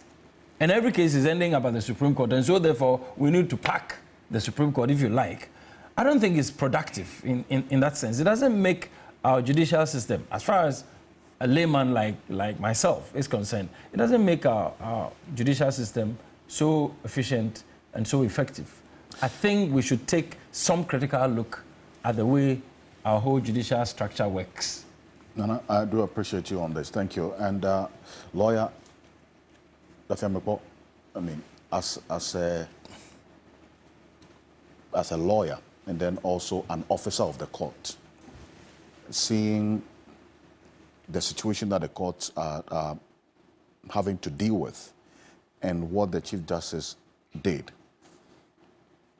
and every case is ending up at the Supreme Court, and so therefore we need to pack the Supreme Court, if you like, I don't think it's productive in that sense. It doesn't make our judicial system, as far as a layman like myself is concerned, it doesn't make our judicial system so efficient and so effective. I think we should take some critical look at the way our whole judicial structure works. Nana, I do appreciate you on this. Thank you. And lawyer, I mean, as a lawyer and then also an officer of the court, seeing the situation that the courts are having to deal with and what the Chief Justice did,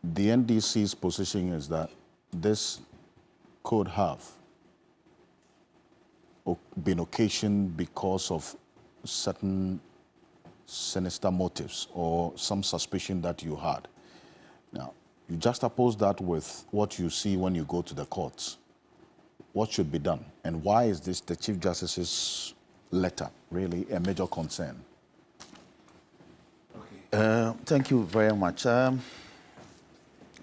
the NDC's position is that this could have been occasioned because of certain sinister motives or some suspicion that you had. Now, you juxtapose that with what you see when you go to the courts. What should be done? And why is this, the Chief Justice's letter, really a major concern? Okay. Thank you very much.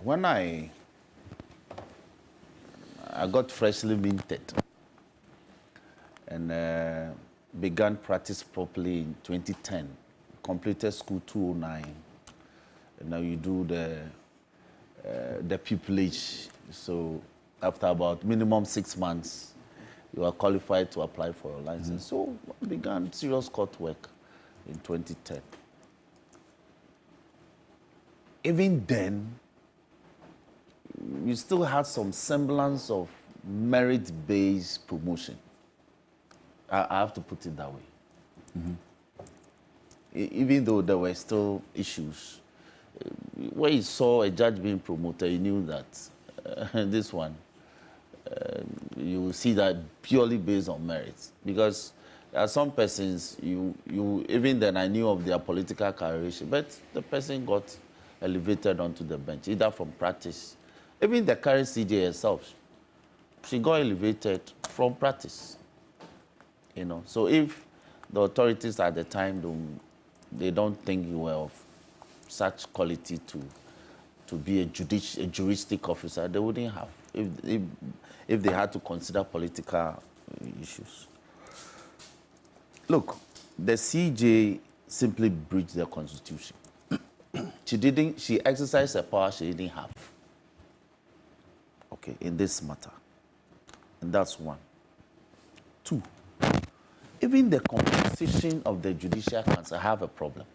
When I got freshly minted and began practice properly in 2010, completed school 2009, and now you do the pupillage. So after about minimum 6 months, you are qualified to apply for a license. So I began serious court work in 2010. Even then, you still had some semblance of merit-based promotion. I have to put it that way. Even though there were still issues, when you saw a judge being promoted, you knew that this one, you will see that purely based on merits. Because There are some persons, even then I knew of their political career, but the person got elevated onto the bench, either from practice. Even the current CJ herself, she got elevated from practice. You know, so if the authorities at the time they don't think you were of such quality to be a juristic officer, they wouldn't have, if they had to consider political issues. Look, the CJ simply breached the Constitution. She exercised a power she didn't have. Okay, in this matter. And that's one. Two, even the composition of the Judicial Council have a problem.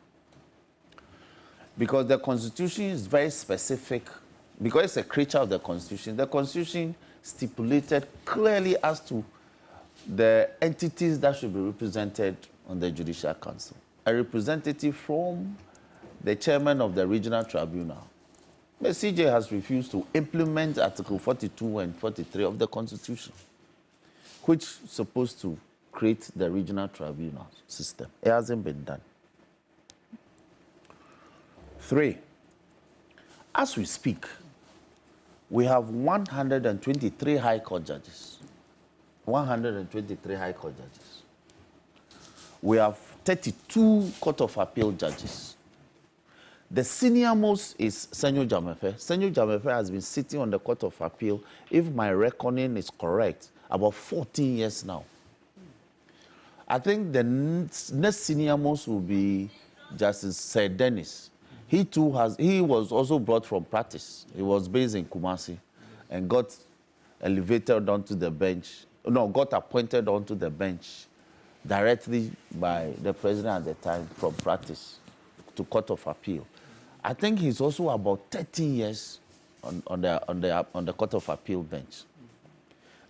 Because the Constitution is very specific, because it's a creature of the Constitution stipulated clearly as to the entities that should be represented on the Judicial Council. A representative from the chairman of the regional tribunal. The CJ has refused to implement Article 42 and 43 of the Constitution, which is supposed to create the regional tribunal system. It hasn't been done. 3, as we speak, we have 123 High Court judges. 123 High Court judges. We have 32 Court of Appeal judges. The senior most is Senyo Jamefe. Senyo Jamefe has been sitting on the Court of Appeal, if my reckoning is correct, about 14 years now. I think the next senior most will be Justice Sir Dennis. He was also brought from practice. He was based in Kumasi and got elevated onto the bench. No, got appointed onto the bench directly by the president at the time from practice to Court of Appeal. I think he's also about 13 years on the Court of Appeal bench.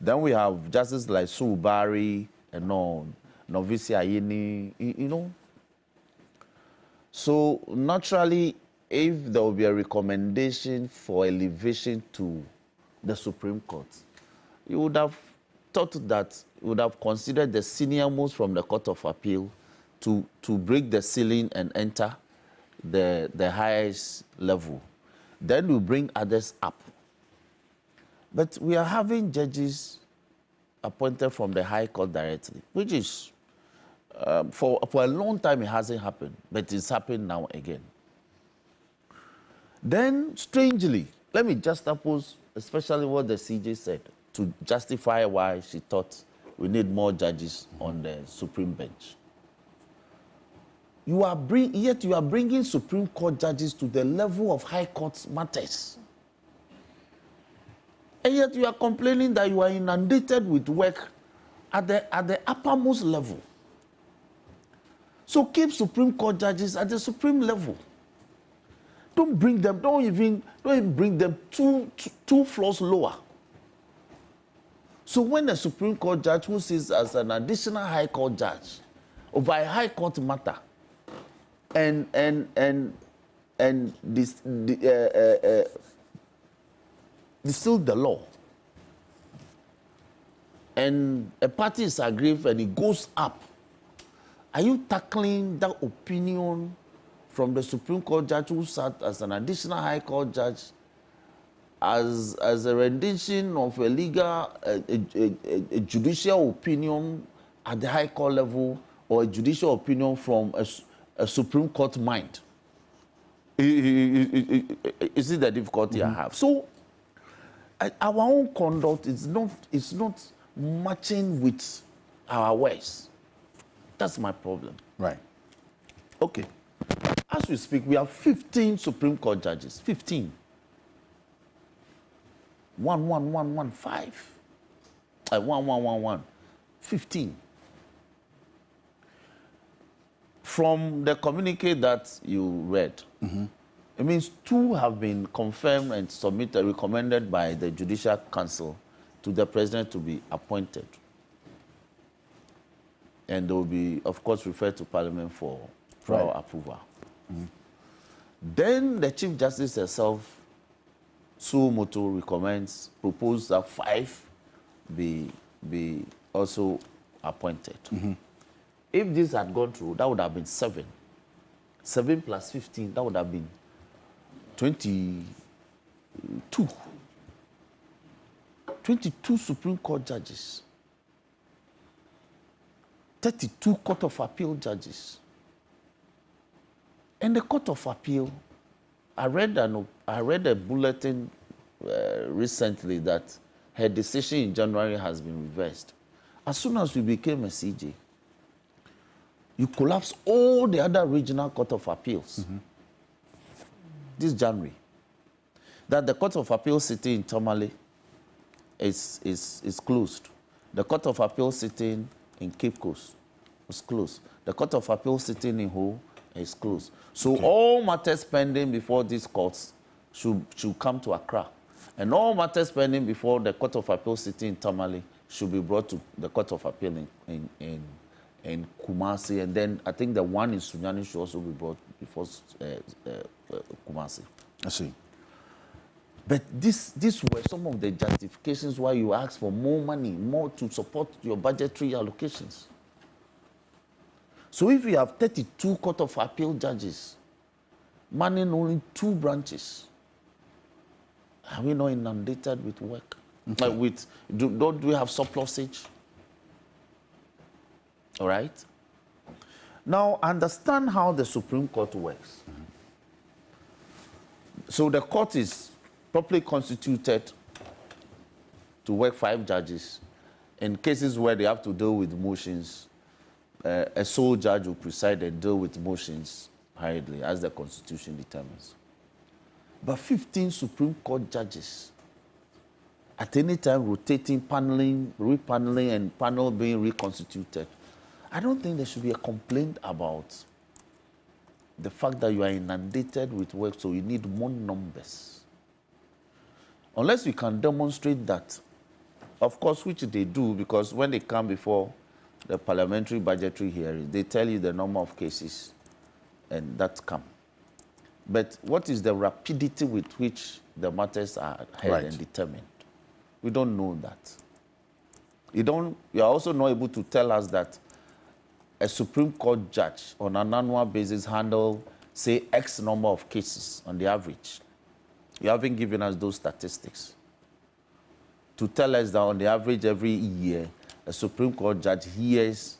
Then we have justices like Sue Barry and Novice Ayini, you know. So naturally, if there will be a recommendation for elevation to the Supreme Court, you would have thought that you would have considered the senior most from the Court of Appeal to break the ceiling and enter the highest level. Then we bring others up. But we are having judges appointed from the High Court directly, which is, for a long time it hasn't happened, but it's happened now again. Then, strangely, let me just oppose, especially what the CJ said, to justify why she thought we need more judges on the Supreme Bench. Yet you are bringing Supreme Court judges to the level of High Court matters. And yet you are complaining that you are inundated with work at the uppermost level. So keep Supreme Court judges at the supreme level. Don't bring them, don't even bring them two floors lower. So when a Supreme Court judge who sits as an additional High Court judge over a High Court matter and distill the law, and a party is aggrieved and it goes up, are you tackling that opinion from the Supreme Court judge who sat as an additional High Court judge as a rendition of a legal, a judicial opinion at the High Court level, or a judicial opinion from a Supreme Court mind? Is it the difficulty I have? So our own conduct is not matching with our ways. That's my problem. Right. Okay. As we speak, we have 15 Supreme Court judges. 15. 11115. 1111. 15. From the communique that you read, it means 2 have been confirmed and submitted, recommended by the Judicial Council to the President to be appointed. And they will be, of course, referred to Parliament for our approval. Then the Chief Justice herself, Sue Moto, proposed that 5 be also appointed. If this had gone through, that would have been 7. 7 plus 15, that would have been 22. 22 Supreme Court judges. 32 Court of Appeal judges. And the Court of Appeal, I read a bulletin recently that her decision in January has been reversed. As soon as we became a CJ, you collapse all the other regional Court of Appeals. This January. That the Court of Appeal sitting in Tamale is closed. The Court of Appeal sitting in Cape Coast is closed. The Court of Appeal sitting in Ho is closed. So all matters pending before these courts should come to Accra. And all matters pending before the Court of Appeal sitting in Tamale should be brought to the Court of Appeal in Kumasi. And then I think the one in Sunyani should also be brought before Kumasi. I see. But these were some of the justifications why you asked for more money, more to support your budgetary allocations. So if you have 32 Court of Appeal judges, manning only 2 branches, are we not inundated with work? Okay. Don't we have surplusage? All right? Now, understand how the Supreme Court works. So the court is properly constituted to work 5 judges. In cases where they have to deal with motions, a sole judge will preside and deal with motions hurriedly, as the Constitution determines. But 15 Supreme Court judges, at any time rotating, paneling, repaneling, and panel being reconstituted, I don't think there should be a complaint about the fact that you are inundated with work, so you need more numbers. Unless you can demonstrate that, of course, which they do, because when they come before the parliamentary budgetary hearing, they tell you the number of cases and that come. But what is the rapidity with which the matters are heard and determined? We don't know that. You are also not able to tell us that a Supreme Court judge on an annual basis handle, say, X number of cases on the average. You haven't given us those statistics to tell us that on the average every year, a Supreme Court judge hears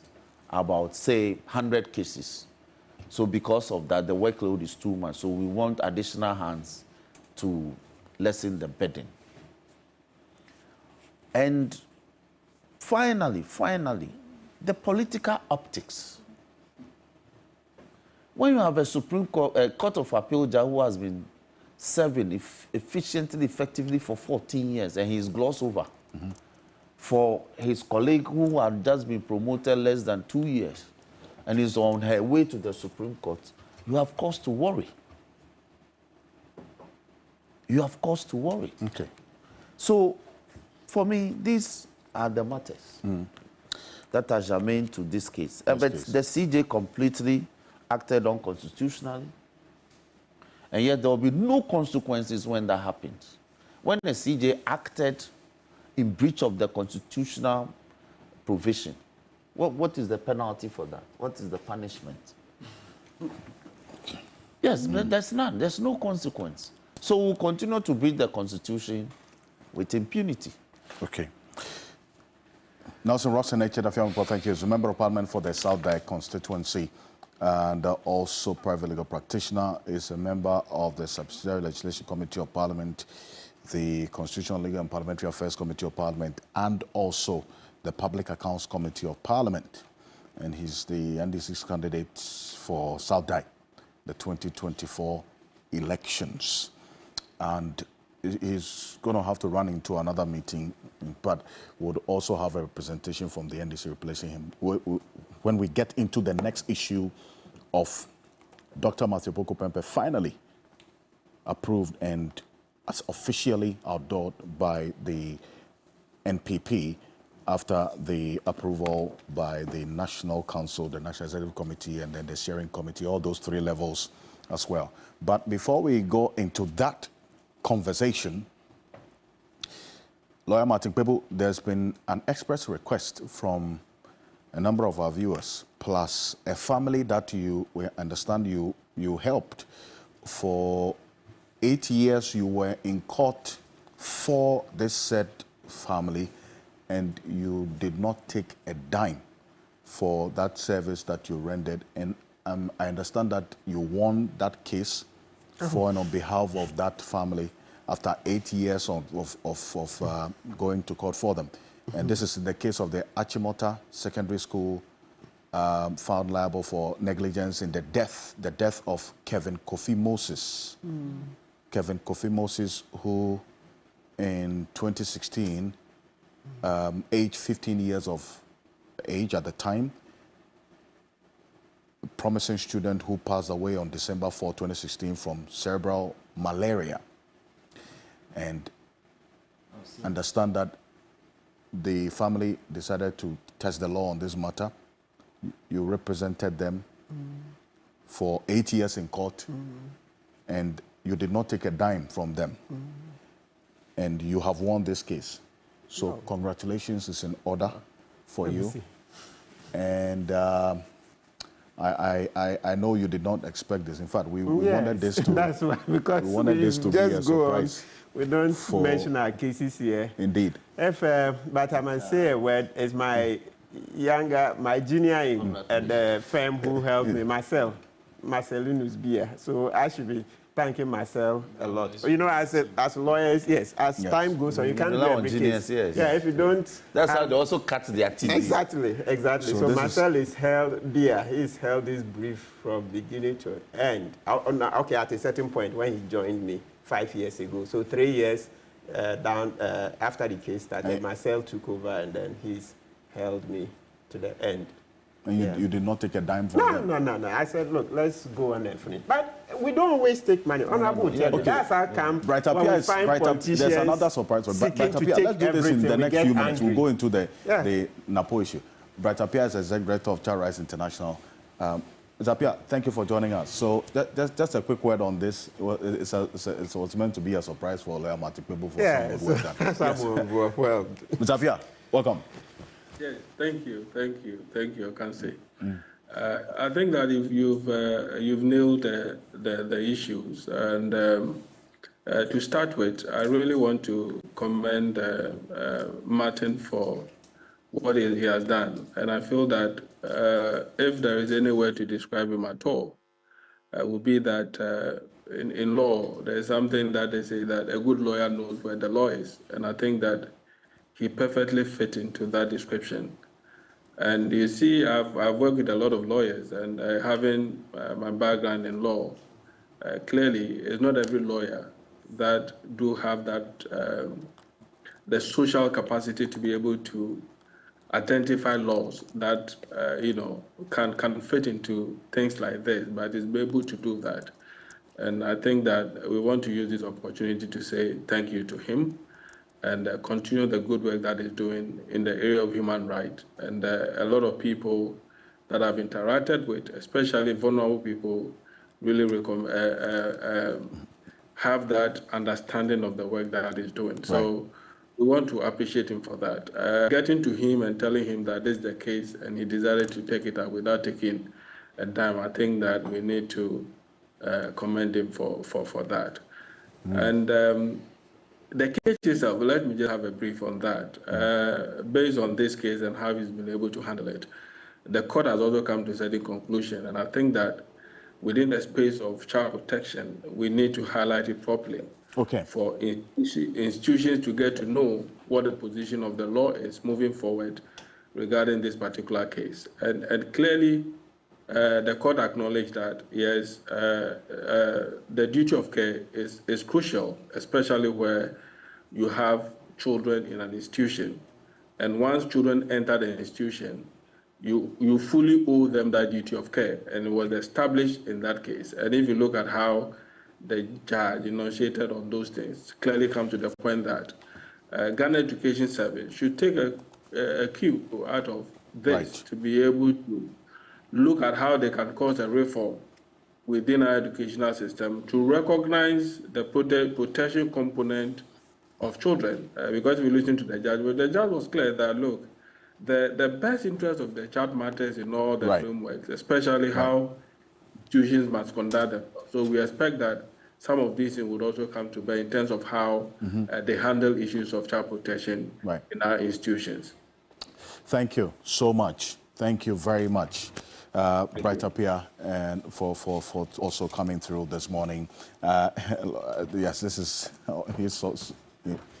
about, say, 100 cases. So because of that, the workload is too much. So we want additional hands to lessen the burden. And finally, the political optics. When you have a Supreme Court, a Court of Appeal judge who has been serving efficiently, effectively for 14 years, and he's glossed over for his colleague who had just been promoted less than 2 years, and is on her way to the Supreme Court, you have cause to worry. You have cause to worry. Okay. So, for me, these are the matters that are germane to this case. But the CJ completely acted unconstitutionally, and yet there will be no consequences when that happens. When the CJ acted in breach of the constitutional provision, what is the penalty for that? What is the punishment? Yes, but there's none. There's no consequence. So we'll continue to breach the Constitution with impunity. Okay. Nelson Roxon, thank you. As a Member of Parliament for the South Dike constituency and also private legal practitioner, is a member of the Subsidiary Legislation Committee of Parliament, the Constitutional Legal and Parliamentary Affairs Committee of Parliament, and also the Public Accounts Committee of Parliament. And he's the NDC's candidate for South Dike, the 2024 elections. And he's going to have to run into another meeting, but would also have a representation from the NDC replacing him. When we get into the next issue of Dr. Matthew Poku Pempe finally approved and as officially outlawed by the NPP after the approval by the National Council, the National Executive Committee, and then the Steering Committee, all those 3 levels as well. But before we go into that conversation, Lawyer Martin Pebu, there's been an express request from a number of our viewers plus a family that we understand you helped for 8 years. You were in court for this said family, and you did not take a dime for that service that you rendered. And I understand that you won that case for and on behalf of that family after 8 years of going to court for them. And this is the case of the Achimota Secondary School found liable for negligence in the death of Kevin Kofi Moses. Kevin Kofi Moses, who in 2016, aged 15 years of age at the time, a promising student who passed away on December 4, 2016 from cerebral malaria. And understand that the family decided to test the law on this matter. You represented them for 8 years in court, and you did not take a dime from them. And you have won this case. So congratulations is in order for you. And I know you did not expect this. In fact, we wanted this to. That's why, because we wanted this to be a surprise. We don't mention our cases here. Indeed. But I must say a word. Is my junior in the firm who helped me, Marcelinus Beer. So I should be thanking myself a lot. You know, as lawyers, yes, as time goes on, you can't do every case. Yeah, if you don't. That's how they also cut their teeth. Exactly. So Marcel is held Beer. He's held this brief from beginning to end. Okay, at a certain point when he joined me 5 years ago. So 3 years down after the case started, Marcel took over, and then he's held me to the end. And you did not take a dime from them? No. I said, look, let's go on and finish. But we don't always take money. Honorable, that's how come there's another surprise. Brighter Pierre, let's do this in the next few minutes. We'll go into the NAPO issue. Brighter Pierre is Executive Director of Child Rights International. Mr. Pierre, thank you for joining us. So just a quick word on this. It was meant to be a surprise for Lawyer Matipebo for some work done. Mr. Pierre, welcome. Yes, thank you, Ocansey. I think that if you've nailed the issues, and to start with, I really want to commend Martin for what he has done, and I feel that if there is any way to describe him at all, it would be that in law there is something that they say that a good lawyer knows where the law is, and I think that he perfectly fit into that description. And you see, I've worked with a lot of lawyers, and having my background in law, clearly it's not every lawyer that do have that, the social capacity to be able to identify laws that, can fit into things like this, but is able to do that. And I think that we want to use this opportunity to say thank you to him, and continue the good work that he's doing in the area of human rights. And a lot of people that I've interacted with, especially vulnerable people, really have that understanding of the work that he's doing. So we want to appreciate him for that. Getting to him and telling him that this is the case, and he decided to take it up without taking a dime, I think that we need to commend him for that. And the case itself, let me just have a brief on that. Based on this case and how he's been able to handle it, the court has also come to a certain conclusion, and I think that within the space of child protection, we need to highlight it properly for institutions to get to know what the position of the law is moving forward regarding this particular case. And clearly, the court acknowledged that, yes, the duty of care is crucial, especially where you have children in an institution. And once children enter the institution, you fully owe them that duty of care. And it was established in that case. And if you look at how the judge enunciated on those things, clearly come to the point that Ghana Education Service should take a cue out of this to be able to look at how they can cause a reform within our educational system to recognize the protection component of children. Because if you listen to the judge, well, the judge was clear that, look, the best interest of the child matters in all the Right. frameworks, especially how institutions must conduct them. So we expect that some of these things would also come to bear in terms of how they handle issues of child protection in our institutions. Thank you so much. Thank you very much, Bright Apia, and for also coming through this morning. Yes, this is he's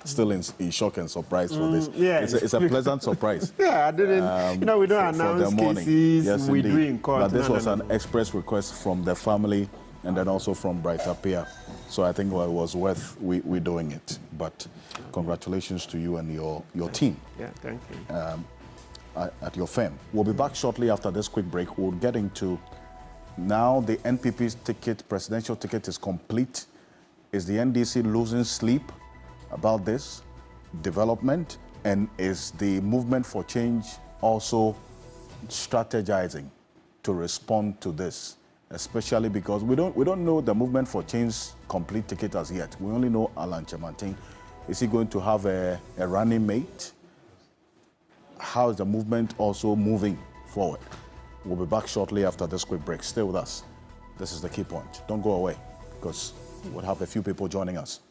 still in shock and surprise for this. Yes. It's a pleasant surprise. Yeah, I didn't. We don't announce cases. Yes, we indeed. do in court. But this was an express request from the family and then also from Bright Apia. So I think it was worth we doing it. But congratulations to you and your team. Yeah, thank you. At your firm. We'll be back shortly after this quick break. We'll get into now the NPP's presidential ticket is complete. Is the NDC losing sleep about this development? And is the movement for change also strategizing to respond to this? Especially because we don't know the movement for change complete ticket as yet. We only know Alan Chemanting. Is he going to have a running mate? How is the movement also moving forward? We'll be back shortly after this quick break. Stay with us. This is the key point. Don't go away because we'll have a few people joining us.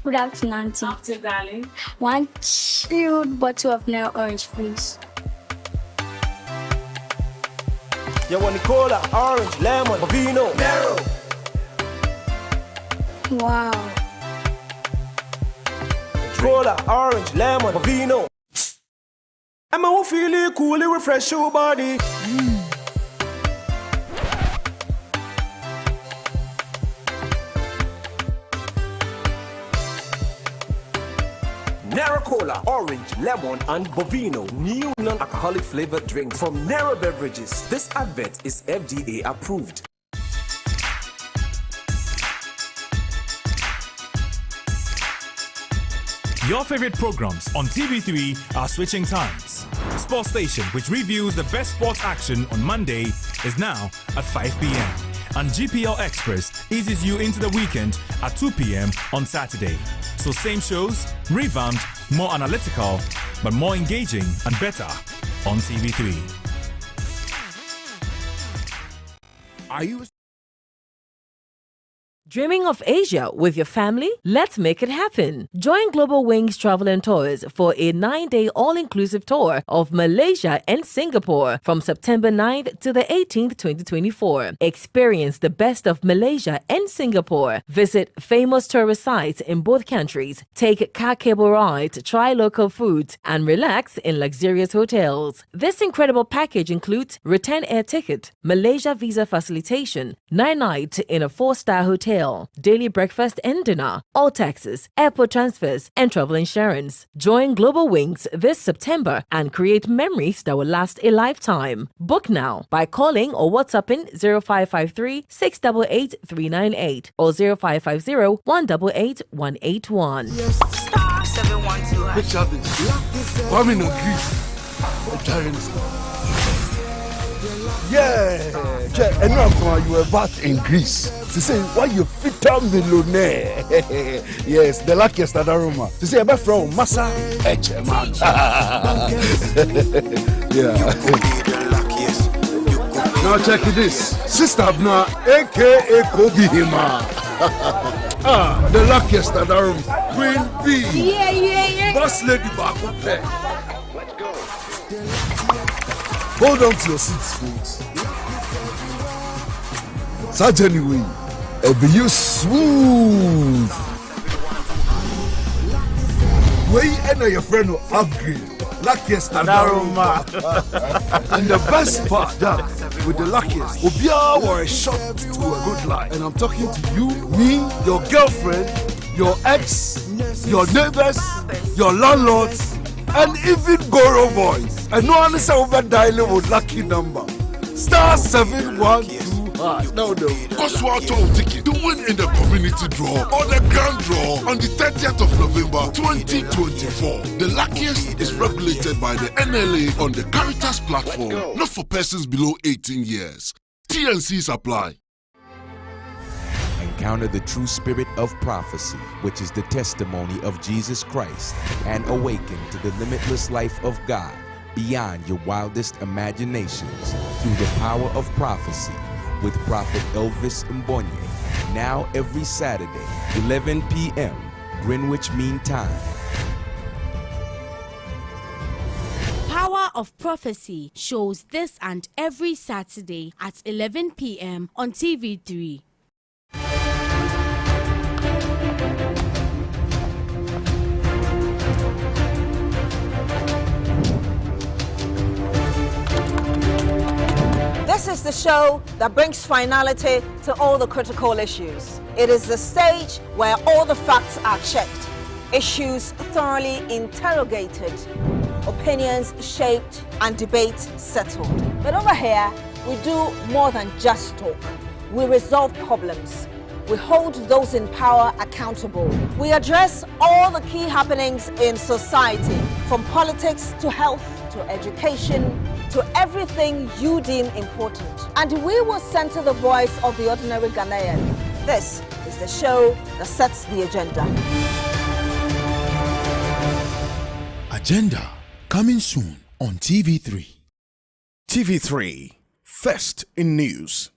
Good afternoon, Auntie. Afternoon, darling. One chilled bottle of Nero orange, please. You want the cola, orange, lemon, vino, Nero. Wow. Cola, orange, lemon, vino. I'm gonna feel it cool, it refresh your body. Nero Cola, orange, lemon, and Bovino. New non-alcoholic flavored drinks from Nero Beverages. This advert is FDA approved. Your favorite programs on TV3 are switching times. Sports Station, which reviews the best sports action on Monday, is now at 5 p.m. And GPL Express eases you into the weekend at 2 p.m. on Saturday. So same shows, revamped, more analytical, but more engaging and better on TV3. Are you dreaming of Asia with your family? Let's make it happen. Join Global Wings Travel and Tours for a 9-day all-inclusive tour of Malaysia and Singapore from September 9th to the 18th, 2024. Experience the best of Malaysia and Singapore. Visit famous tourist sites in both countries. Take car cable rides, try local foods, and relax in luxurious hotels. This incredible package includes return air ticket, Malaysia visa facilitation, 9 nights in a 4-star hotel, daily breakfast and dinner, all taxes, airport transfers, and travel insurance. Join Global Wings this September and create memories that will last a lifetime. Book now by calling or WhatsApping 0553 688 398 or 0550 188 181. Star 712. Which are the coming on Greece? Yeah, and now you were back in Greece. To say, why you fit on millionaire? Yes, the luckiest at Aroma. To say, about from Massa Echeman. Yeah. Now check this. Sister Abna, aka Kobe Hima. The luckiest at Aroma. Queen B. Yeah. Boss Lady Baku Pay. Let's go. Hold on to your seats, folks. Such anyway, be you smooth. Way enter your friend will upgrade. Luckiest and Aroma. And the best part that with the luckiest, Obia were a shot to a good life. And I'm talking to you, me, your girlfriend, your ex, your neighbors, your landlords, and even Goro voice. And no one is over dialing with lucky number. Star 712 hash. No. Coswalto ticket to win in the community draw or the grand draw on the 30th of November 2024. The luckiest is regulated by the NLA on the Caritas platform, not for persons below 18 years. T&Cs apply. Encounter the true spirit of prophecy, which is the testimony of Jesus Christ, and awaken to the limitless life of God beyond your wildest imaginations through the power of prophecy with Prophet Elvis Mbonye, now every Saturday, 11 p.m. Greenwich Mean Time. Power of Prophecy shows this and every Saturday at 11 p.m. on TV3. This is the show that brings finality to all the critical issues. It is the stage where all the facts are checked, issues thoroughly interrogated, opinions shaped, and debates settled. But over here, we do more than just talk. We resolve problems. We hold those in power accountable. We address all the key happenings in society, from politics to health to education to everything you deem important. And we will center the voice of the ordinary Ghanaian. This is the show that sets the agenda. Agenda coming soon on TV3. TV3, first in news.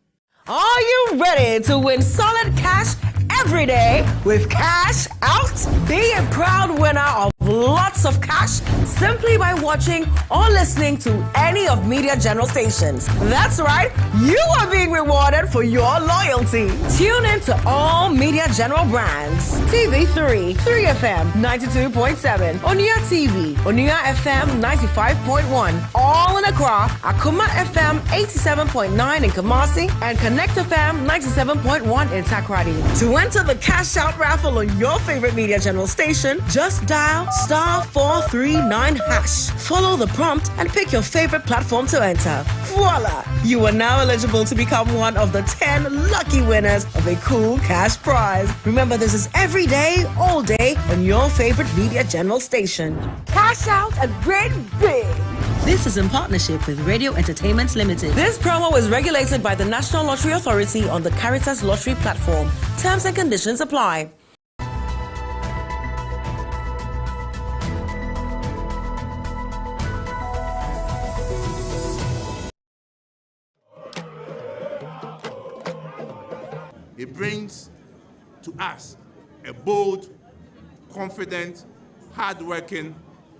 Are you ready to win solid cash every day with Cash Out? Be a proud winner of lots of cash simply by watching or listening to any of Media General stations. That's right, you are being rewarded for your loyalty. Tune in to all Media General brands. TV3, 3FM 92.7, Onia TV, Onia FM 95.1, all in Accra, Akuma FM 87.9 in Kumasi, and Connect FM 97.1 in Takoradi. To enter the Cash Out raffle on your favorite Media General station, just dial *439#. Follow the prompt and pick your favorite platform to enter. Voila! You are now eligible to become one of the 10 lucky winners of a cool cash prize. Remember, this is every day, all day on your favorite Media General station. Cash out and win big! This is in partnership with Radio Entertainment Limited. This promo is regulated by the National Lottery Authority on the Caritas Lottery platform. Terms and conditions apply. It brings to us a bold, confident, hard-working,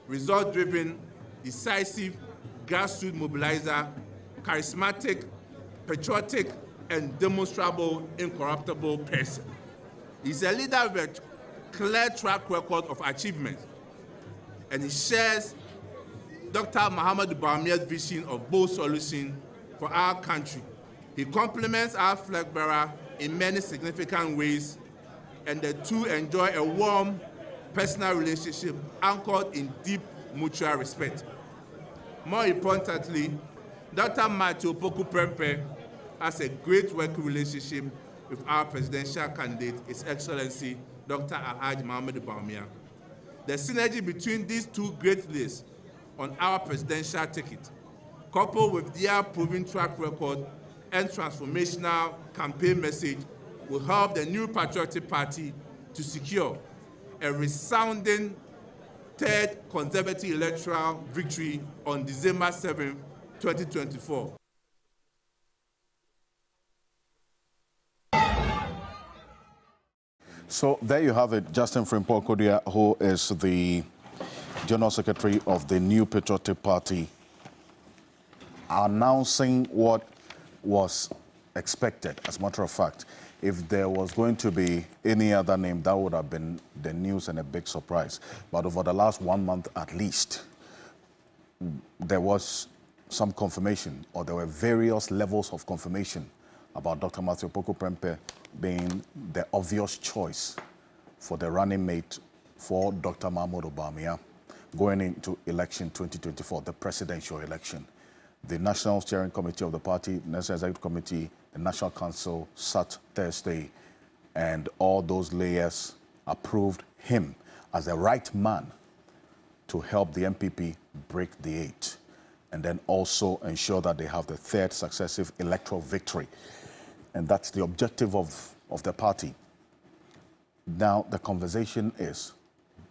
result-driven, decisive, grassroots mobilizer, charismatic, patriotic, and demonstrable, incorruptible person. He's a leader with a clear track record of achievement, and he shares Dr. Muhammadu Bawumia's vision of bold solution for our country. He complements our flag bearer in many significant ways, and the two enjoy a warm, personal relationship anchored in deep mutual respect. More importantly, Dr. Matthew Opoku Prempeh has a great working relationship with our presidential candidate, His Excellency Dr. Alhaji Muhammadu Bawumia. The synergy between these two great leaders on our presidential ticket, coupled with their proven track record and transformational campaign message, will help the new Patriotic Party to secure a resounding third conservative electoral victory on December 7, 2024. So there you have it, Justin Frimpong Kodia, who is the General Secretary of the New Patriotic Party, announcing what was expected. As a matter of fact, if there was going to be any other name, that would have been the news and a big surprise. But over the last 1 month at least, there was some confirmation, or there were various levels of confirmation about Dr. Matthew Opoku Prempeh being the obvious choice for the running mate for Dr. Muhammadu Bawumia. going into election 2024, the presidential election. The National Steering Committee of the party, National Executive Committee, the National Council sat Thursday, and all those layers approved him as the right man to help the MPP break the 8, and then also ensure that they have the 3rd successive electoral victory. And that's the objective of the party. Now, the conversation is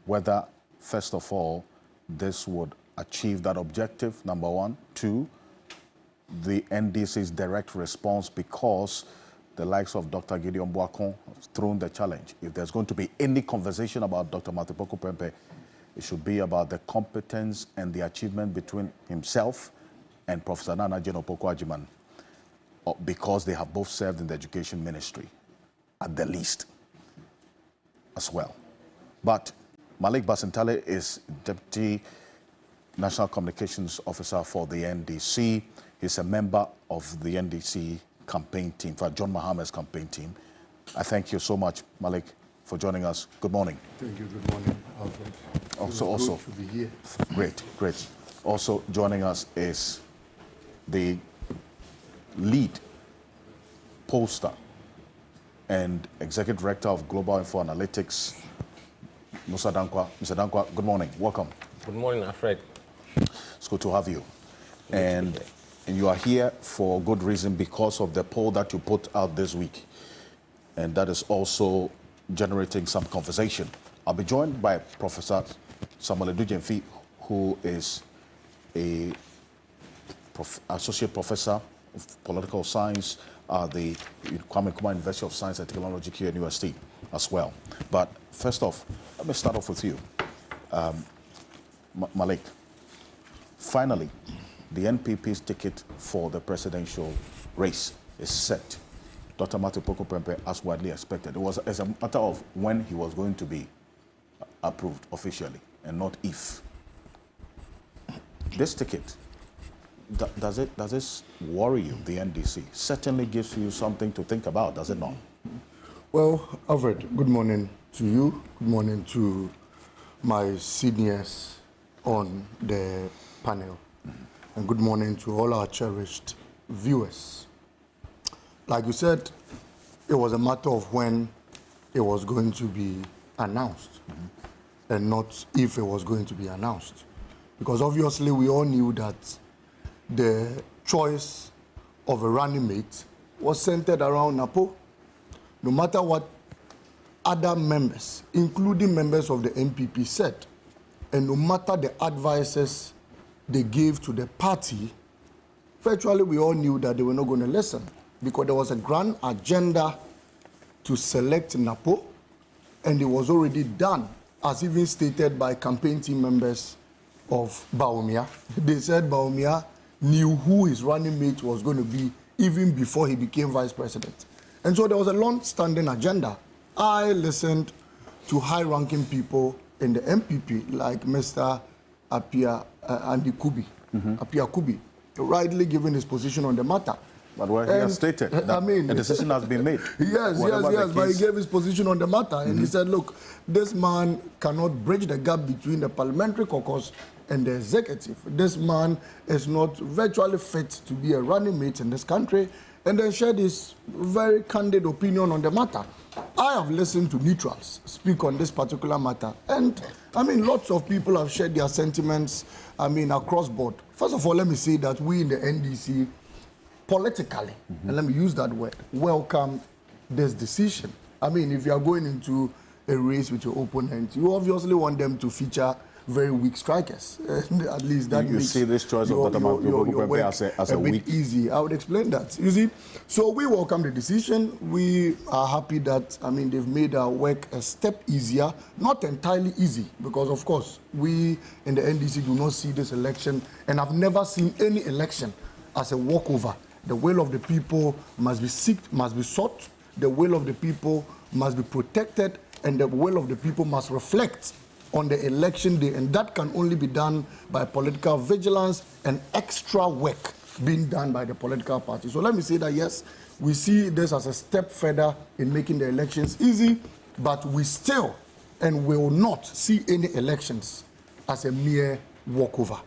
whether, first of all, this would achieve that objective, number one. 2, the NDC's direct response, because the likes of Dr. Gideon Boakon have thrown the challenge. If there's going to be any conversation about Dr. Matepoko Prempeh, it should be about the competence and the achievement between himself and Professor Nana Jane Opoku-Agyeman, because they have both served in the education ministry, at the least, as well. But Malik Basintale is Deputy National Communications Officer for the NDC. He's a member of the NDC campaign team, for John Mahama's campaign team. I thank you so much, Malik, for joining us. Good morning. Thank you. Good morning, Alfred. Also, to be here. Great. Also joining us is the lead pollster and executive director of Global Info Analytics, Musa Dankwa. Mr. Dankwa, good morning. Welcome. Good morning, Alfred. It's good to have you. And you are here for good reason, because of the poll that you put out this week. And that is also generating some conversation. I'll be joined by Professor Samuel Edujemfi, who is a associate professor of political science at the Kwame Nkrumah University of Science and Technology here at UST as well. But first off, let me start off with you. Malik, finally, the NPP's ticket for the presidential race is set. Dr. Matepoko Prempeh, as widely expected. It was as a matter of when he was going to be approved officially, and not if. This ticket, does this worry you, the NDC? Certainly gives you something to think about, does it not? Well, Alfred, good morning to you. Good morning to my seniors on the panel. And good morning to all our cherished viewers. Like you said, it was a matter of when it was going to be announced, and not if it was going to be announced. Because obviously we all knew that the choice of a running mate was centered around Napo. No matter what other members, including members of the MPP, said, and no matter the advices they gave to the party, virtually we all knew that they were not going to listen, because there was a grand agenda to select Napo, and it was already done, as even stated by campaign team members of Bawumia. They said Bawumia knew who his running mate was going to be even before he became vice president. And so there was a long-standing agenda. I listened to high-ranking people in the MPP, like Mr. Apia Kubi, rightly giving his position on the matter. But he has stated that a decision has been made. Yes, but he gave his position on the matter, and he said, look, this man cannot bridge the gap between the parliamentary caucus and the executive. This man is not virtually fit to be a running mate in this country, and then shared his very candid opinion on the matter. I have listened to neutrals speak on this particular matter, and lots of people have shared their sentiments, across board. First of all, let me say that we in the NDC, politically, and let me use that word, welcome this decision. If you are going into a race with your opponent, you obviously want them to feature very weak strikers. At least that you makes see this choice of Dr. Matepoko as a weak, easy. I would explain that. You see, so we welcome the decision. We are happy that they've made our work a step easier, not entirely easy, because of course we in the NDC do not see this election, and I've never seen any election as a walkover. The will of the people must be sought. The will of the people must be protected, and the will of the people must reflect on the election day, and that can only be done by political vigilance and extra work being done by the political party. So let me say that yes, we see this as a step further in making the elections easy, but we still and will not see any elections as a mere walkover.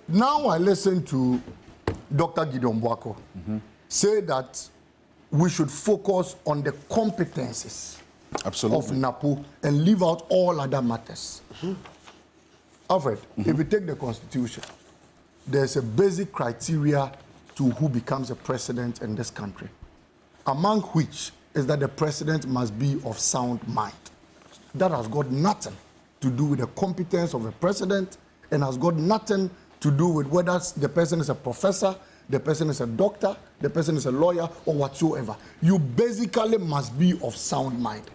Now I listen to Dr. Gideon Boako say that we should focus on the competencies of NAPO and leave out all other matters. Alfred, if you take the Constitution, there's a basic criteria to who becomes a president in this country, among which is that the president must be of sound mind. That has got nothing to do with the competence of a president and has got nothing to do with whether the person is a professor, the person is a doctor, the person is a lawyer, or whatsoever. You basically must be of sound mind.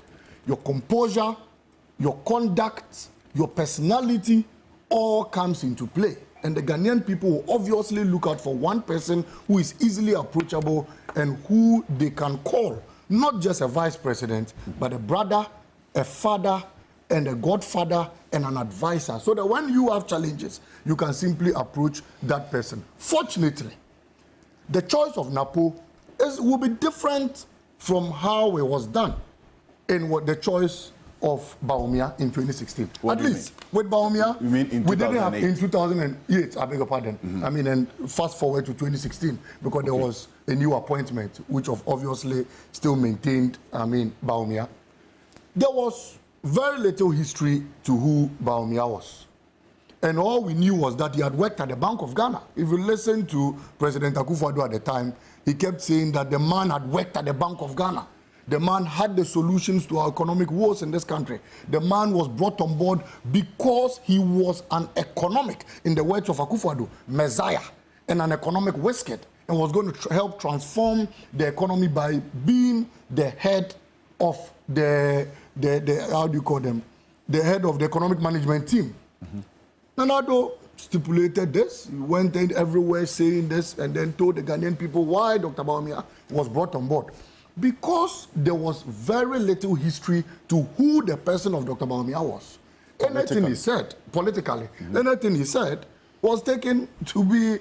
Your composure, your conduct, your personality all comes into play. And the Ghanaian people will obviously look out for one person who is easily approachable and who they can call, not just a vice president, but a brother, a father, and a godfather, and an advisor, so that when you have challenges, you can simply approach that person. Fortunately, the choice of NAPO will be different from how it was done in the choice of Bawumia in 2016. At least with Bawumia, we didn't have in 2008, I beg your pardon. I mean, and fast forward to 2016, because there was a new appointment, which obviously still maintained, Bawumia. There was very little history to who Bawumia was. And all we knew was that he had worked at the Bank of Ghana. If you listen to President Akufo-Addo at the time, he kept saying that the man had worked at the Bank of Ghana. The man had the solutions to our economic woes in this country. The man was brought on board because he was an economic, in the words of Akufo-Addo, messiah, and an economic wizard, and was going to help transform the economy by being the head of the how do you call them? The head of the economic management team. Nana-Addo stipulated this. He went in everywhere saying this and then told the Ghanaian people why Dr. Bawumia was brought on board. Because there was very little history to who the person of Dr. Bawumia was. Anything he said, politically, anything he said was taken to be,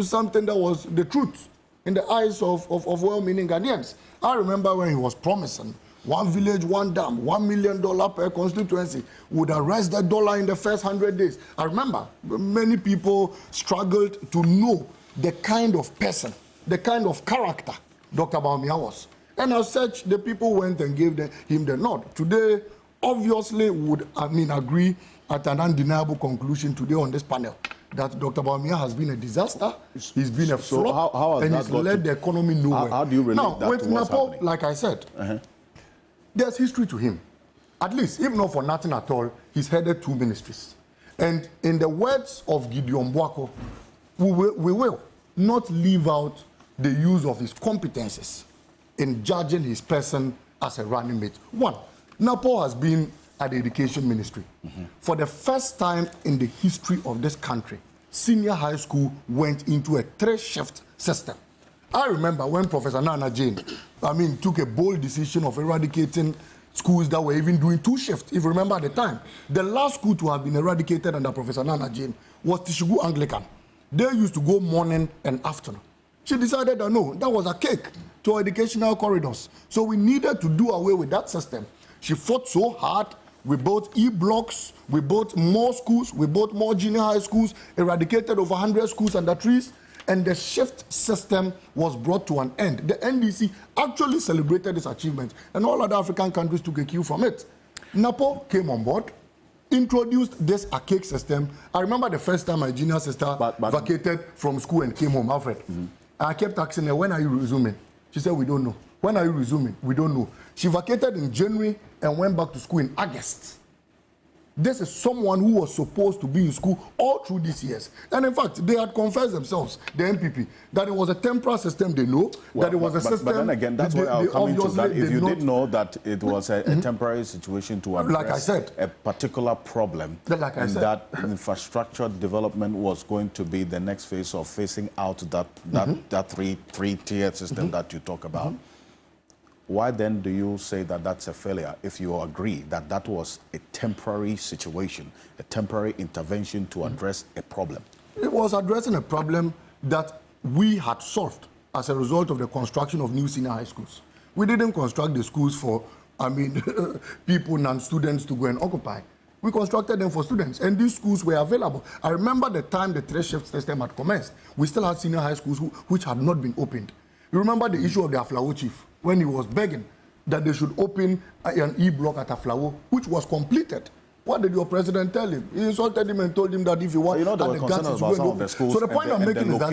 something that was the truth in the eyes of well-meaning Ghanaians. I remember when he was promising 1 village, 1 dam, $1 million per constituency, would arrest that dollar in the first 100 days. I remember many people struggled to know the kind of person, the kind of character Dr. Bawumia was. And as such, the people went and gave him the nod. Today, obviously, would agree at an undeniable conclusion today on this panel that Dr. Bawumia has been a disaster, he's been a flop, and he's led the economy nowhere. How do you relate that with to what's NAPO, happening? like I said, there's history to him. At least, if not for nothing at all, he's headed 2 ministries. And in the words of Gideon Boako, we will not leave out the use of his competences in judging his person as a running mate. One, NAPO has been at the education ministry. For the first time in the history of this country, senior high school went into a 3-shift system. I remember when Professor Nana Jane, took a bold decision of eradicating schools that were even doing 2 shifts. If you remember at the time, the last school to have been eradicated under Professor Nana Jane was Tishugu Anglican. They used to go morning and afternoon. She decided that no, that was a cake to our educational corridors. So we needed to do away with that system. She fought so hard. We built E-blocks, we built more schools, we built more junior high schools, eradicated over 100 schools under trees, and the shift system was brought to an end. The NDC actually celebrated this achievement, and all other African countries took a cue from it. NAPO came on board, introduced this archaic system. I remember the first time my junior sister vacated from school and came home, Alfred. I kept asking her, when are you resuming? She said, we don't know. When are you resuming? We don't know. She vacated in January and went back to school in August. This is someone who was supposed to be in school all through these years. And in fact, they had confessed themselves, the NPP, that it was a temporary system they know, that it was a system... But then again, that's why I'll come into that. If you did know that it was a temporary situation to address like I said, a particular problem, and that infrastructure development was going to be the next phase of phasing out that three-tier system that you talk about, why then do you say that that's a failure if you agree that that was a temporary situation, a temporary intervention to address a problem? It was addressing a problem that we had solved as a result of the construction of new senior high schools. We didn't construct the schools for, people and students to go and occupy. We constructed them for students, and these schools were available. I remember the time the 3-shift system had commenced. We still had senior high schools which had not been opened. You remember the issue of the Aflawo chief when he was begging that they should open an E-block at Aflawo, which was completed. What did your president tell him? He insulted him and told him that if you want, there were concerns about some of the schools. So the point I'm making is that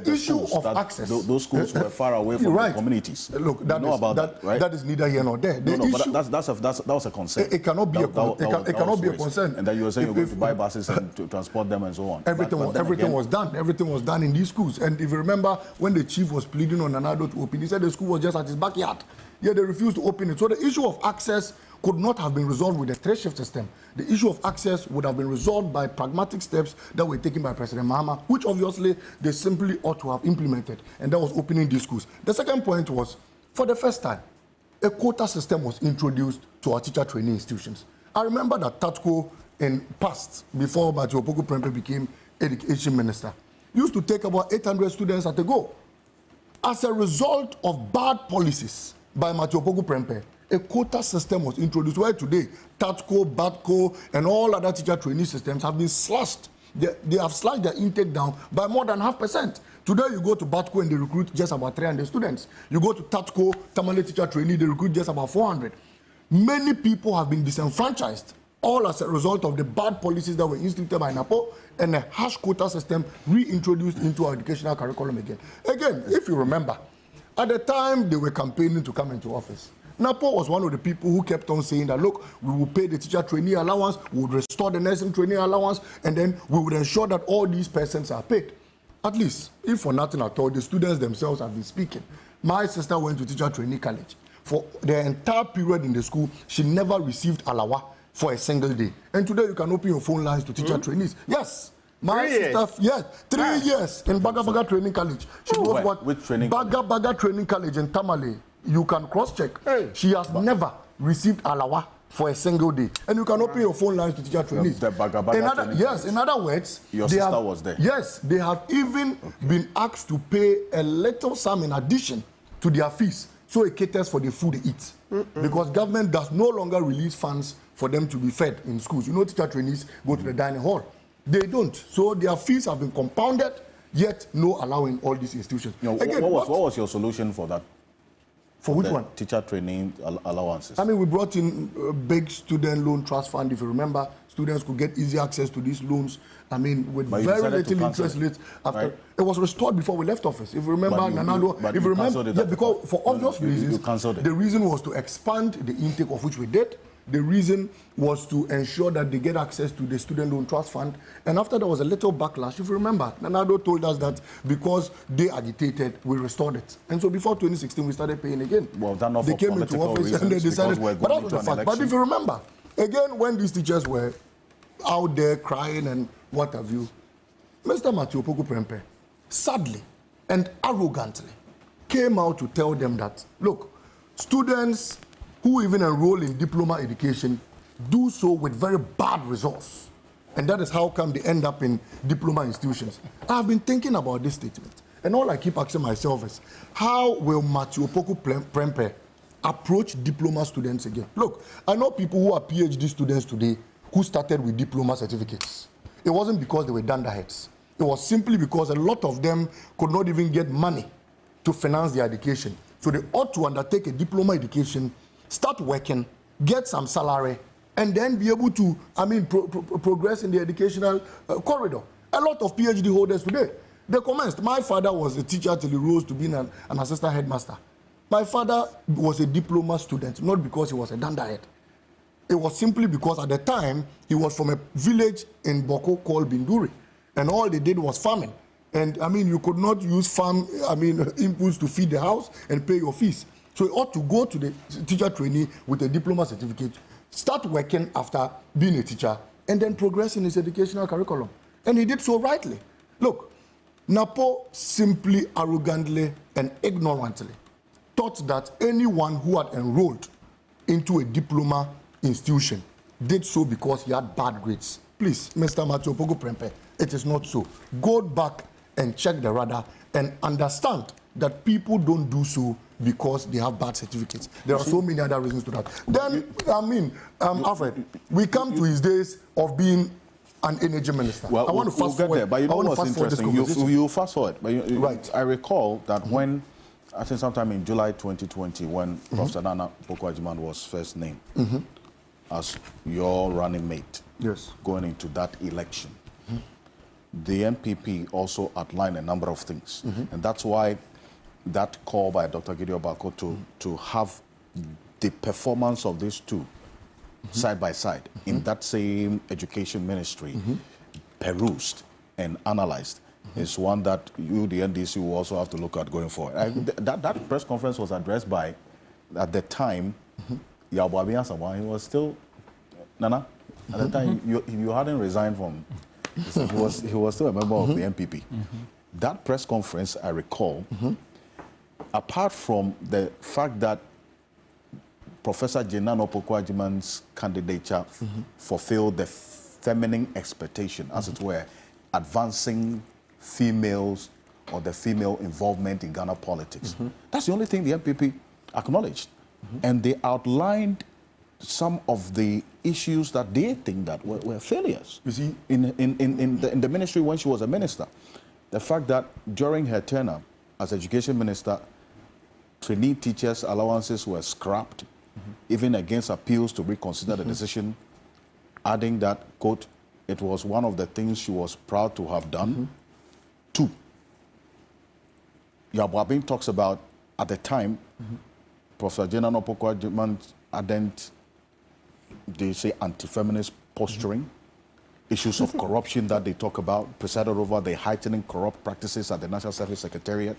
the issue of access, those schools were far away from the communities. Look, that is neither here nor there. But that was a concern. It cannot be it cannot be a concern. And then you were saying you're going to buy buses and to transport them and so on. Everything was done. Everything was done in these schools. And if you remember, when the chief was pleading on Nanado to open, he said the school was just at his backyard. Yet they refused to open it. So the issue of access could not have been resolved with the 3-shift system. The issue of access would have been resolved by pragmatic steps that were taken by President Mahama, which obviously they simply ought to have implemented, and that was opening these schools. The second point was, for the first time, a quota system was introduced to our teacher training institutions. I remember that TATCO in past, before Matthew Opoku Prempeh became education minister, used to take about 800 students at a go. As a result of bad policies by Matthew Opoku Prempeh, a quota system was introduced where today TATCO, BATCO, and all other teacher training systems have been slashed. They have slashed their intake down by more than 0.5%. Today you go to BATCO and they recruit just about 300 students. You go to TATCO, Tamale teacher training, they recruit just about 400. Many people have been disenfranchised, all as a result of the bad policies that were instituted by NAPO and a harsh quota system reintroduced into our educational curriculum again. Again, if you remember, at the time they were campaigning to come into office, NAPO was one of the people who kept on saying that, look, we will pay the teacher trainee allowance, we would restore the nursing trainee allowance, and then we would ensure that all these persons are paid. At least, if for nothing at all, the students themselves have been speaking. My sister went to teacher trainee college. For the entire period in the school, she never received alawa for a single day. And today you can open your phone lines to teacher trainees. Yes. My sister, yes, 3 years in Baga Baga Training College. She was what? Which training? Baga Training College in Tamale. You can cross-check. She has never received alawa for a single day. And you can open your phone lines to teacher trainees. In other words, your sister was there. Yes, they have even been asked to pay a little sum in addition to their fees, so it caters for the food they eat. Because government does no longer release funds for them to be fed in schools. You know, teacher trainees go to the dining hall. They don't. So their fees have been compounded, yet no allowing all these institutions. Again, what was your solution for that? For which one? Teacher training allowances. I mean, we brought in a big student loan trust fund. If you remember, students could get easy access to these loans. I mean, with very little interest rates. After it was restored before we left office. If you remember, Nanado, if you remember, because for obvious reasons, the reason was to expand the intake of which we did. The reason was to ensure that they get access to the student loan trust fund. And after there was a little backlash, if you remember, Nanado told us that because they agitated, we restored it. And so before 2016, we started paying again. Well, that not they for came into office reasons, and they decided, but that was the fact. But if you remember, again, when these teachers were out there crying and what have you, Mr. Matthew Opoku Prempeh, sadly and arrogantly, came out to tell them that, look, students who even enroll in diploma education do so with very bad results. And that is how come they end up in diploma institutions. I've been thinking about this statement. And all I keep asking myself is, how will Matthew Opoku Prempeh approach diploma students again? Look, I know people who are PhD students today who started with diploma certificates. It wasn't because they were dunderheads. It was simply because a lot of them could not even get money to finance their education. So they ought to undertake a diploma education, start working, get some salary, and then be able to, progress in the educational corridor. A lot of PhD holders today, they commenced. My father was a teacher till he rose to being an assistant headmaster. My father was a diploma student, not because he was a dunderhead. It was simply because at the time, he was from a village in Boko called Binduri, and all they did was farming. And you could not use farm, inputs to feed the house and pay your fees. So he ought to go to the teacher trainee with a diploma certificate, start working after being a teacher, and then progress in his educational curriculum. And he did so rightly. Look, NAPO simply, arrogantly, and ignorantly thought that anyone who had enrolled into a diploma institution did so because he had bad grades. Please, Mr. Matthew Opoku Prempeh, it is not so. Go back and check the radar and understand that people don't do so because they have bad certificates. There are so many other reasons to that. Then, I mean, Alfred, we come to his days of being an energy minister. Well, I want to fast forward. There, but you know what's interesting? You fast forward. But right. I recall that when, I think sometime in July 2020, when Professor Nana Opoku-Agyeman was first named as your running mate going into that election, the NPP also outlined a number of things. And that's why that call by Dr. Gideon Bako to have the performance of these two side by side in that same education ministry perused and analyzed is one that you, the NDC, will also have to look at going forward. That press conference was addressed by, at the time, Yabo Abiyan-Samoa. He was still, Nana, at the time, you hadn't resigned from, he was still a member of the NPP. That press conference, I recall, apart from the fact that Professor Jenan Opoku-Agyeman's candidature fulfilled the feminine expectation, as it were, advancing females or the female involvement in Ghana politics. That's the only thing the NPP acknowledged. And they outlined some of the issues that they think that were failures. You see, in the ministry when she was a minister. The fact that during her tenure as education minister, trainee teachers' allowances were scrapped, even against appeals to reconsider the decision, adding that, quote, it was one of the things she was proud to have done. 2, Yabo Abiyan talks about, at the time, Professor Jenan Opoku-Agyeman hadn't, they say, anti-feminist posturing, issues of corruption that they talk about, presided over the heightening corrupt practices at the National Service Secretariat,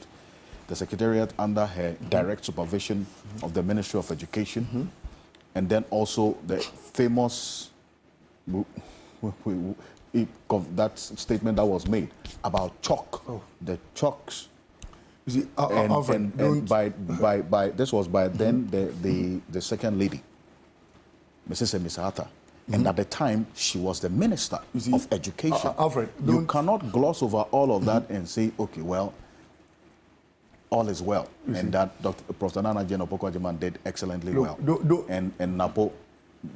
the Secretariat under her direct supervision of the Ministry of Education, and then also the famous that statement that was made about chalk, the chalks. You see, and by this was by then the second lady, Mrs. Emisata. And at the time, she was the Minister of Education. Alfred, you cannot gloss over all of that and say, okay, well, all is well. And that Professor Nana Jane Opoku-Agyeman did excellently well. And Napo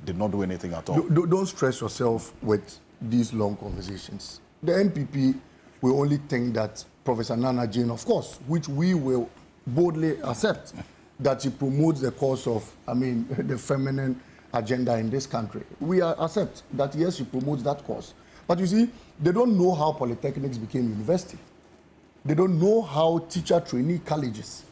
did not do anything at all. Don't stress yourself with these long conversations. The NPP will only think that Professor Nana Jane, of course, which we will boldly accept, that she promotes the cause of, the feminine agenda in this country. We accept that, yes, she promotes that cause. But you see, they don't know how polytechnics became university. They don't know how teacher trainee colleges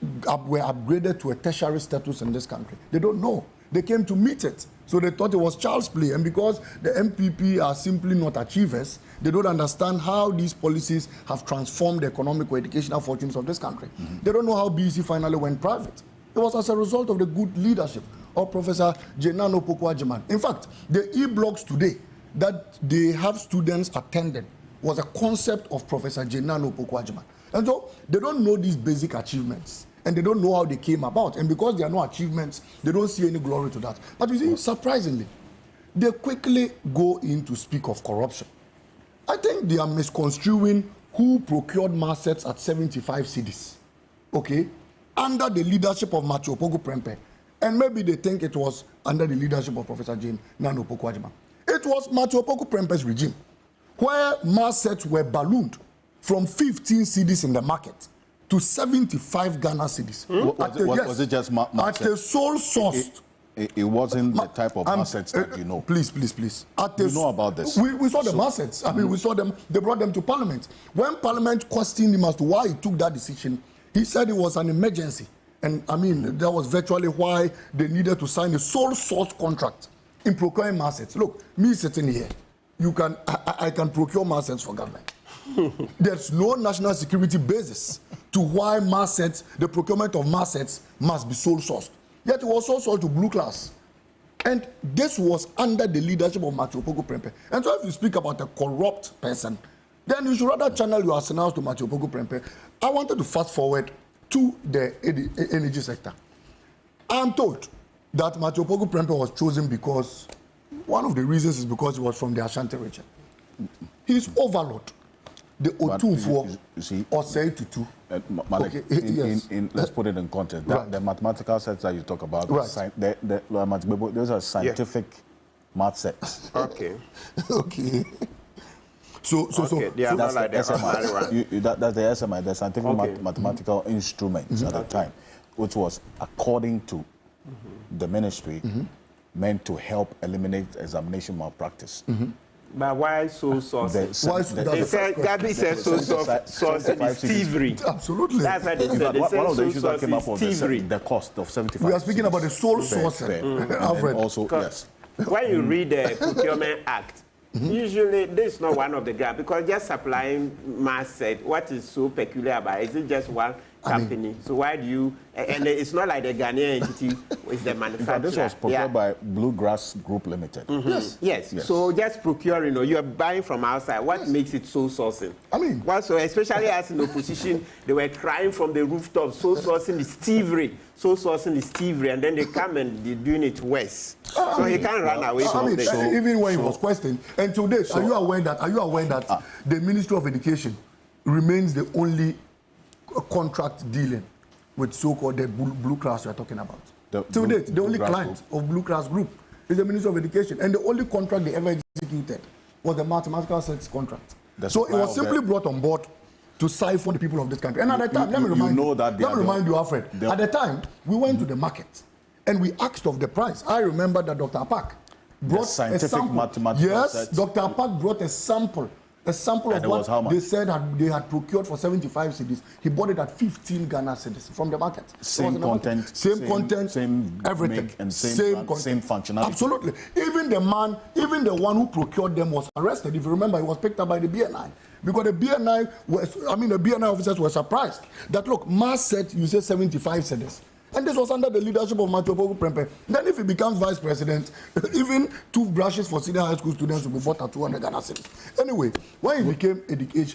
were upgraded to a tertiary status in this country. They don't know. They came to meet it. So they thought it was child's play. And because the MPP are simply not achievers, they don't understand how these policies have transformed the economic or educational fortunes of this country. They don't know how BC finally went private. It was as a result of the good leadership of Professor Jenan Opoku-Agyeman. In fact, the e-blogs today that they have students attended was a concept of Professor Jenan Opoku-Agyeman. And so they don't know these basic achievements, and they don't know how they came about. And because there are no achievements, they don't see any glory to that. But you see, surprisingly, they quickly go in to speak of corruption. I think they are misconstruing who procured massets at 75 cedis, okay, under the leadership of Matthew Opoku-Prempeh. And maybe they think it was under the leadership of Professor Jenan Opoku-Agyeman. It was Matthew Opoku-Prempeh's regime where massets were ballooned from 15 cedis in the market to 75 Ghana cedis. Was it just at the sole source? It wasn't the type of assets that you know. Please. You know about this. We saw the assets. We saw them. They brought them to Parliament. When Parliament questioned him as to why he took that decision, he said it was an emergency. And that was virtually why they needed to sign a sole source contract in procuring assets. Look, me sitting here, I can procure assets for government. There's no national security basis to why assets, the procurement of assets must be sole sourced. Yet it was also sold to blue class. And this was under the leadership of Matthew Opoku-Prempeh. And so if you speak about a corrupt person, then you should rather channel your arsenals to Matthew Opoku-Prempeh. I wanted to fast forward to the energy sector. I'm told that Matthew Opoku-Prempeh was chosen because one of the reasons is because he was from the Ashanti region. His overlord, the Otunfo Osei Tutu, Malik, yes. let's put it in context. Right. The mathematical sets that you talk about, Right. those are scientific math sets. Okay. Okay. So that's the SMI. That's the SMI, the scientific mathematical instruments at the time, which was according to the ministry meant to help eliminate examination malpractice. But why so saucy? They said Gabby said so saucy is thievery. Absolutely. That's what they said. One of the issues that came up was the cost of 75. We are speaking about the sole sourcing. Alfred. Also, yes. When you read the Procurement Act, usually this is not one of the gaps because just supplying mass said what is so peculiar about it? Is it just one company? So why do you? And it's not like the Ghanaian entity is the manufacturer. This was procured by Bluegrass Group Limited. Yes. So just procuring, you are buying from outside. What makes it so sourcing? I mean, so especially as in opposition, they were crying from the rooftop. So sourcing is thievery. So sourcing is thievery, and then they come and they're doing it worse. So he can't run away from this. Even when he was questioned, and today, are you aware that the Ministry of Education remains the only contract dealing with so-called the Blue Cross we are talking about? To date, the only client of Blue Cross Group is the Ministry of Education, and the only contract they ever executed was the mathematical science contract. So it was simply brought on board to siphon the people of this country. And at the time, let me remind you, Alfred, at the time, we went to the market and we asked of the price. I remember that Dr. Apak brought a sample. Yes, Dr. Apak brought a sample of what they said they had procured for 75 cedis. He bought it at 15 Ghana cedis from the market. Same content, same everything, and same functionality. Absolutely. Even the one who procured them was arrested. If you remember, he was picked up by the BNI. Because the BNI officers were surprised that, look, Mars said you say 75 cedis. And this was under the leadership of Matthew Poku Prempeh. Then if he becomes vice president, even toothbrushes for senior high school students will be bought at 200 Ghana cedis. Anyway, when he became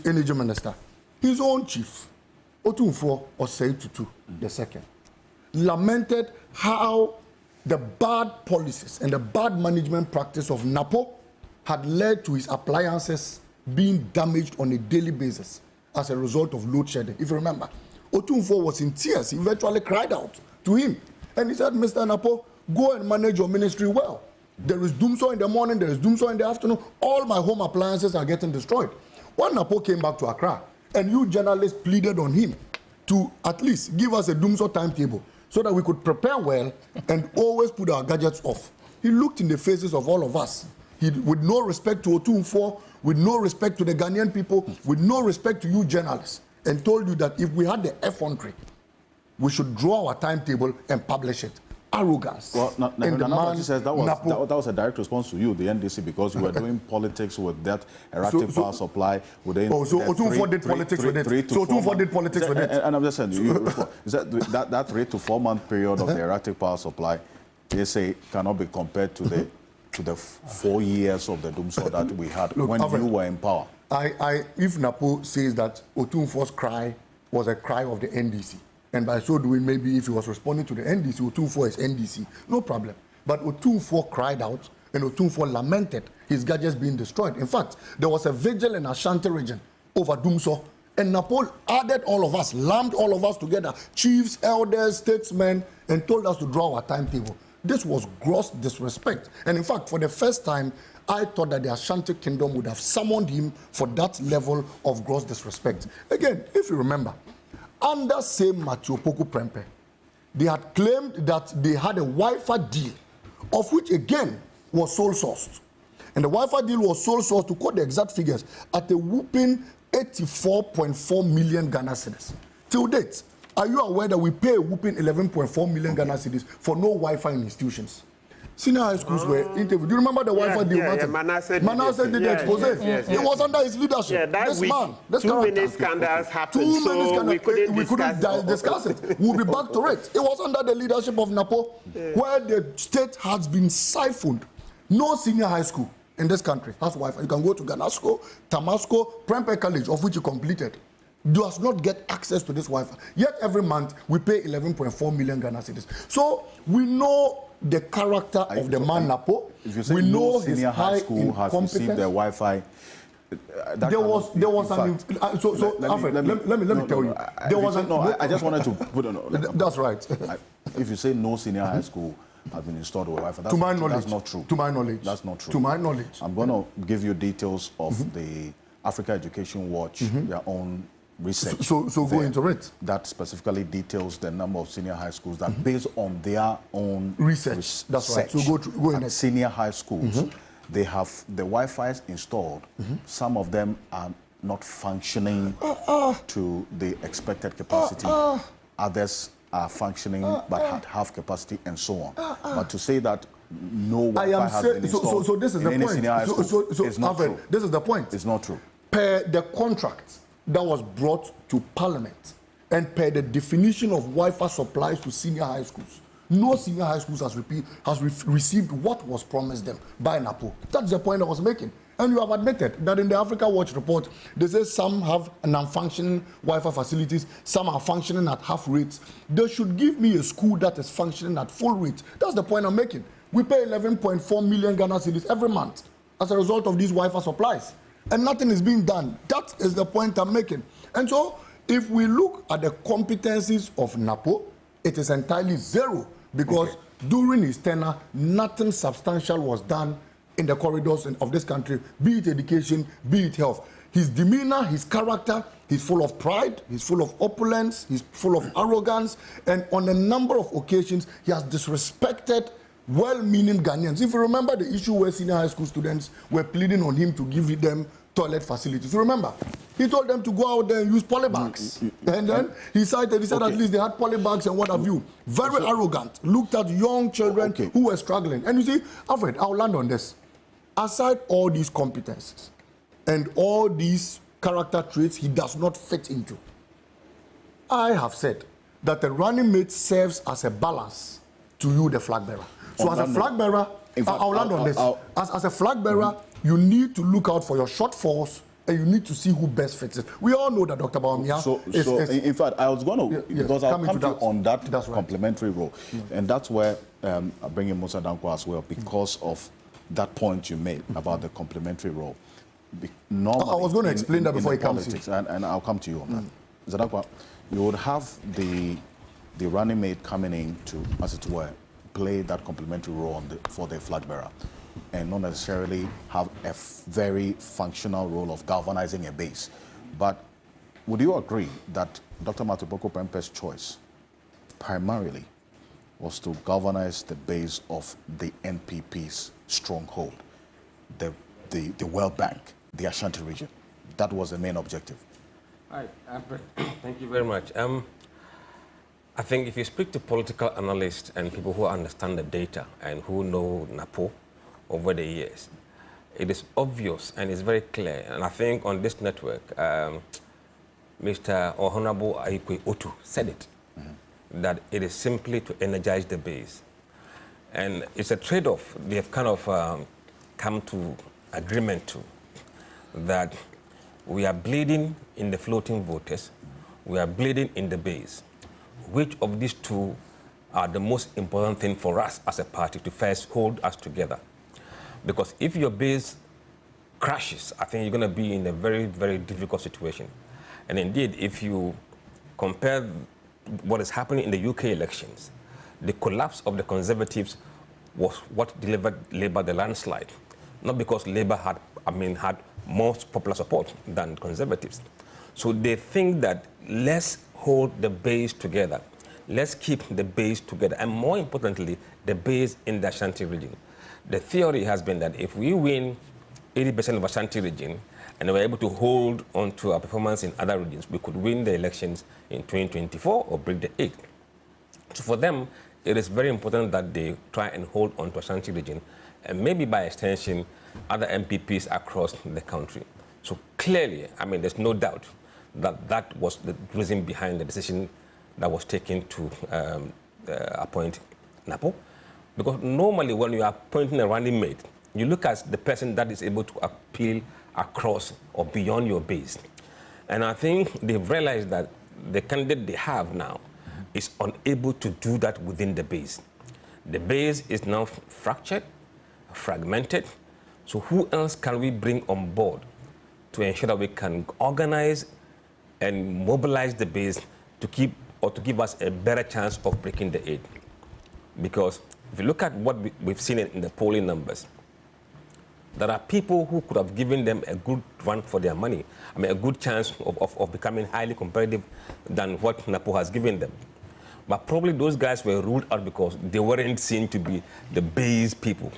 energy minister, his own chief, Otunfo Osei Tutu II, lamented how the bad policies and the bad management practice of NAPO had led to his appliances being damaged on a daily basis as a result of load shedding. If you remember, Otunfo was in tears. He virtually cried out to him. And he said, Mr. Napo, go and manage your ministry well. There is doomsday in the morning, there is doomsday in the afternoon. All my home appliances are getting destroyed. When Napo came back to Accra, and you journalists pleaded on him to at least give us a doomsday timetable so that we could prepare well and always put our gadgets off. He looked in the faces of all of us. With no respect to Otunfo, with no respect to the Ghanaian people, with no respect to you journalists, and told you that if we had the effrontery, we should draw our timetable and publish it. Arrogance. Well, Nana says that was a direct response to you, the NDC, because you were doing politics with that erratic power supply. So Otunfo did politics with it. So Otunfo did politics with it. And I'm just saying, is that 3 to 4 month period of the erratic power supply, they say, cannot be compared to the 4 years of the doomsday that we had when you were in power. If Napo says that Otunfo's cry was a cry of the NDC, and by so doing, maybe if he was responding to the NDC, Otunfo is NDC, no problem. But Otunfo cried out, and Otunfo lamented his gadgets being destroyed. In fact, there was a vigil in Ashanti region over Dumso, and Napo added all of us, lumped all of us together, chiefs, elders, statesmen, and told us to draw our timetable. This was gross disrespect. And in fact, for the first time, I thought that the Ashanti Kingdom would have summoned him for that level of gross disrespect. Again, if you remember, under same Matthew Poku Prempeh, they had claimed that they had a Wi-Fi deal, of which again was sole sourced. And the Wi-Fi deal was sole sourced, to quote the exact figures, at a whooping 84.4 million Ghana cedis. Till date, are you aware that we pay a whooping 11.4 million Ghana cedis for no Wi-Fi in institutions? Senior high schools were interviewed. Do you remember the Wi-Fi deal? Manasseh did the expose. It was under his leadership. Too many scandals happened, so we couldn't discuss it. We'll be back to it. It was under the leadership of Napo, where the state has been siphoned. No senior high school in this country has Wi-Fi. You can go to Ganasco, Tamasco, Prempeh College, of which you completed, does not get access to this Wi-Fi. Yet every month we pay 11.4 million Ghana cedis. So we know the character of the man Napo. If you say we know his high school has received the Wi-Fi there was Alfred, let me tell you. I just wanted to put on. That's right. If you say no senior high school has been installed with Wi-Fi, that's not true. To my knowledge. That's not true. To my knowledge. I'm going to give you details of the Africa Education Watch, their own research. So go into it. That specifically details the number of senior high schools that based on their own research. That's right. So go in it. Senior high schools, they have the Wi-Fi installed. Some of them are not functioning to the expected capacity. Others are functioning but at half capacity and so on. But to say that no Wi-Fi has been installed so this is the point. It's not true. This is the point. It's not true. Per the contract that was brought to Parliament and per the definition of Wi-Fi supplies to senior high schools, no senior high schools has received what was promised them by NAPO. That's the point I was making. And you have admitted that in the Africa Watch report, they say some have non-functioning Wi-Fi facilities, some are functioning at half rates. They should give me a school that is functioning at full rate. That's the point I'm making. We pay 11.4 million Ghana cedis every month as a result of these Wi-Fi supplies. And nothing is being done. That is the point I'm making. And so, if we look at the competencies of NAPO, it is entirely zero because during his tenure, nothing substantial was done in the corridors of this country, be it education, be it health. His demeanor, his character, he's full of pride, he's full of opulence, he's full of arrogance, and on a number of occasions, he has disrespected well-meaning Ghanaians. If you remember the issue where senior high school students were pleading on him to give them toilet facilities, you remember? He told them to go out there and use polybags. And then he said at least they had polybags and what have you. Very arrogant. Looked at young children who were struggling. And you see, Alfred, I'll land on this. Aside all these competencies and all these character traits he does not fit into, I have said that the running mate serves as a balance to you, the flag bearer. So as a flag bearer, I'll land on this. As a flag bearer, you need to look out for your shortfalls and you need to see who best fits it. We all know that Dr. Bawumia in fact, I was going to, because I'll come to on that complementary role. And that's where I bring in Musa Danko as well, because of that point you made about the complementary role. Normally, I was going to explain that before he comes in. And I'll come to you on that. Zadakwa, you would have the running mate coming in to, as it were, play that complementary role for the flag bearer and not necessarily have a very functional role of galvanizing a base. But would you agree that Dr. Matupoko Pempe's choice primarily was to galvanize the base of the NPP's stronghold, the World Bank, the Ashanti region? That was the main objective. Right, thank you very much. I think if you speak to political analysts and people who understand the data and who know NAPO over the years, it is obvious and it's very clear. And I think on this network, Mr. Honorable Aikwe Otu said it, that it is simply to energize the base. And it's a trade-off they have kind of come to agreement to, that we are bleeding in the floating voters, we are bleeding in the base. Which of these two are the most important thing for us as a party to first hold us together? Because if your base crashes, I think you're going to be in a very, very difficult situation. And indeed, if you compare what is happening in the UK elections, the collapse of the Conservatives was what delivered Labour the landslide. Not because Labour had more popular support than Conservatives. So they think that let's hold the base together. Let's keep the base together. And more importantly, the base in the Ashanti region. The theory has been that if we win 80% of Ashanti region and we're able to hold on to our performance in other regions, we could win the elections in 2024 or break the 8. So for them, it is very important that they try and hold on to Ashanti region and maybe by extension, other MPPs across the country. So clearly, there's no doubt that that was the reason behind the decision that was taken to appoint NAPO. Because normally when you are appointing a running mate, you look at the person that is able to appeal across or beyond your base. And I think they've realized that the candidate they have now is unable to do that within the base. The base is now fractured, fragmented. So who else can we bring on board to ensure that we can organize and mobilize the base to keep or to give us a better chance of breaking the aid. Because if you look at what we've seen in the polling numbers, there are people who could have given them a good run for their money. I mean, a good chance of becoming highly competitive than what NAPO has given them. But probably those guys were ruled out because they weren't seen to be the base people.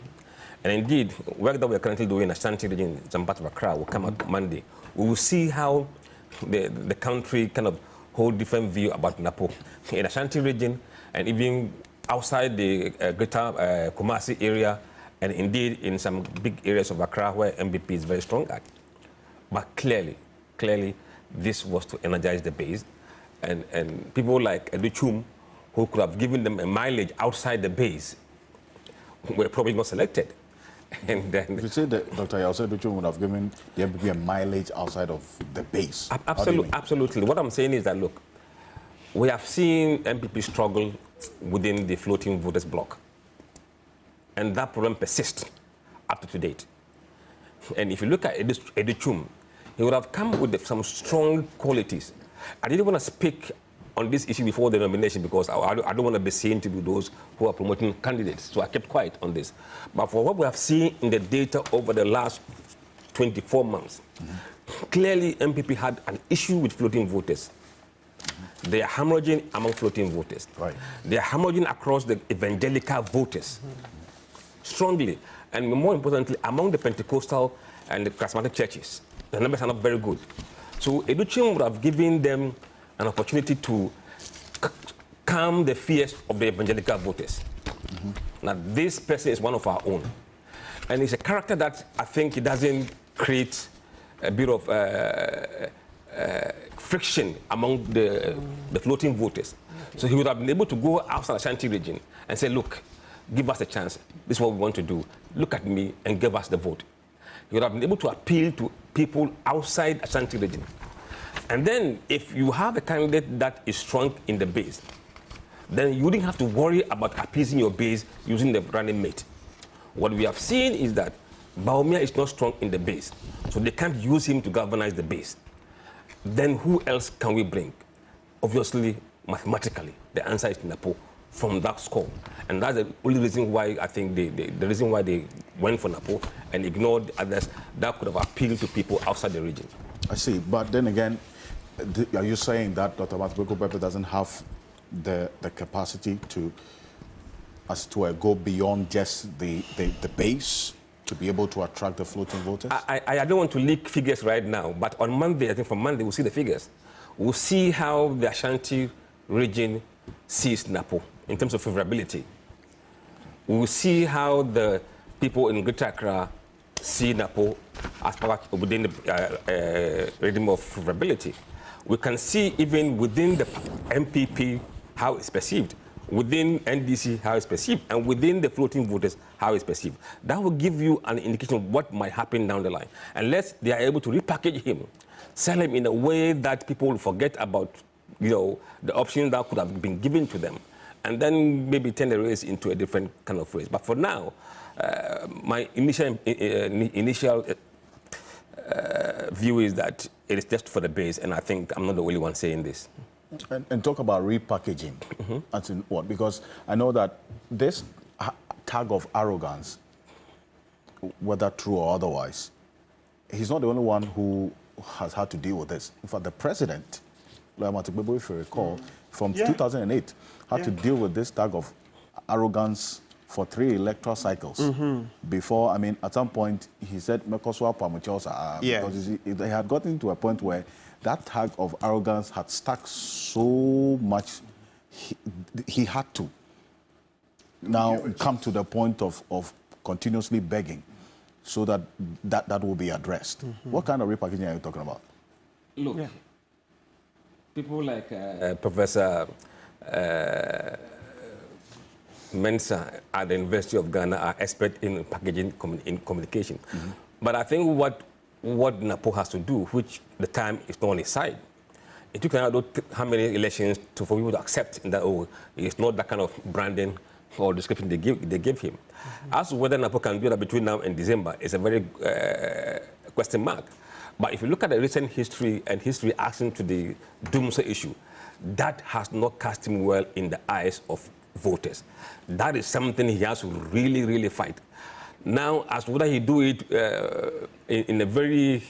And indeed, work that we're currently doing in Ashanti region, some part of Accra, will come out Monday. We will see how the country kind of hold different view about NAPO in Ashanti region and even outside the greater Kumasi area, and indeed in some big areas of Accra where MBP is very strong at. But clearly, this was to energize the base, and people like Educhum, who could have given them a mileage outside the base, were probably not selected. And then you say that Dr. Yause Educhum would have given the MPP a mileage outside of the base. Absolutely. What I'm saying is that, look, we have seen MPP struggle within the floating voters bloc. And that problem persists up to date. And if you look at Educhum, he would have come with some strong qualities. I didn't want to speak on this issue before the nomination because I don't want to be seen to be those who are promoting candidates. So I kept quiet on this. But for what we have seen in the data over the last 24 months, clearly MPP had an issue with floating voters. They are hemorrhaging among floating voters. Right. They are hemorrhaging across the evangelical voters strongly. And more importantly, among the Pentecostal and the charismatic churches. The numbers are not very good. So Educhum would have given them an opportunity to calm the fears of the evangelical voters. Now, this person is one of our own. And he's a character that I think it doesn't create a bit of friction among the floating voters. So he would have been able to go outside the Ashanti region and say, look, give us a chance. This is what we want to do. Look at me and give us the vote. He would have been able to appeal to people outside Ashanti region. And then if you have a candidate that is strong in the base, then you wouldn't have to worry about appeasing your base using the running mate. What we have seen is that Bawumia is not strong in the base, so they can't use him to galvanize the base. Then who else can we bring? Obviously, mathematically, the answer is NAPO from that score. And that's the only reason why I think the reason why they went for NAPO and ignored others that could have appealed to people outside the region. I see, but then again, are you saying that Dr. Matibeko Pepe doesn't have the capacity to go beyond just the base to be able to attract the floating voters? I don't want to leak figures right now, but on Monday, I think from Monday, we'll see the figures. We'll see how the Ashanti region sees NAPO in terms of favorability. We'll see how the people in Greater Accra see NAPO as part within the regime of favorability. We can see even within the MPP how it's perceived, within NDC how it's perceived, and within the floating voters how it's perceived. That will give you an indication of what might happen down the line. Unless they are able to repackage him, sell him in a way that people will forget about, the options that could have been given to them, and then maybe turn the race into a different kind of race. But for now, my initial view is that it is just for the base, and I think I'm not the only one saying this. And talk about repackaging. As in what? Because I know that this tag of arrogance, whether true or otherwise, he's not the only one who has had to deal with this. In fact, the president, if you recall, from 2008, had to deal with this tag of arrogance for 3 electoral cycles. Before, I mean, at some point, he said, because he had gotten to a point where that tag of arrogance had stuck so much, he had to now come to the point of continuously begging so that will be addressed. What kind of repackaging are you talking about? Look, people like Professor Mensah at the University of Ghana are expert in packaging in communication. But I think what NAPO has to do, which the time is not on his side, it took how many elections for people to accept that, it's not that kind of branding or description they give him. As to whether NAPO can do that between now and December is a very question mark. But if you look at the recent history and his reaction to the Doomsday issue, that has not cast him well in the eyes of voters. That is something he has to really, really fight. Now, as to whether he do it in a very,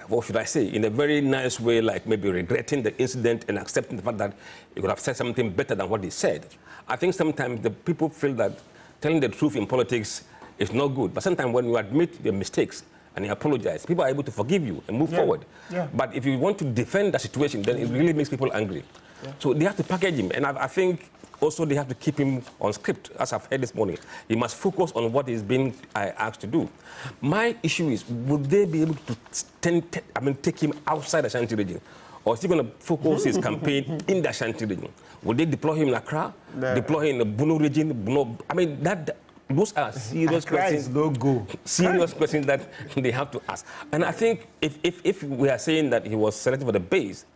what should I say, in a very nice way, like maybe regretting the incident and accepting the fact that he could have said something better than what he said. I think sometimes the people feel that telling the truth in politics is not good. But sometimes when you admit your mistakes and you apologize, people are able to forgive you and move forward. Yeah. But if you want to defend the situation, then it really makes people angry. Yeah. So they have to package him. And I think also they have to keep him on script, as I've heard this morning. He must focus on what he's being asked to do. My issue is, would they be able to take him outside the Ashanti region? Or is he going to focus his campaign in the Ashanti region? Would they deploy him in Accra? No. Deploy him in the Bunu region? I mean, those are serious questions. Serious questions that they have to ask. And I think if we are saying that he was selected for the base,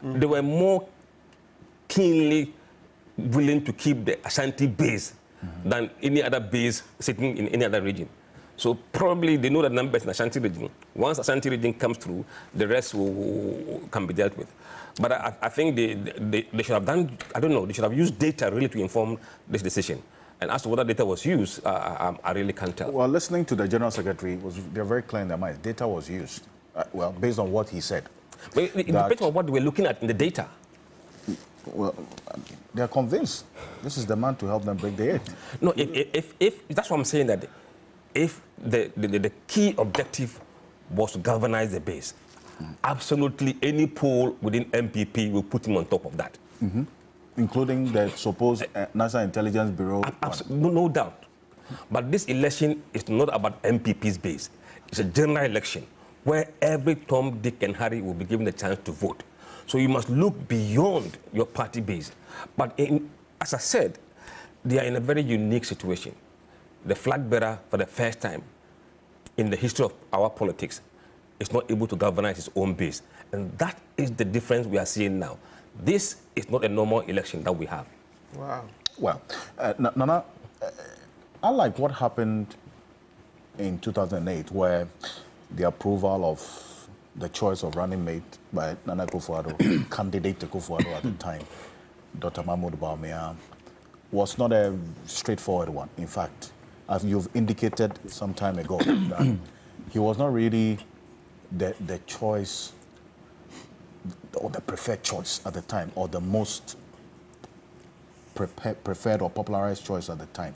they were more keenly willing to keep the Ashanti base than any other base sitting in any other region. So probably they know the numbers in the Ashanti region. Once the Ashanti region comes through, the rest can be dealt with. But I think they should have done, I don't know, they should have used data really to inform this decision. And as to whether data was used, I really can't tell. Well, listening to the General Secretary, they're very clear in their minds. Data was used, well, based on what he said. But it depends on what we're looking at in the data. Well, they're convinced this is the man to help them break the 8. No, if that's what I'm saying, that if the key objective was to galvanize the base, absolutely any poll within MPP will put him on top of that. Including the supposed National Intelligence Bureau? No doubt. But this election is not about MPP's base. It's a general election where every Tom, Dick, and Harry will be given a chance to vote. So you must look beyond your party base. But as I said, they are in a very unique situation. The flag bearer, for the first time in the history of our politics, is not able to galvanize his own base. And that is the difference we are seeing now. This is not a normal election that we have. Wow. Well, Nana, unlike what happened in 2008, where the approval of the choice of running mate by Nana Akufo-Addo, candidate to Akufo-Addo at the time, Dr. Mahmoud Bawumia, was not a straightforward one. In fact, as you've indicated some time ago, that he was not really the choice or the preferred choice at the time, or the most preferred or popularized choice at the time.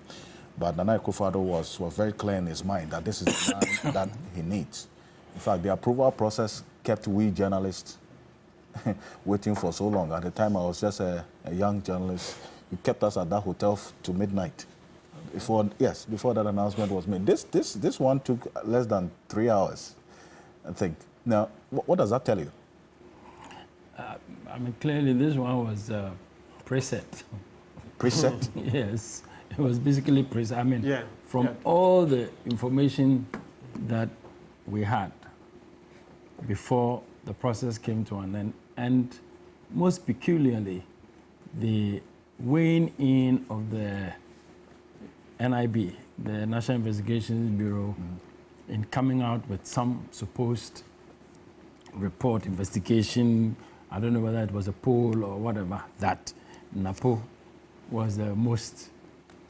But Nana Akufo-Addo was very clear in his mind that this is the man that he needs. In fact, the approval process kept we journalists waiting for so long. At the time, I was just a young journalist. It kept us at that hotel to midnight. Before that announcement was made. This one took less than 3 hours, I think. Now, what does that tell you? I mean, clearly this one was preset. Preset? Yes, it was basically preset. I mean, from all the information that we had before the process came to an end, and most peculiarly, the weighing in of the NIB, the National Investigations Bureau, in coming out with some supposed report, investigation, I don't know whether it was a poll or whatever, that Napo was the most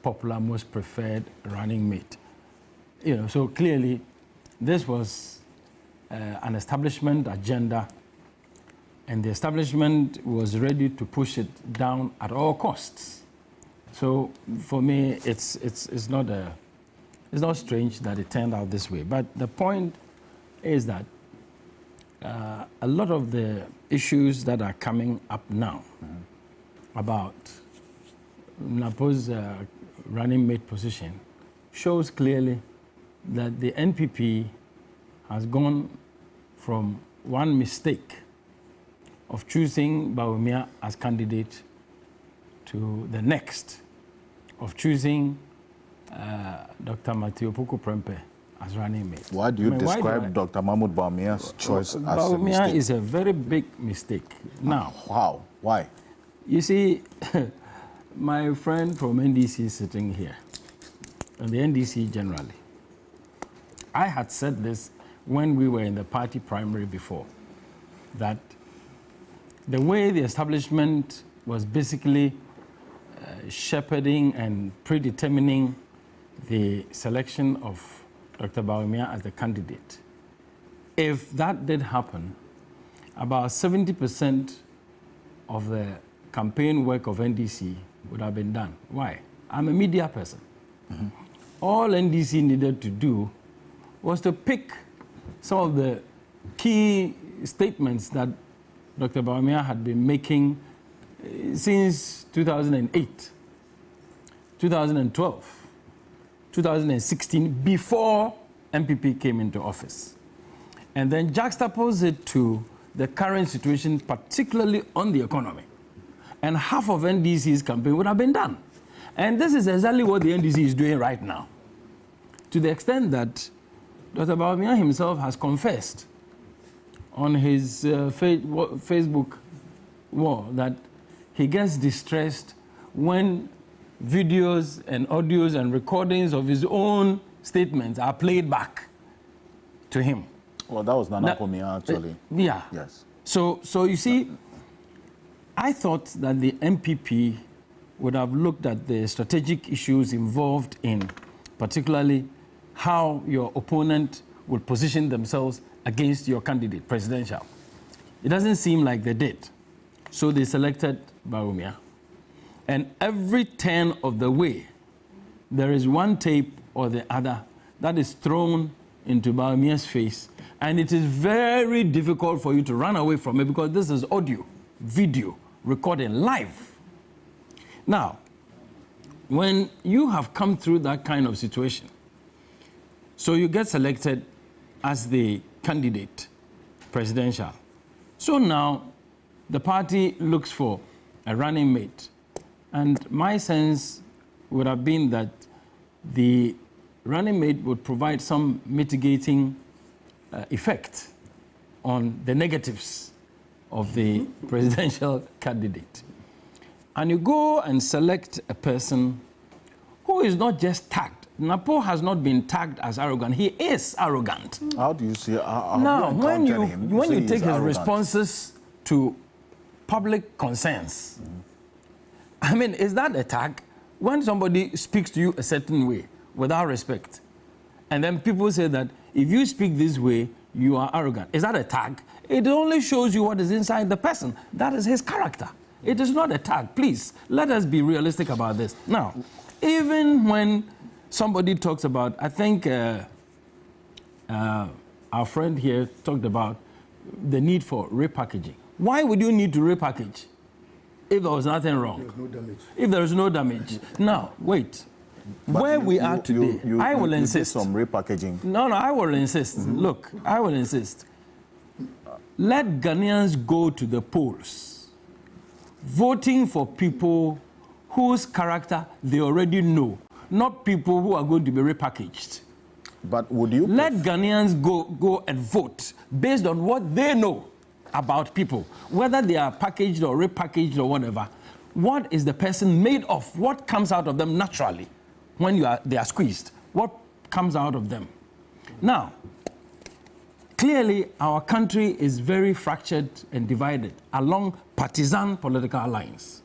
popular, most preferred running mate. You know, so clearly this was an establishment agenda, and the establishment was ready to push it down at all costs. So for me, it's not strange that it turned out this way. But the point is that a lot of the issues that are coming up now about Napo's running mate position shows clearly that the NPP has gone from one mistake of choosing Bawumia as candidate to the next of choosing Dr. Matthew Opoku-Prempeh as running mate. Why do you describe Dr. Mahmoud Bawumia's choice as a mistake? Bawumia is a very big mistake. Now, how? Why? You see, my friend from NDC is sitting here, and the NDC generally. I had said this when we were in the party primary before, that the way the establishment was basically shepherding and predetermining the selection of Dr. Bawumia as the candidate, if that did happen, about 70% of the campaign work of NDC would have been done. Why? I'm a media person. All NDC needed to do was to pick some of the key statements that Dr. Bawumia had been making since 2008, 2012, 2016, before MPP came into office, and then juxtapose it to the current situation, particularly on the economy. And half of NDC's campaign would have been done. And this is exactly what the NDC is doing right now, to the extent that Dr. Bawumia himself has confessed on his Facebook wall that he gets distressed when videos and audios and recordings of his own statements are played back to him. Well, that was Nana Komia, actually. Yeah. Yes. So you see, I thought that the MPP would have looked at the strategic issues involved in particularly how your opponent will position themselves against your candidate, presidential. It doesn't seem like they did. So they selected Bawumia. And every turn of the way, there is one tape or the other that is thrown into Bawumia's face. And it is very difficult for you to run away from it because this is audio, video, recording live. Now, when you have come through that kind of situation, so you get selected as the candidate, presidential. So now the party looks for a running mate. And my sense would have been that the running mate would provide some mitigating effect on the negatives of the presidential candidate. And you go and select a person who is not just tagged. Napo has not been tagged as arrogant. He is arrogant. How do you see now, when you take his responses to public concerns, I mean, is that a tag? When somebody speaks to you a certain way without respect, and then people say that if you speak this way, you are arrogant. Is that a tag? It only shows you what is inside the person. That is his character. It is not a tag. Please, let us be realistic about this. Now, even when somebody talks about, I think our friend here talked about the need for repackaging. Why would you need to repackage if there was nothing wrong? There's no damage. If there is no damage. Now, wait. But where we are today, I will insist. Some repackaging. No, I will insist. Look, I will insist. Let Ghanaians go to the polls, voting for people whose character they already know, not people who are going to be repackaged. But would you... Let Ghanaians go and vote based on what they know about people, whether they are packaged or repackaged or whatever. What is the person made of? What comes out of them naturally when they are squeezed? What comes out of them? Now, clearly, our country is very fractured and divided along partisan political lines.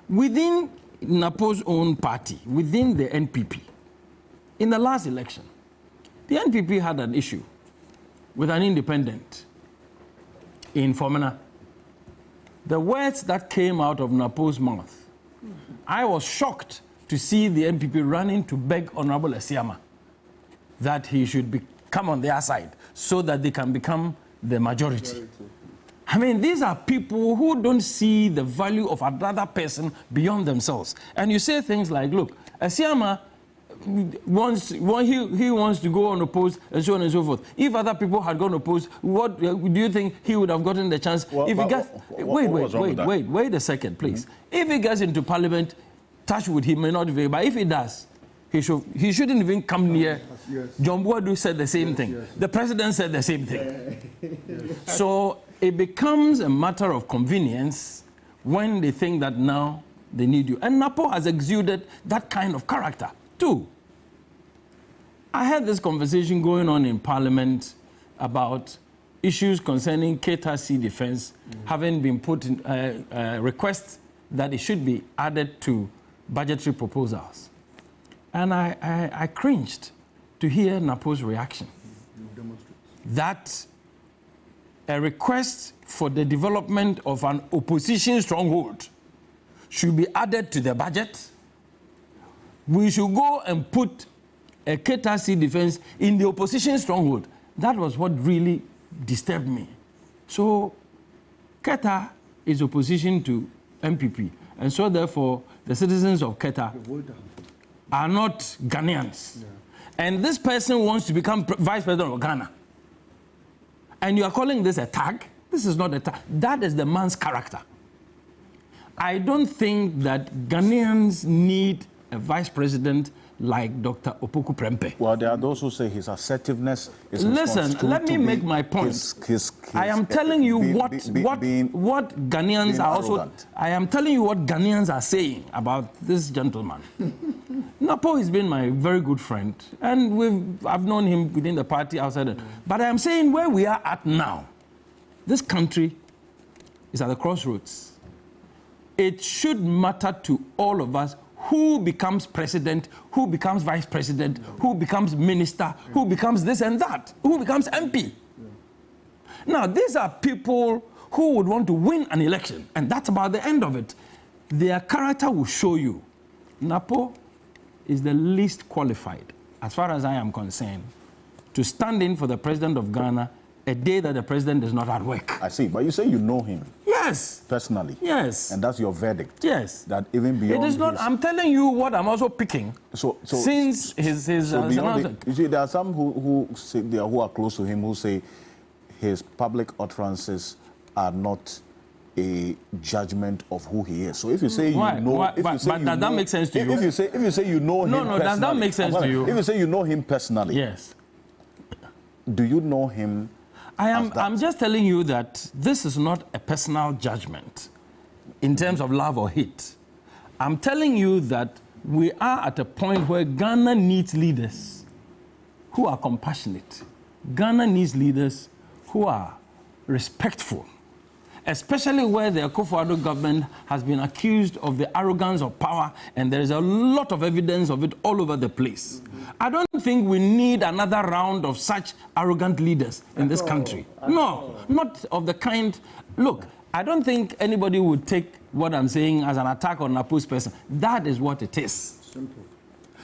Within Napo's own party, within the NPP, in the last election, the NPP had an issue with an independent in Fomena. The words that came out of Napo's mouth, I was shocked to see the NPP running to beg Honorable Esiama that he should come on their side so that they can become the majority. I mean, these are people who don't see the value of another person beyond themselves. And you say things like, look, Esiama wants to go unopposed and so on and so forth. If other people had gone opposed, what do you think he would have gotten the chance? Well, if he gets, wait a second, please. If he gets into parliament, touch wood, he may not be, but if he does, he shouldn't even come near. John Boadu said the same thing. The president said the same thing. So it becomes a matter of convenience when they think that now they need you. And Napo has exuded that kind of character too. I had this conversation going on in Parliament about issues concerning Keta Sea defense having been put in requests that it should be added to budgetary proposals. And I cringed to hear Napo's reaction. That a request for the development of an opposition stronghold should be added to the budget. We should go and put a Keta Sea defense in the opposition stronghold. That was what really disturbed me. So Keta is opposition to MPP, and so therefore the citizens of Keta are not Ghanaians. Yeah. And this person wants to become vice president of Ghana. And you are calling this a tag? This is not a tag. That is the man's character. I don't think that Ghanaians need a vice president like Dr. Opoku Prempeh. Well, there are those who say his assertiveness is Listen, let me make my point. I am telling you what Ghanaians are also... I am telling you what Ghanaians are saying about this gentleman. Napo has been my very good friend, and I've known him within the party, outside it. But I am saying where we are at now, this country is at the crossroads. It should matter to all of us who becomes president, who becomes vice president, who becomes minister, who becomes this and that, who becomes MP. Now, these are people who would want to win an election, and that's about the end of it. Their character will show you. Napo is the least qualified, as far as I am concerned, to stand in for the president of Ghana a day that the president is not at work. I see, but you say you know him. Yes. Personally. Yes. And that's your verdict. Yes. That even beyond it is not. I'm telling you what I'm also picking. Since his you see, there are some who are close to him who say his public utterances are not a judgment of who he is. So if you say you know, does that make sense to you? If you say you know him personally, does that make sense to you? If you say you know him personally, yes. Do you know him? I'm just telling you that this is not a personal judgment in terms of love or hate. I'm telling you that we are at a point where Ghana needs leaders who are compassionate. Ghana needs leaders who are respectful, especially where the Akufo-Addo government has been accused of the arrogance of power, and there is a lot of evidence of it all over the place. I don't think we need another round of such arrogant leaders in this country. No, not of the kind... Look, I don't think anybody would take what I'm saying as an attack on Napo's person. That is what it is. Simple.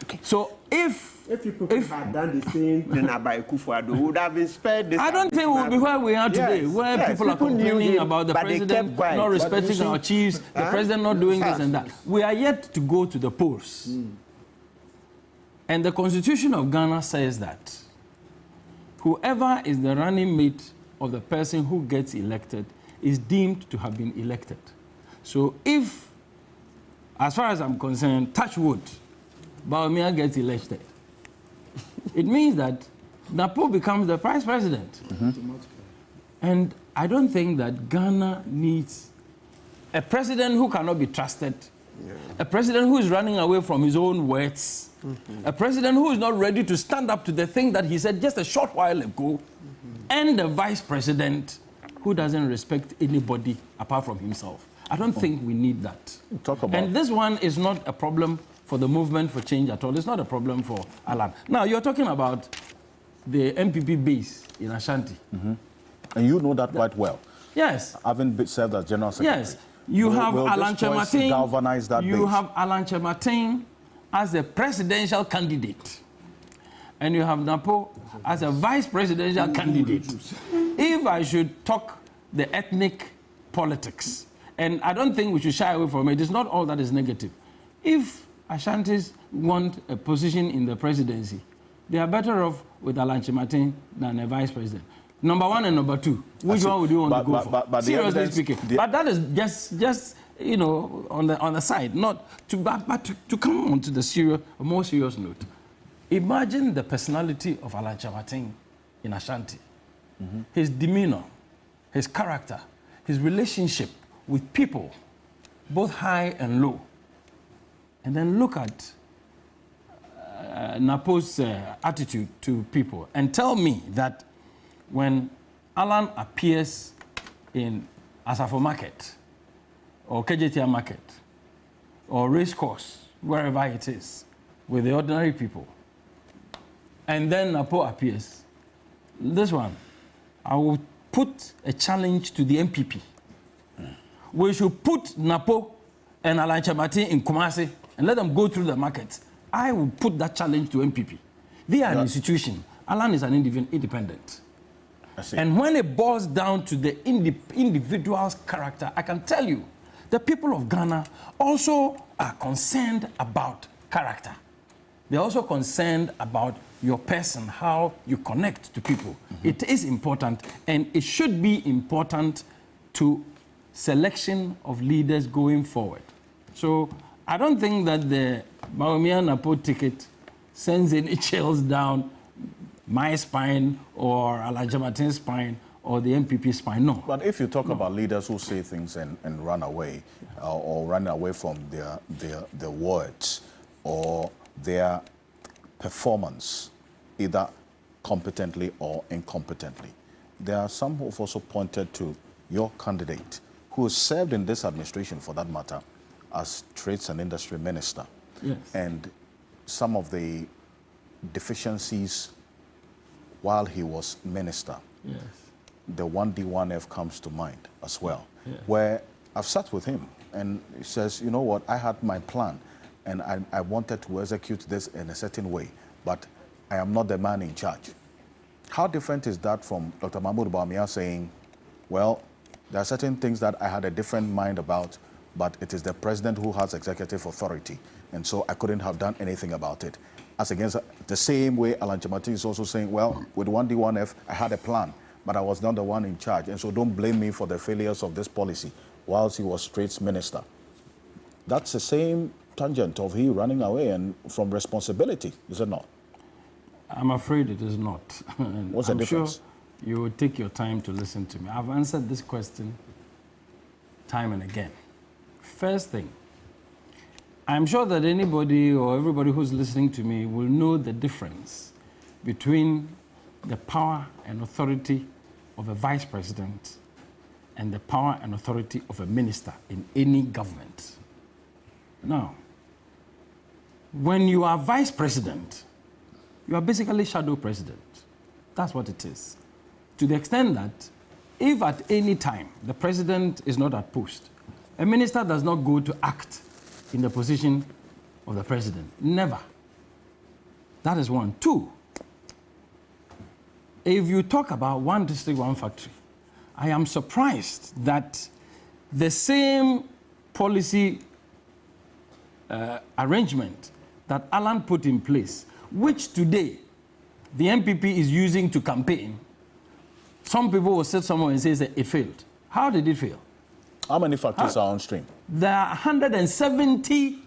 Okay. So if people had done the same thing about Akufo-Addo, would have been spared this. I don't think we'll be where we are today, where people are complaining about the president not respecting our chiefs, the president not doing this and that. We are yet to go to the polls. And the Constitution of Ghana says that whoever is the running mate of the person who gets elected is deemed to have been elected. So if, as far as I'm concerned, touch wood, Bawumia gets elected, it means that Napo becomes the vice president. And I don't think that Ghana needs a president who cannot be trusted, a president who is running away from his own words, a president who is not ready to stand up to the thing that he said just a short while ago, and a vice president who doesn't respect anybody apart from himself. I don't think we need that. And this one is not a problem for the movement for change at all. It's not a problem for Alan. Now, you're talking about the MPP base in Ashanti. And you know that quite well. Yes. Having served as General Secretary. Yes. You have Alan Chematin. Galvanize that base. Have Alan Chematin as a presidential candidate. And you have Napo as a vice presidential candidate. If I should talk the ethnic politics, and I don't think we should shy away from it, it's not all that is negative. If Ashantis want a position in the presidency, they are better off with Alan Chematin than a vice president. Number one and number two, which one would you want to go for? But seriously speaking. But that is just you know, on the side, not to, but to come on to the more serious note. Imagine the personality of Alan Chematin in Ashanti. His demeanor, his character, his relationship with people, both high and low. And then look at Napo's attitude to people and tell me that when Alan appears in Asafo Market or KJTR Market or Race Course, wherever it is, with the ordinary people, and then Napo appears, this one, I will put a challenge to the MPP. We should put Napo and Alan Chamati in Kumasi and let them go through the market. I will put that challenge to MPP. They are an institution. Alan is an independent. And when it boils down to the individual's character, I can tell you, the people of Ghana also are concerned about character. They're also concerned about your person, how you connect to people. It is important, and it should be important to selection of leaders going forward. So I don't think that the Bawumia Napo ticket sends any chills down my spine or Alhaji Martin's spine or the MPP spine, no. But if you talk about leaders who say things and run away, or run away from their words or their performance, either competently or incompetently, there are some who have also pointed to your candidate, who has served in this administration, for that matter, as Trades and Industry Minister. Yes. And some of the deficiencies while he was minister. Yes. The 1D1F comes to mind as well, Yes. where I've sat with him and he says, you know what, I had my plan and I wanted to execute this in a certain way, but I am not the man in charge. How different is that from Dr. Mahmoud Bawumia saying, well, there are certain things that I had a different mind about, but it is the president who has executive authority, and so I couldn't have done anything about it. As against the same way Alan Chamati is also saying, well, with 1D1F, I had a plan, but I was not the one in charge, and so don't blame me for the failures of this policy whilst he was Trades Minister. That's the same tangent of he running away and from responsibility, is it not? I'm afraid it is not. What's the difference? Sure you will take your time to listen to me. I've answered this question time and again. First thing, I'm sure that anybody or everybody who's listening to me will know the difference between the power and authority of a vice president and the power and authority of a minister in any government. Now, when you are vice president, you are basically shadow president. That's what it is. To the extent that if at any time the president is not at post, a minister does not go to act in the position of the president. Never. That is one. Two, if you talk about one district, one factory, I am surprised that the same policy arrangement that Alan put in place, which today the MPP is using to campaign, some people will sit somewhere and say that it failed. How did it fail? How many factories are on stream? There are 170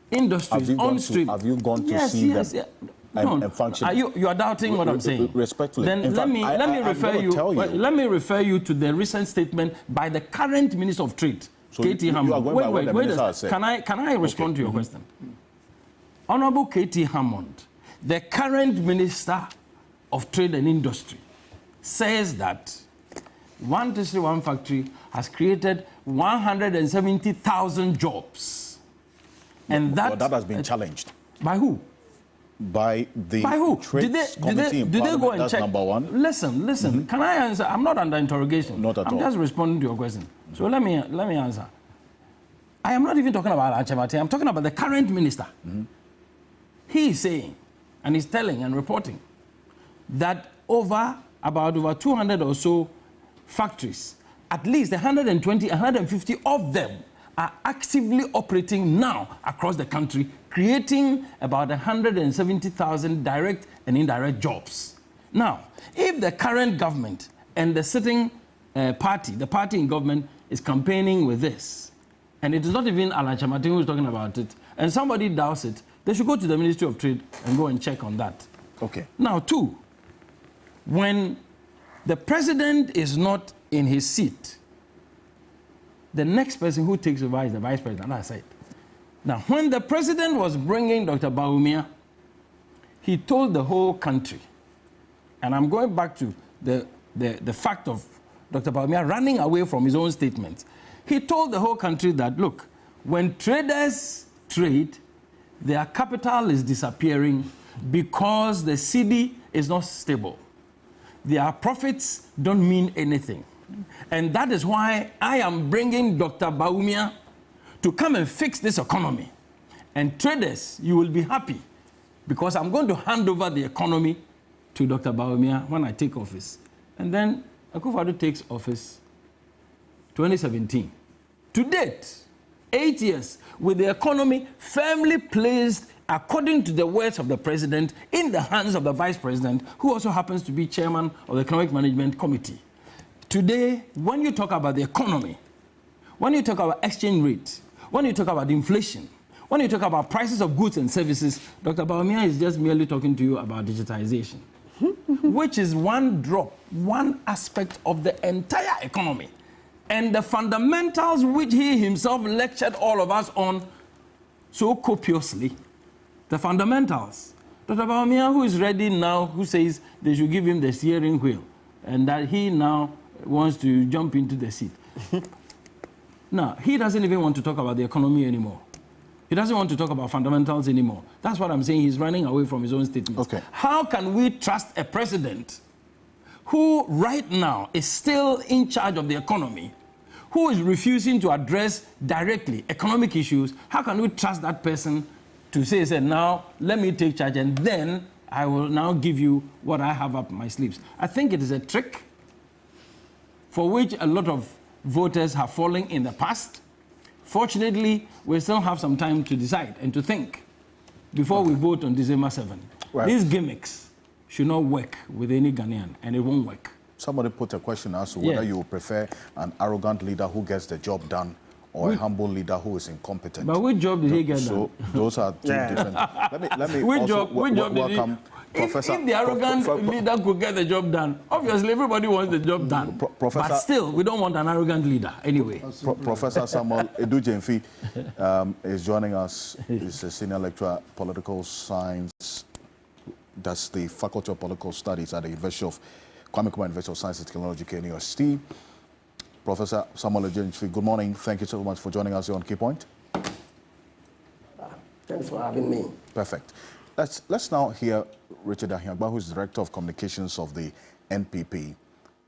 industries on stream. Have you gone to see them and function? You are doubting what I'm saying? Respectfully. Then let me refer you to the recent statement by the current Minister of Trade, So K.T. Hammond. Wait. Can I respond to your question? Honorable K.T. Hammond, the current Minister of Trade and Industry, says that one district, one factory has created 170,000 jobs. And that has been challenged. By who? By the Trades Committee in Parliament. Did they go and That's check? Number one. Listen. Can I answer? I'm not under interrogation. Not at all. I'm just responding to your question. So let me answer. I am not even talking about Anchemati. I'm talking about the current minister. He is saying, and he's telling and reporting, that about over 200 or so factories, at least 120, 150 of them are actively operating now across the country, creating about 170,000 direct and indirect jobs. Now, if the current government and the sitting party, the party in government, is campaigning with this, and it is not even Alan Chamati who is talking about it, and somebody doubts it, they should go to the Ministry of Trade and go and check on that. Okay. Now, two, when the president is not in his seat, the next person who takes over is the vice president, I said. Now, when the president was bringing Dr. Bawumia, he told the whole country, and I'm going back to the fact of Dr. Bawumia running away from his own statements. He told the whole country that, look, when traders trade, their capital is disappearing because the cedi is not stable. Their profits don't mean anything. And that is why I am bringing Dr. Bawumia to come and fix this economy. And traders, you will be happy because I'm going to hand over the economy to Dr. Bawumia when I take office. And then Akufo-Addo takes office 2017. To date, 8 years, with the economy firmly placed, according to the words of the president, in the hands of the vice president, who also happens to be chairman of the Economic Management Committee. Today, when you talk about the economy, when you talk about exchange rate, when you talk about inflation, when you talk about prices of goods and services, Dr. Bawumia is just merely talking to you about digitization, which is one drop, one aspect of the entire economy. And the fundamentals which he himself lectured all of us on so copiously, the fundamentals. Dr. Bawumia, who is ready now, who says they should give him the steering wheel, and that he now wants to jump into the seat. Now, he doesn't even want to talk about the economy anymore. He doesn't want to talk about fundamentals anymore. That's what I'm saying. He's running away from his own statements. Okay. How can we trust a president who right now is still in charge of the economy, who is refusing to address directly economic issues? How can we trust that person to say, now, let me take charge, and then I will now give you what I have up my sleeves? I think it is a trick for which a lot of voters have fallen in the past. Fortunately, we still have some time to decide and to think before we vote on December 7. Right. These gimmicks should not work with any Ghanaian, and it won't work. Somebody put a question as to whether you would prefer an arrogant leader who gets the job done or a humble leader who is incompetent. But which job did he get done? So those are two different. Let me which also job did he? welcome Professor. If the arrogant leader could get the job done, obviously everybody wants the job done. Professor, but still, we don't want an arrogant leader anyway. Professor Samuel Edujemfi is joining us. He's a senior lecturer, political science. That's the Faculty of Political Studies at the University of Kwame Nkrumah University of Science and Technology, KNUST. Professor Samuel Edujemfi, good morning. Thank you so much for joining us here on Key Point. Thanks for having me. Perfect. Let's now hear Richard Ahiagba, who is Director of Communications of the NPP.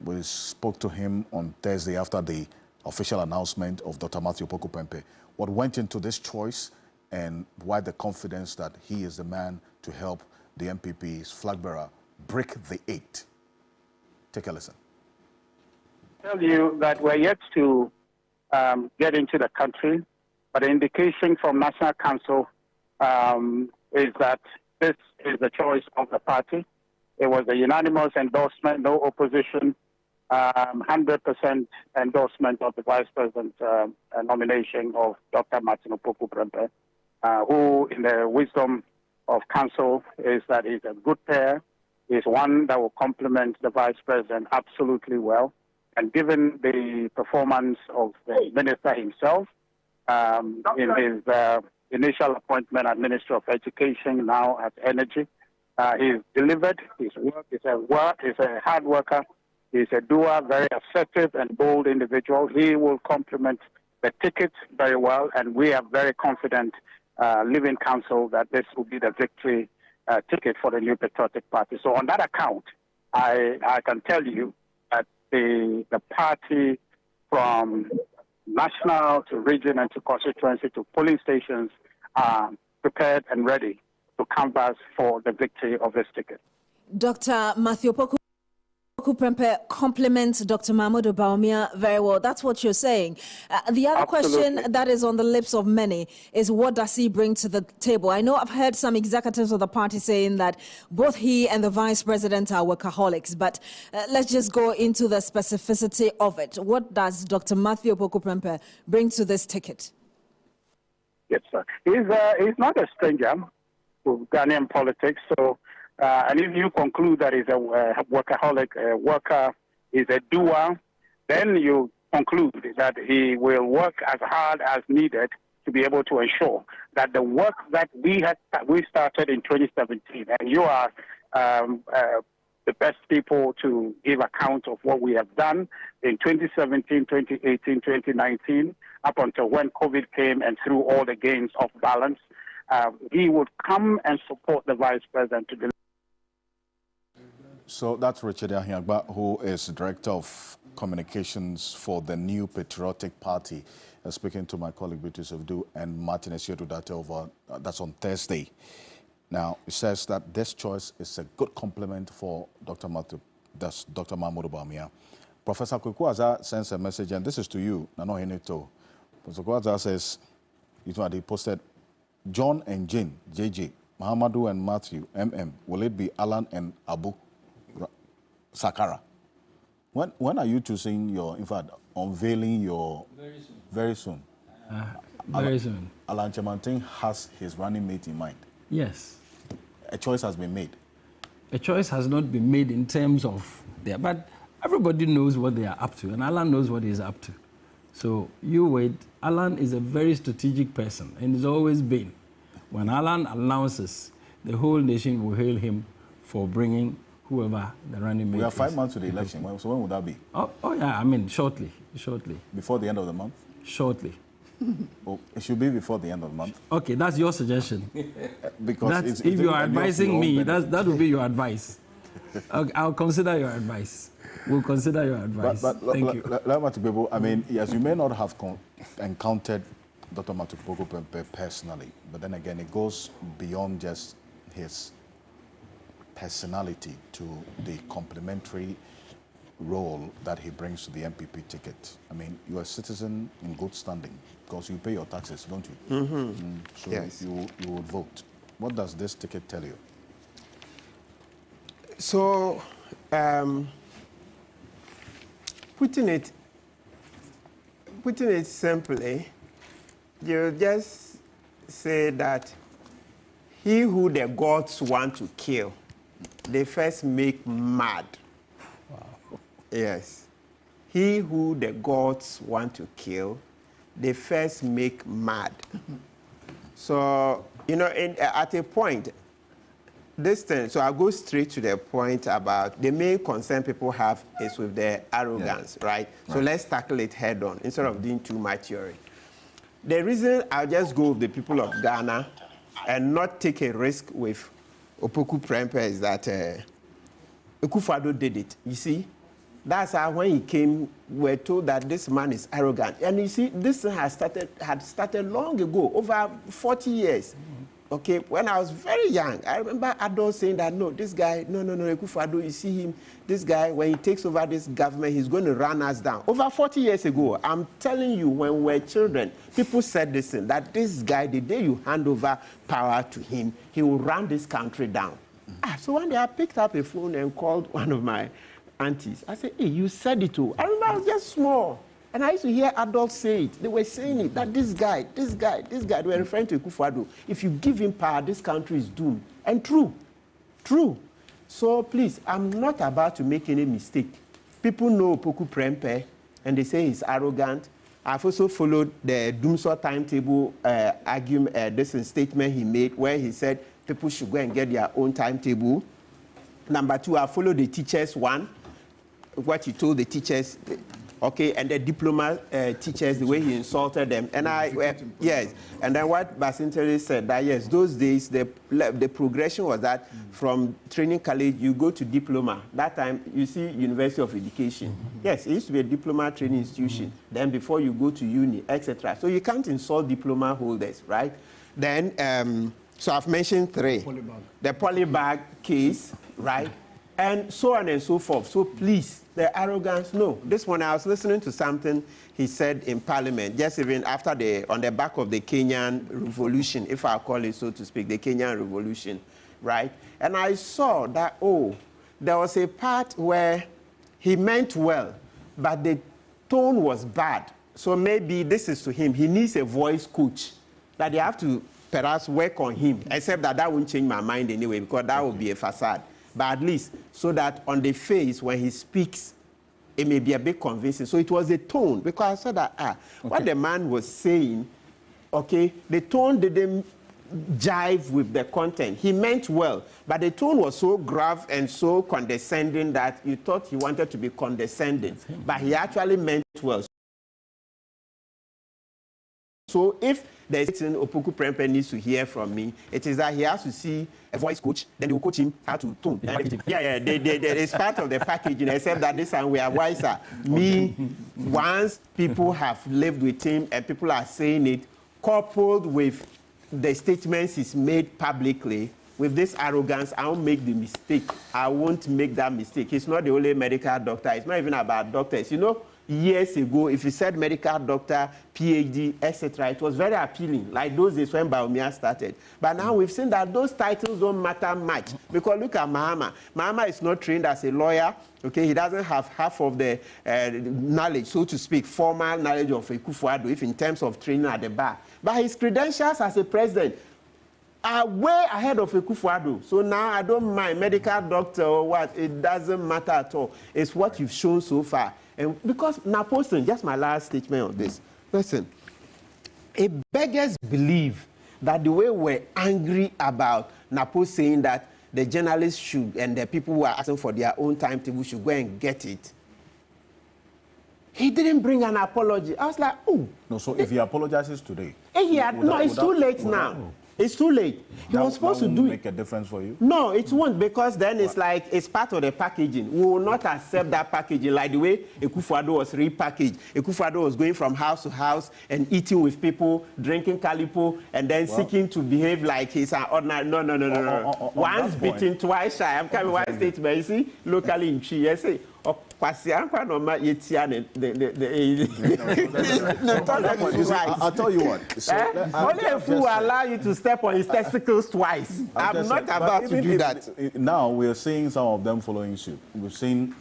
We spoke to him on Thursday after the official announcement of Dr. Matthew Opoku Prempeh. What went into this choice and why the confidence that he is the man to help the NPP's flag bearer break the 8? Take a listen. I tell you that we're yet to get into the country, but the indication from National Council is that this is the choice of the party. It was a unanimous endorsement, no opposition, 100% endorsement of the Vice President nomination of Dr. Martin Opoku Prempeh, who, in the wisdom of Council, is that he's a good pair, is one that will complement the Vice President absolutely well. And given the performance of the Minister himself in his initial appointment as Minister of Education, now as Energy, he's delivered. His work is a hard worker. He's a doer, very assertive and bold individual. He will complement the ticket very well, and we are very confident, Living Council, that this will be the victory ticket for the New Patriotic Party. So on that account, I can tell you that the party, from national to region and to constituency to polling stations, are prepared and ready to canvass for the victory of this ticket. Dr. Matthew Opoku Prempeh compliments Dr. Mahmoud Bawumia very well. That's what you're saying. The other question that is on the lips of many is, what does he bring to the table? I know I've heard some executives of the party saying that both he and the Vice President are workaholics, but let's just go into the specificity of it. What does Dr. Matthew Opoku Prempeh bring to this ticket? Yes, sir. He's not a stranger to Ghanaian politics, so and if you conclude that he's a workaholic, a worker, is a doer, then you conclude that he will work as hard as needed to be able to ensure that the work that we started in 2017, and you are the best people to give account of what we have done in 2017, 2018, 2019, up until when COVID came and through all the gains of balance, he would come and support the Vice President to deliver. So that's Richard Ahiagba, who is Director of Communications for the New Patriotic Party, speaking to my colleague Beatrice Ovdu and Martin Esiodudate over, that's on Thursday. Now, it says that this choice is a good compliment for Dr. Mahmoud Bawumia. Professor Kwekwaza sends a message, and this is to you, Nano Henito. Professor Kwekwaza says, he posted, John and Jane, JJ, Mahamadou and Matthew, MM, will it be Alan and Abu Sakara? When are you choosing your, in fact, unveiling your... Very soon. Very soon. Alan Chemantin has his running mate in mind. Yes. A choice has been made. A choice has not been made in terms of there, but everybody knows what they are up to, and Alan knows what he's up to. So you wait. Alan is a very strategic person, and has always been. When Alan announces, the whole nation will hail him for bringing whoever the running mate is. We are 5 months to the election, so when would that be? Oh yeah, I mean, shortly. Before the end of the month? Shortly. Oh, it should be before the end of the month. Okay, that's your suggestion. Because if you are advising me, that would be your advice. I'll consider your advice. We'll consider your advice. Thank you. I mean, yes, you may not have encountered Dr. Matupogo Pempe personally, but then again, it goes beyond just his personality to the complementary role that he brings to the MPP ticket. I mean, you're a citizen in good standing because you pay your taxes, don't you? Mm-hmm. So yes. you would vote. What does this ticket tell you? So, putting it simply, you just say that he who the gods want to kill, they first make mad. Wow. Yes. He who the gods want to kill, they first make mad. So, you know, at a point, this thing, so I'll go straight to the point about the main concern people have is with their arrogance, right? So let's tackle it head on instead of doing too much theory. The reason I'll just go with the people of Ghana and not take a risk with Opoku Prempeh is that Akufo-Addo did it. You see, that's how when he came, we're told that this man is arrogant. And you see, this had started long ago, over 40 years. Okay, when I was very young, I remember adults saying that, no, this guy, no, Akufo-Addo, you see him, this guy, when he takes over this government, he's going to run us down. Over 40 years ago, I'm telling you, when we were children, people said this thing, that this guy, the day you hand over power to him, he will run this country down. So one day I picked up a phone and called one of my aunties. I said, hey, you said it too. I remember I was just small. And I used to hear adults say it. They were saying it, that this guy, they were referring to Akufo-Addo. If you give him power, this country is doomed. And true. So please, I'm not about to make any mistake. People know Opoku Prempeh, and they say he's arrogant. I've also followed the Doomsor timetable argument, this statement he made where he said people should go and get their own timetable. Number two, I followed the teachers one, what he told the teachers. Okay, and the diploma teachers, the way he insulted them. And yes, and then what Basinteri said, that yes, those days, the progression was that from training college, you go to diploma. That time, you see University of Education. Yes, it used to be a diploma training institution. Then before you go to uni, etc. So you can't insult diploma holders, right? Then, so I've mentioned three. The polybag case, right? And so on and so forth. So please, the arrogance, no. This one, I was listening to something he said in Parliament, just even after on the back of the Kenyan Revolution, if I call it so to speak, the Kenyan Revolution, right? And I saw that, there was a part where he meant well, but the tone was bad. So maybe this is to him. He needs a voice coach, that they have to perhaps work on him, except that won't change my mind anyway, because that would be a facade. But at least so that on the face, when he speaks, it may be a bit convincing. So it was a tone, because I saw that what the man was saying okay, the tone didn't jive with the content. He meant well, but the tone was so gruff and so condescending that you thought he wanted to be condescending, but he actually meant well. So if there's something Opoku Prempeh needs to hear from me, it is that he has to see a voice coach, then they will coach him how to tone. It's part of the packaging, except that this time we are wiser. Me, once people have lived with him and people are saying it, coupled with the statements he's made publicly, with this arrogance, I won't make the mistake. I won't make that mistake. He's not the only medical doctor. It's not even about doctors. You know, years ago, if you said medical doctor, PhD, etc., it was very appealing, like those days when Baumia started. But now we've seen that those titles don't matter much, because look at Mahama. Mahama is not trained as a lawyer. Okay, he doesn't have half of the knowledge, so to speak, formal knowledge of Akufo-Addo, if in terms of training at the bar. But his credentials as a president are way ahead of Akufo-Addo. So now I don't mind medical doctor or what, it doesn't matter at all. It's what you've shown so far. And because Napoleon, just my last statement on this, listen, it beggars believe that the way we're angry about Napoleon saying that the journalists should, and the people who are asking for their own timetable should go and get it. He didn't bring an apology. I was like, oh. No, so if he apologizes today. It's too late now. It's too late. He was supposed to do it. Make a difference for you? No, it won't, because then it's like it's part of the packaging. We will not accept that packaging like the way Akufo-Addo was repackaged. Akufo-Addo was going from house to house and eating with people, drinking calipo, and then seeking to behave like he's an ordinary. No. Once beaten, twice shy. I'm coming one statement. You see, locally in Chi, you see. I'll tell you what. So, only a fool will allow you to step on his testicles twice. I'm not about to do that. Now we are seeing some of them following suit. We've seen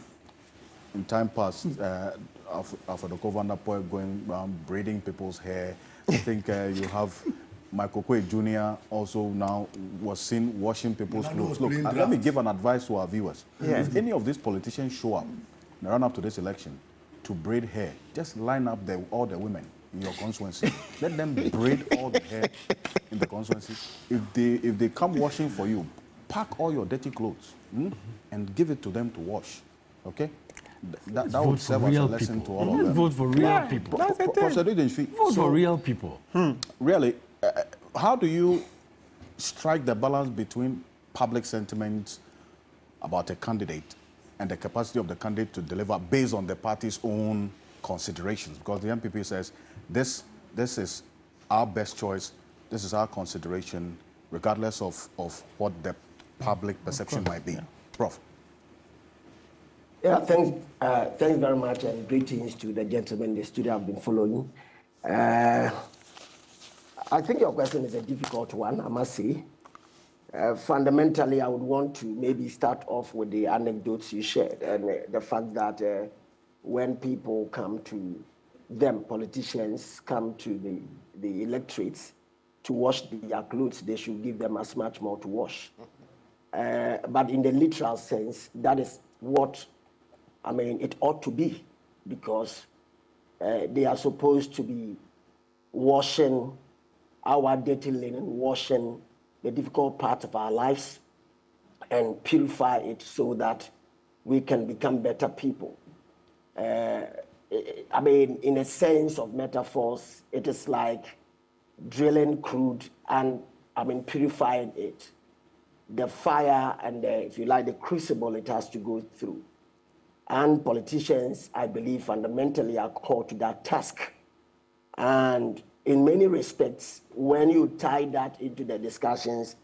in time past Alfred Ocansey going around braiding people's hair. I think you have Michael Kwe Jr. also now was seen washing people's clothes. Look, let me give an advice to our viewers. If any of these politicians show up in the run-up to this election to braid hair, just line up all the women in your constituency. Let them braid all the hair in the constituency. If they come washing for you, pack all your dirty clothes and give it to them to wash. Okay? That would serve as a lesson to all of them. Vote for real people. Vote for real people. Really, how do you strike the balance between public sentiment about a candidate and the capacity of the candidate to deliver based on the party's own considerations? Because the MPP says, this is our best choice, this is our consideration, regardless of what the public perception might be. Prof. Yeah, thanks very much, and greetings to the gentlemen in the studio I've been following. I think your question is a difficult one, I must say. Fundamentally, I would want to maybe start off with the anecdotes you shared, and the fact that when people come to them, politicians come to the electorates to wash their clothes, they should give them as much more to wash. But in the literal sense, that is what, I mean, it ought to be, because they are supposed to be washing our dirty linen, washing the difficult part of our lives and purify it so that we can become better people. I mean, in a sense of metaphors, it is like drilling crude and, I mean, purifying it. The fire and, if you like, the crucible it has to go through. And politicians, I believe, fundamentally are called to that task. And in many respects, when you tie that into the discussions,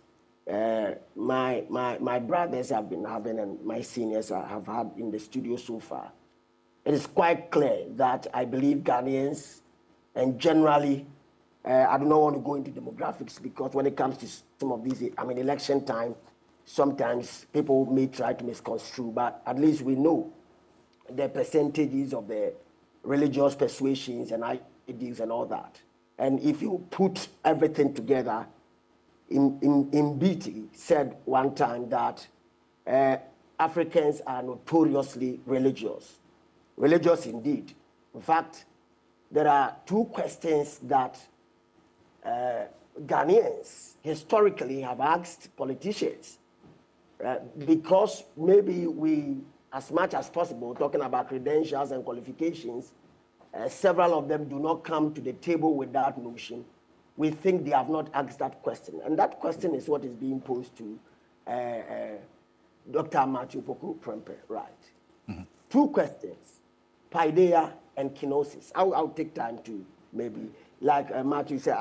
my brothers have been having and my seniors have had in the studio so far, it is quite clear that I believe Ghanaians, and generally, I do not want to go into demographics, because when it comes to some of these, I mean, election time, sometimes people may try to misconstrue, but at least we know the percentages of the religious persuasions and ideas and all that. And if you put everything together, in BT said one time that Africans are notoriously religious. Religious indeed. In fact, there are two questions that Ghanaians historically have asked politicians, because maybe we, as much as possible, talking about credentials and qualifications, several of them do not come to the table with that notion. We think they have not asked that question. And that question is what is being posed to Dr. Matthew Poku Prempeh, right? Mm-hmm. Two questions, paideia and kenosis. I'll take time to maybe, like Matthew said,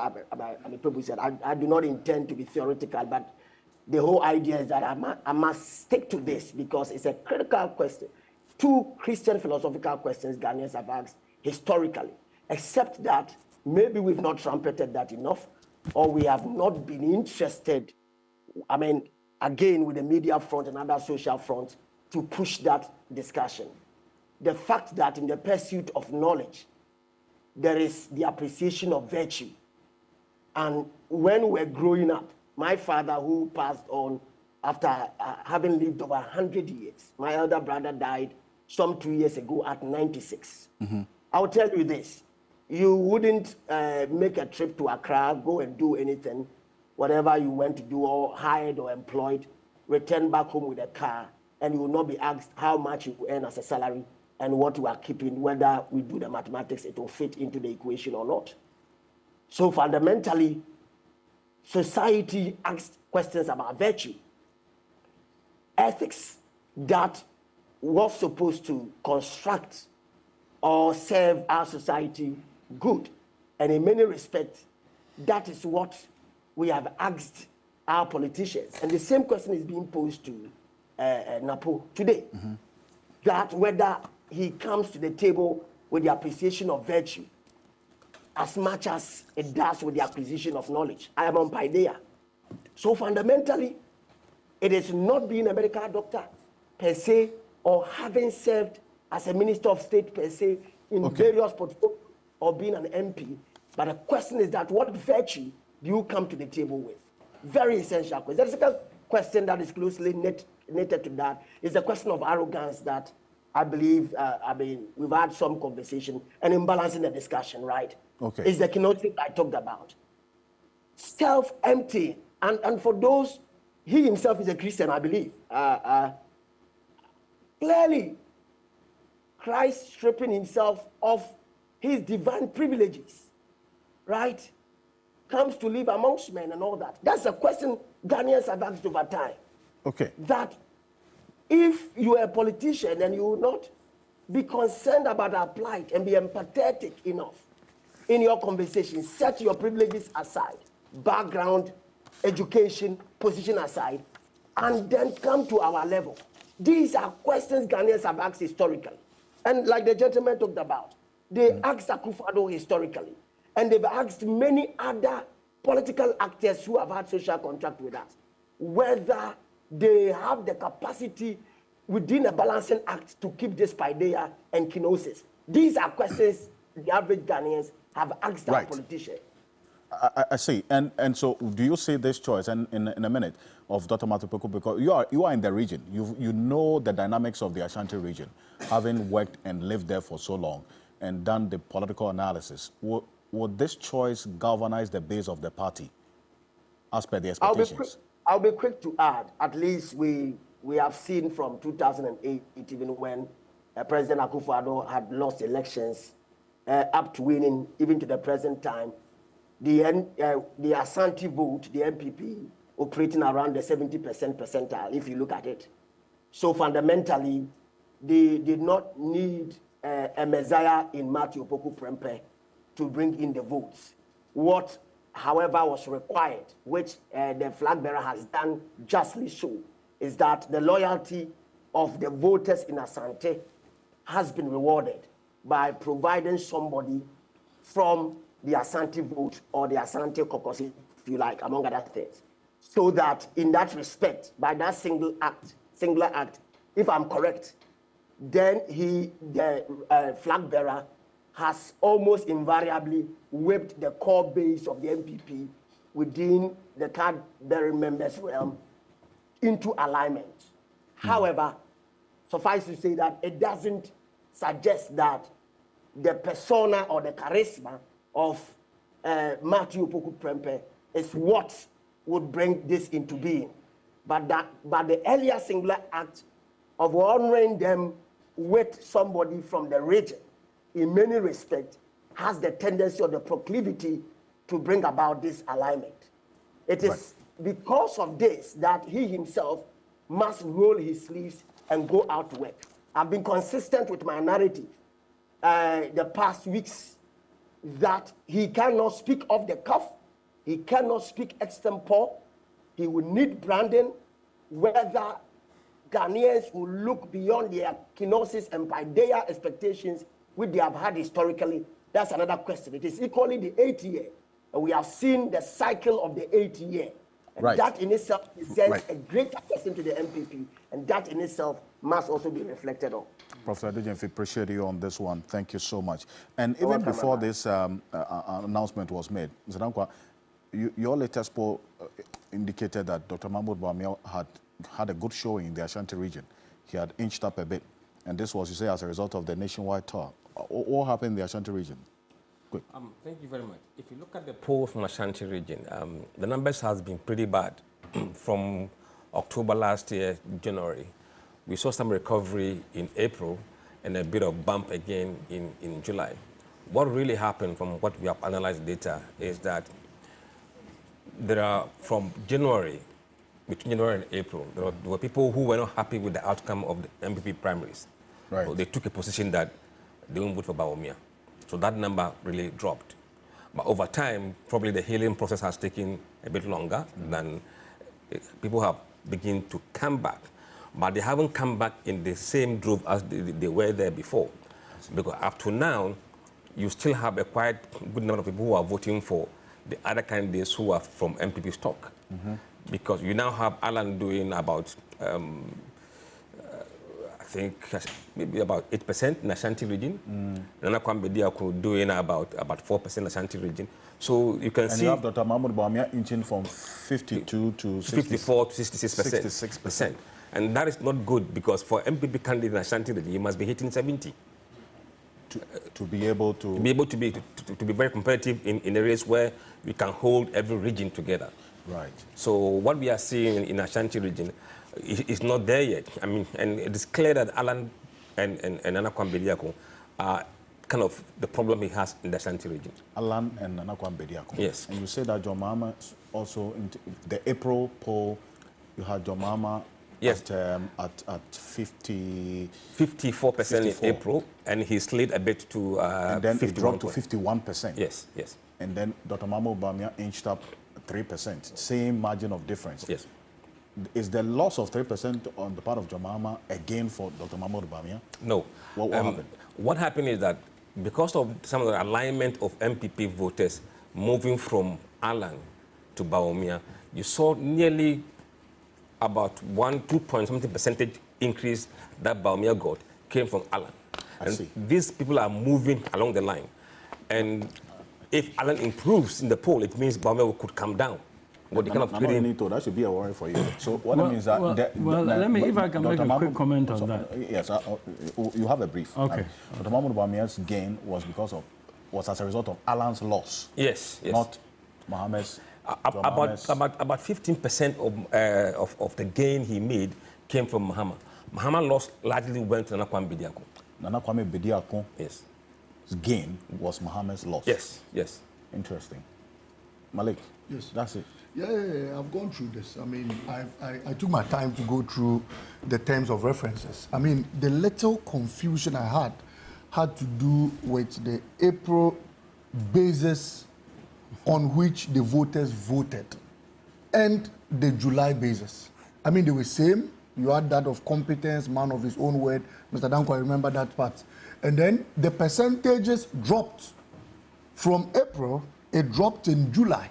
people said, I do not intend to be theoretical, but the whole idea is that I must stick to this because it's a critical question. Two Christian philosophical questions Ghanaians have asked historically, except that maybe we've not trumpeted that enough, or we have not been interested, I mean, again, with the media front and other social fronts, to push that discussion. The fact that in the pursuit of knowledge, there is the appreciation of virtue. And when we're growing up, my father, who passed on after having lived over 100 years, my elder brother died some 2 years ago at 96. Mm-hmm. I'll tell you this. You wouldn't make a trip to Accra, go and do anything, whatever you went to do, or hired or employed, return back home with a car, and you will not be asked how much you earn as a salary and what you are keeping, whether we do the mathematics, it will fit into the equation or not. So fundamentally, society asks questions about virtue, ethics that was supposed to construct or serve our society good. And in many respects, that is what we have asked our politicians. And the same question is being posed to Napo today. Mm-hmm. That whether he comes to the table with the appreciation of virtue as much as it does with the acquisition of knowledge. I am on paideia. So fundamentally, it is not being a medical doctor per se, or having served as a minister of state per se in various portfolios, or being an MP. But the question is that what virtue do you come to the table with? Very essential question. The second question that is closely knitted to that is the question of arrogance that I believe, we've had some conversation and imbalance in the discussion, right? Okay. Is the kenotic I talked about. Self-emptying. And for those, he himself is a Christian, I believe. Clearly, Christ stripping himself of his divine privileges, right? Comes to live amongst men and all that. That's a question Ghanaians have asked over time. Okay. That if you are a politician and you will not be concerned about our plight and be empathetic enough in your conversation, set your privileges aside, background, education, position aside, and then come to our level. These are questions Ghanaians have asked historically. And like the gentleman talked about, they asked Akufo-Addo historically. And they've asked many other political actors who have had social contract with us, whether they have the capacity within a balancing act to keep this paideia and kenosis. These are questions the average Ghanaians have asked our politicians. I see. And so do you see this choice, and in a minute, of Dr. Matthew Poku, because you are in the region, you know the dynamics of the Ashanti region, having worked and lived there for so long and done the political analysis. Would this choice galvanize the base of the party as per the expectations? I'll be quick to add, at least we have seen from 2008, even when President Akufo-Addo had lost elections, up to winning, even to the present time, the Ashanti vote, the MPP, operating around the 70% percentile, if you look at it. So fundamentally, they did not need a messiah in Matthew Poku Prempeh to bring in the votes. What, however, was required, which the flag bearer has done justly so, is that the loyalty of the voters in Asante has been rewarded by providing somebody from the Asante vote or the Asante caucus, if you like, among other things. So that in that respect, by that singular act, if I'm correct, then the flag bearer has almost invariably whipped the core base of the MPP within the card-bearing members' realm into alignment. However, suffice to say that it doesn't suggest that the persona or the charisma of Matthew Opoku Prempeh is what would bring this into being. But the earlier singular act of honoring them with somebody from the region, in many respects, has the tendency or the proclivity to bring about this alignment. It is because of this that he himself must roll his sleeves and go out to work. I've been consistent with my narrative the past weeks that he cannot speak off the cuff, he cannot speak extempore, he will need branding, whether Ghanaians will look beyond their kenosis and paideia expectations which they have had historically. That's another question. It is equally the 8th year, and we have seen the cycle of the 8th year. And that in itself presents a great question to the MPP, and that in itself must also be reflected on. Professor Adejenfi, appreciate you on this one. Thank you so much. And even before this announcement was made, Mr. Dankwa, your latest poll indicated that Dr. Mahmoud Bawumia had a good showing in the Ashanti region. He had inched up a bit. And this was, you say, as a result of the nationwide tour. What happened in the Ashanti region? Quick. Thank you very much. If you look at the poll from Ashanti region, the numbers has been pretty bad. From October last year, January, we saw some recovery in April and a bit of bump again in July. What really happened from what we have analyzed data is that there are, from January, between January and April, there were people who were not happy with the outcome of the MPP primaries. Right. So they took a position that they won't vote for Bawumia. So that number really dropped. But over time, probably the healing process has taken a bit longer than people have begun to come back. But they haven't come back in the same drove as they were there before. Because up to now, you still have a quite good number of people who are voting for the other candidates who are from MPP stock. Because you now have Alan doing about, I think, maybe about 8% in Ashanti region. Nana Kwambediako doing about 4% in Ashanti region. So you can see... And you have Dr. Mahmoud Bawumia inching from 52 to 54 to 66%. And that is not good, because for MPP candidate in Ashanti region, you must be hitting 70. To be able to... To be very competitive in a race where we can hold every region together. Right. So what we are seeing in Ashanti region is not there yet. I mean, and it is clear that Alan and Nana Kwambediako are kind of the problem he has in the Ashanti region. Alan and Nana Kwambediako. Yes. And you say that John Mahama also, in the April poll, you had John Mahama at 54% in April, and he slid a bit to and then it dropped to 51%. Yes, yes. And then Dr. Mahmoud Bawumia inched up 3%, same margin of difference. Yes. Is the loss of 3% on the part of John Mahama again for Dr. Mahmoud Bawumia? No. What happened? What happened is that because of some of the alignment of MPP voters moving from Alan to Bawumia, you saw nearly about 2% increase that Bawumia got came from Alan. And these people are moving along the line. And if Alan improves in the poll, it means Bawumia could come down. But that should be a worry for you. So what it means that... let me, if I can make a quick comment on that. Yes, you have a brief. Okay. Dr. Mahmoud Bawumia's gain was as a result of Alan's loss. Yes, yes. Not Mohammed's. About 15% of the gain he made came from Mahama. Mahama loss largely went to Nana Kwame Bediako. Nana Kwame Bediako. Yes. His gain was Mohammed's loss. Yes, yes. Interesting. Malik. Yes. That's it. Yeah, I've gone through this. I mean, I took my time to go through the terms of references. I mean, the little confusion I had to do with the April basis on which the voters voted and the July basis. I mean, they were same. You had that of competence, man of his own word. Mr. Danko, I remember that part. And then the percentages dropped. From April, it dropped in July.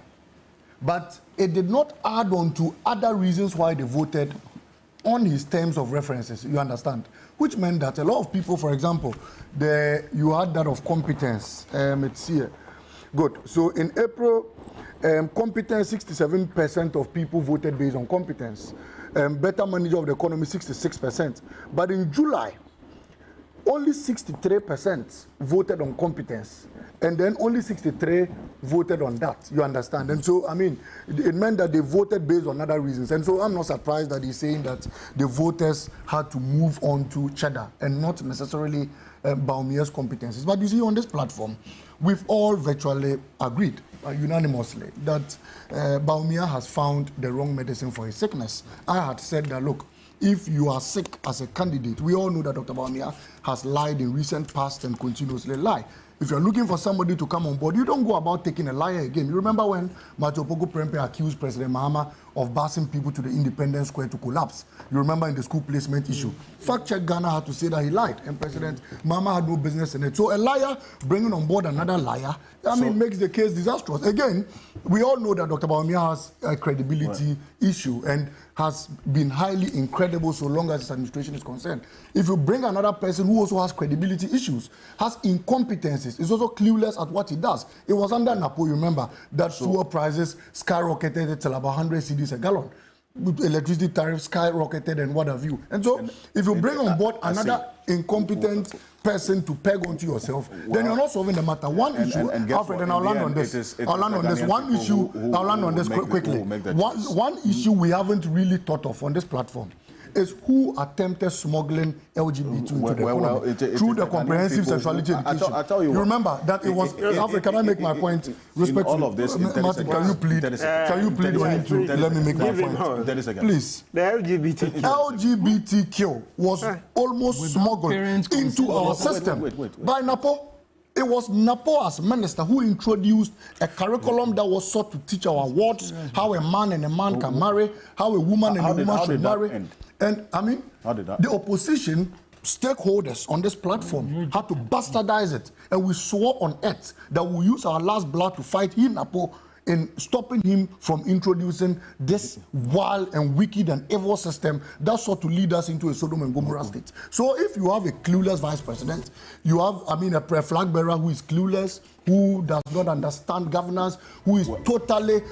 But it did not add on to other reasons why they voted on his terms of references, you understand? Which meant that a lot of people, for example, you had that of competence. It's here. Good. So in April, competence, 67% of people voted based on competence. Better manager of the economy, 66%. But in July, only 63% voted on competence, and then only 63 voted on that. You understand? And so, I mean, it meant that they voted based on other reasons. And so I'm not surprised that he's saying that the voters had to move on to Cheddar and not necessarily Baumia's competencies. But you see, on this platform, we've all virtually agreed unanimously that Baumia has found the wrong medicine for his sickness. I had said that, look, if you are sick as a candidate, we all know that Dr. Baumia has lied in recent past and continuously lie. If you're looking for somebody to come on board, you don't go about taking a liar again. You remember when Matthew Pogo Prempeh accused President Mahama of busing people to the Independence Square to collapse? You remember in the school placement issue. Fact check Ghana had to say that he lied, and President Mahama had no business in it. So a liar bringing on board another liar, I mean, makes the case disastrous. Again, we all know that Dr. Baumia has a credibility issue and has been highly incredible so long as his administration is concerned. If you bring another person who also has credibility issues, has incompetencies, is also clueless at what he does. It was under Napo, you remember, that fuel prices skyrocketed till about 100 cedis a gallon. Electricity tariffs skyrocketed and what have you. And so, if you bring on board another incompetent person to peg onto yourself, then you're not solving the matter. One issue, Alfred, and I'll land on this. I'll land on this. One issue, I'll land on this quickly. One issue we haven't really thought of on this platform is who attempted smoggling LGBT into the economy through the comprehensive sexuality education. I tell you remember that it was, Alfred, can I make my point? Respect all of this, Martin, can you plead on it to let me make my point? Please. The LGBTQ was almost smuggled into our system by Napo. It was Napo as minister who introduced a curriculum that was sought to teach our wards how a man and a man can marry, how a woman and a woman should marry. And I mean, the opposition stakeholders on this platform had to bastardize it. And we swore on earth that we'll use our last blood to fight Napo in stopping him from introducing this wild and wicked and evil system that sought to lead us into a Sodom and Gomorrah state. So if you have a clueless vice president, you have, I mean, a flag bearer who is clueless, who does not understand governance, who is totally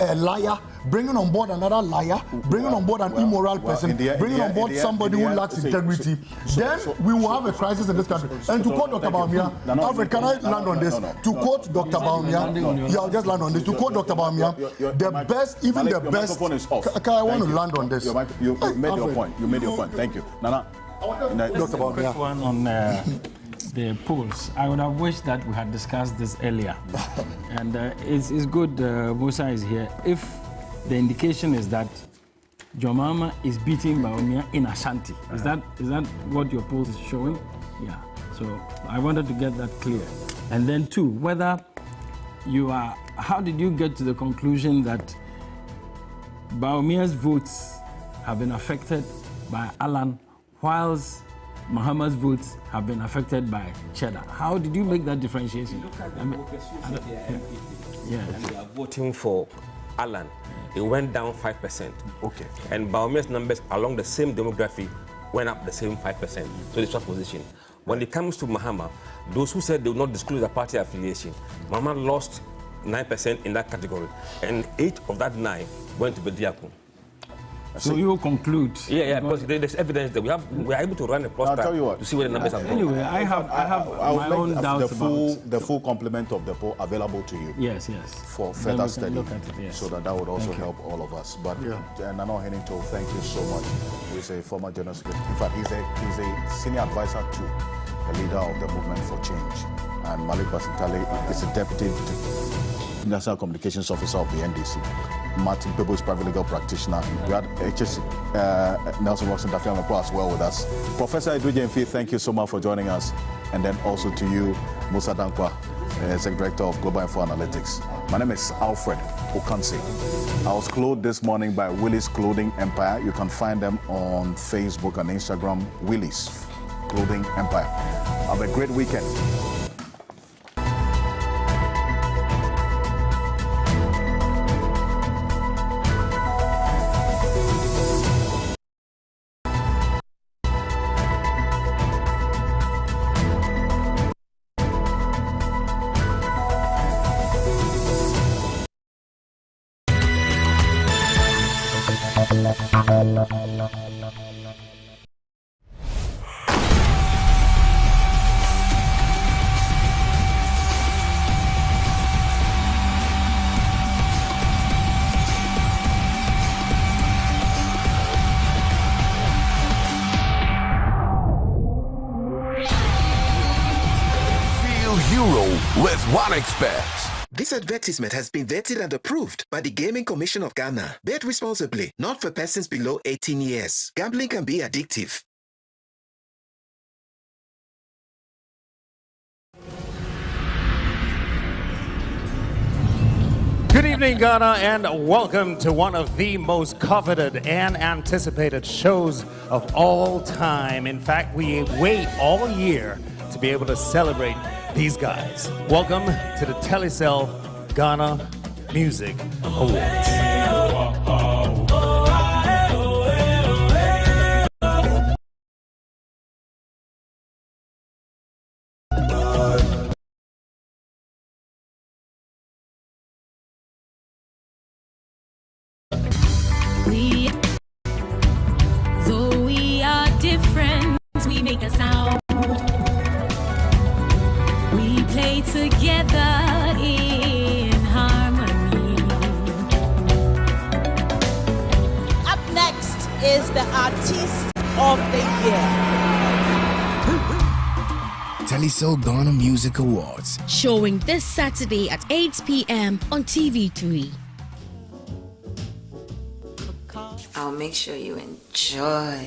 a liar, bringing on board another liar, bringing on board an immoral person, bringing on board somebody who lacks integrity, then we will have a crisis in this country. And to quote Dr. Baumia, Alfred, can I land on this? To quote Dr. Baumia, I'll just land on this. To quote Dr. Baumia, the best, even the best. I want to land on this. You made your point. You made your point. Thank you. Nana, Dr. Baumia. One on the polls. I would have wished that we had discussed this earlier. And it's good Musa is here. If the indication is that Jomama is beating Baumia in Ashanti, is that what your polls is showing? Yeah. So I wanted to get that clear. And then two, whether you are, how did you get to the conclusion that Baumia's votes have been affected by Alan, whilst Mahama's votes have been affected by Cheddar? How did you make that differentiation? Look at the and they are voting for Alan. It went down 5%. Okay. And Baumia's numbers along the same demography went up the same 5%. So it's a position. When it comes to Mahama, those who said they would not disclose their party affiliation, Mahama lost 9% in that category, and 8 of that 9 went to Bediako. So you conclude? Yeah, because there's evidence that we are able to run a cluster to see where the numbers are going. Anyway, I have my own doubts about the full complement of the poll available to you. Yes. For further study, so that would also help all of us. But Nana Henito, thank you so much. He's a former general secretary. In fact, he's a senior advisor to the leader of the Movement for Change, and Malik Basitale is a deputy National Communications Officer of the NDC. Martin Pebo is private legal practitioner. We had HS Nelson Watson Dafiamapo as well with us. Professor Edwidge Mfi, thank you so much for joining us. And then also to you, Musa Dankwa, Executive Director of Global Info Analytics. My name is Alfred Ocansey. I was clothed this morning by Willie's Clothing Empire. You can find them on Facebook and Instagram, Willie's Clothing Empire. Have a great weekend. Euro with one expert. This advertisement has been vetted and approved by the Gaming Commission of Ghana. Bet responsibly, not for persons below 18 years. Gambling can be addictive. Good evening, Ghana, and welcome to one of the most coveted and anticipated shows of all time. In fact, we wait all year to be able to celebrate these guys. Welcome to the Telecel Ghana Music Awards. Though we are different, we make a sound. We play together in harmony. Up next is the Artist of the Year. Telecel Ghana Music Awards. Showing this Saturday at 8 p.m. on TV3. I'll make sure you enjoy